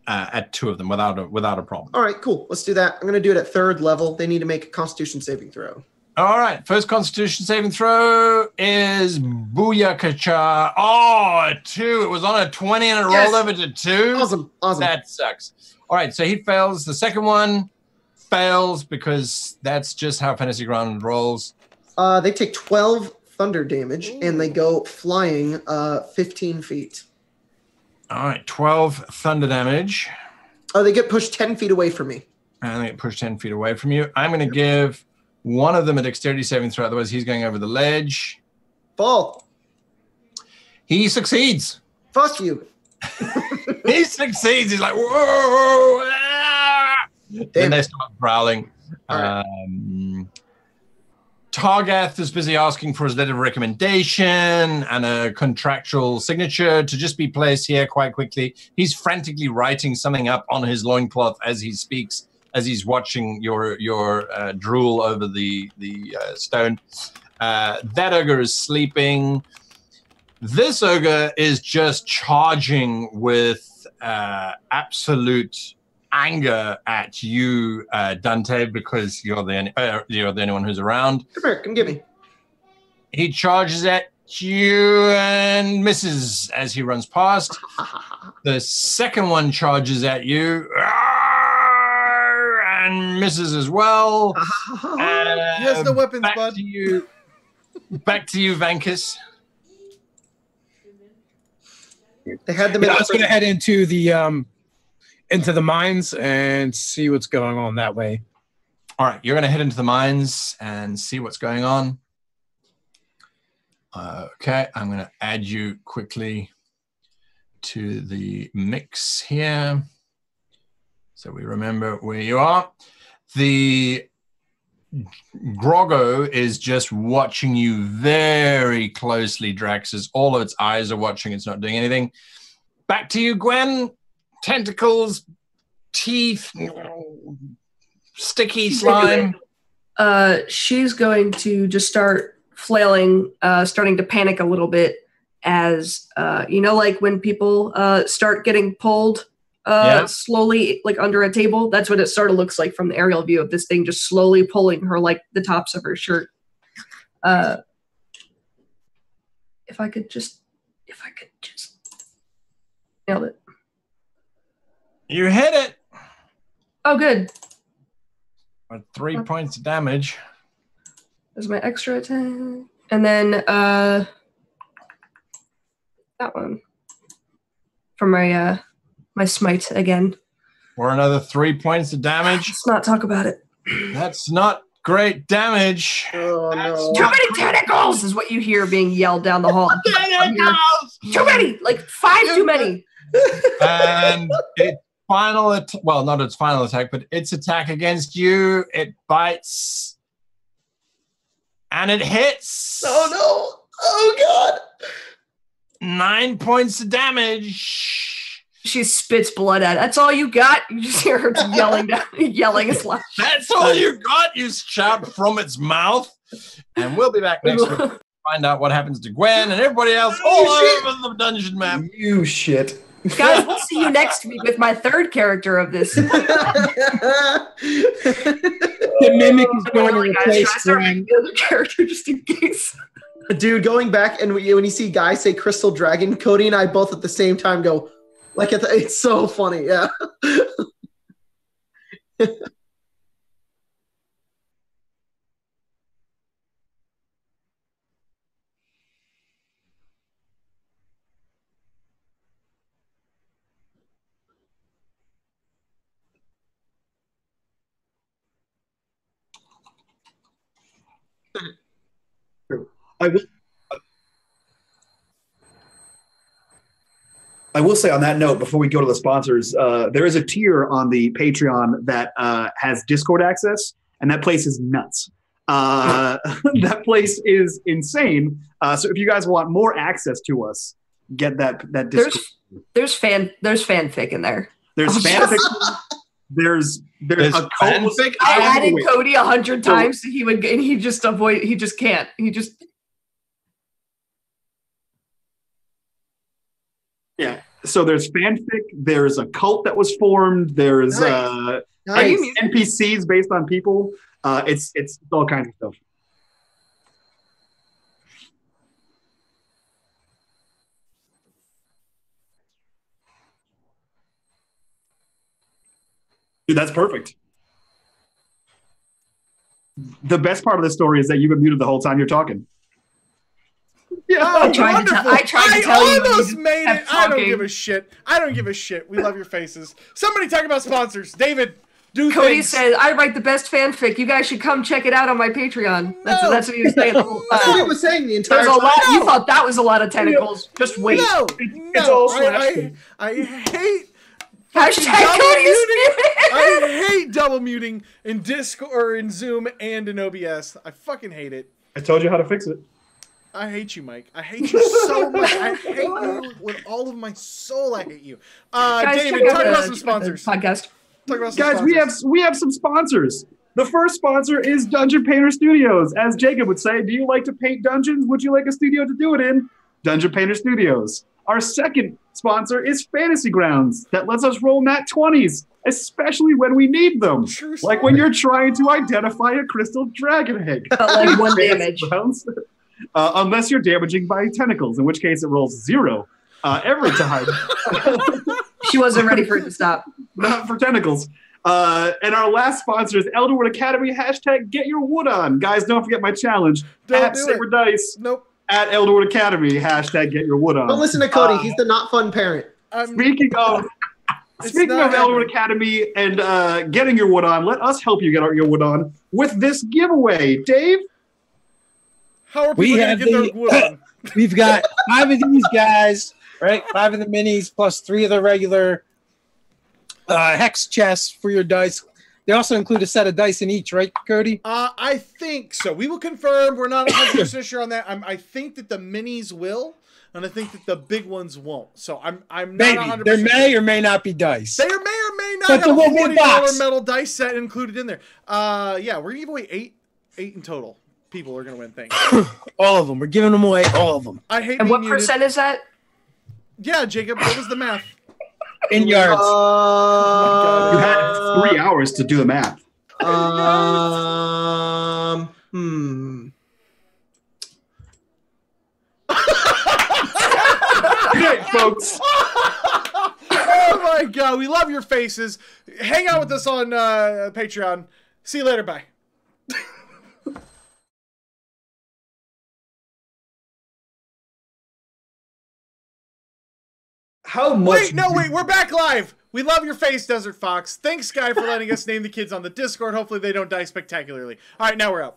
at 2 of them without a problem. All right, cool. Let's do that. I'm going to do it at 3rd level. They need to make a Constitution saving throw. All right, first Constitution saving throw is Booyakacha. Oh, a 2. It was on a 20 and it rolled over to 2. Awesome. That sucks. All right, so he fails. The second one fails because that's just how Fantasy Ground rolls. They take 12 thunder damage and they go flying 15 feet. All right, 12 thunder damage. Oh, they get pushed 10 feet away from me. And they get pushed 10 feet away from you. I'm going to give one of them a dexterity saving throw, otherwise he's going over the ledge. Fall. He succeeds. Fuck you. He succeeds. He's like, whoa. Ah! Then they start growling. Right. Targath is busy asking for his letter of recommendation and a contractual signature to just be placed here quite quickly. He's frantically writing something up on his loincloth as he speaks, as he's watching your drool over the stone. That ogre is sleeping. This ogre is just charging with absolute anger at you, Dante, because you're the only one who's around. Come here, come get me. He charges at you and misses as he runs past. The second one charges at you and misses as well. He has no weapons, back bud. To you, back to you, Vankus. They had them. I was going to head into the mines and see what's going on that way. All right, you're going to head into the mines and see what's going on. Okay, I'm going to add you quickly to the mix here so we remember where you are. The Groggo is just watching you very closely, Draxus. All of its eyes are watching. It's not doing anything. Back to you, Gwen. Tentacles, teeth, sticky slime. She's going to just start flailing, starting to panic a little bit as, like when people start getting pulled slowly, like under a table. That's what it sort of looks like from the aerial view of this thing, just slowly pulling her like the tops of her shirt. If I could just nailed it. You hit it. Oh, good. With 3 points of damage. There's my extra attack. And then that one. For my my smite again. For another 3 points of damage. Let's not talk about it. That's not great damage. Oh, no. Too many tentacles is what you hear being yelled down the hall. Tentacles! Too many! Like 5 too many. And it final well, not its final attack, but its attack against you. It bites. And it hits. Oh no! Oh god! 9 points of damage. She spits blood at it. That's all you got? You just hear her yelling as loud. That's all you got, you shout from its mouth. And we'll be back next week to find out what happens to Gwen and everybody else all over the dungeon map. You shit. Guys, we'll see you next week with my third character of this. The mimic is going to replace Gwen. The other character just in case. Dude, going back and when you see Guy say Crystal Dragon, Cody and I both at the same time go, like, it's so funny, yeah. I will say on that note, before we go to the sponsors, there is a tier on the Patreon that has Discord access, and that place is nuts. That place is insane. So if you guys want more access to us, get that Discord. There's fanfic in there. There's fanfic. There's a fanfic. I added Cody 100 times, so he just can't. Yeah. So there's fanfic. There's a cult that was formed. There's NPCs based on people. It's all kinds of stuff. Dude, that's perfect. The best part of the story is that you've been muted the whole time you're talking. Yeah, I tried to tell you. I almost made it. I don't give a shit. We love your faces. Somebody talk about sponsors. David, Cody says, I write the best fanfic. You guys should come check it out on my Patreon. That's what he was saying the whole time. That's what he was saying the entire time. You thought that was a lot of tentacles. Just wait. No. I hate... I hate double muting in Discord or in Zoom and in OBS. I fucking hate it. I told you how to fix it. I hate you, Mike. I hate you so much. I hate you with all of my soul. I hate you. David, talk about some sponsors. Podcast. Guys, we have some sponsors. The first sponsor is Dungeon Painter Studios. As Jacob would say, do you like to paint dungeons? Would you like a studio to do it in? Dungeon Painter Studios. Our second sponsor is Fantasy Grounds. That lets us roll nat 20s, especially when we need them. Like when you're trying to identify a crystal dragon egg. Like 1 damage. Unless you're damaging by tentacles, in which case it rolls 0 every time. She wasn't ready for it to stop. Not for tentacles. And our last sponsor is Elderwood Academy. # get your wood on. Guys, don't forget my challenge. At Saber Dice. Nope. At Elderwood Academy. # get your wood on. Don't listen to Cody. He's the not fun parent. Speaking of Elderwood Academy and getting your wood on, let us help you get your wood on with this giveaway. Dave? How are people going to get their wood on? We've got 5 of these guys, right? 5 of the minis plus 3 of the regular hex chests for your dice. They also include a set of dice in each, right, Cody? I think so. We will confirm. We're not 100% sure on that. I think that the minis will, and I think that the big ones won't. So I'm not 100%. There may or may not be dice. There may or may not But have a there will be a box. $40 metal dice set included in there. Yeah, we're giving away 8 in total. People are going to win things. All of them. We're giving them away. All of them. I hate. And what percent is that? Yeah, Jacob. What was the math? In yards. You had 3 hours to do the math. Okay, folks. Oh my God, we love your faces. Hang out with us on Patreon. See you later. Bye. How much? Wait, we're back live. We love your face, Desert Fox. Thanks, Sky, for letting us name the kids on the Discord. Hopefully they don't die spectacularly. All right, now we're out.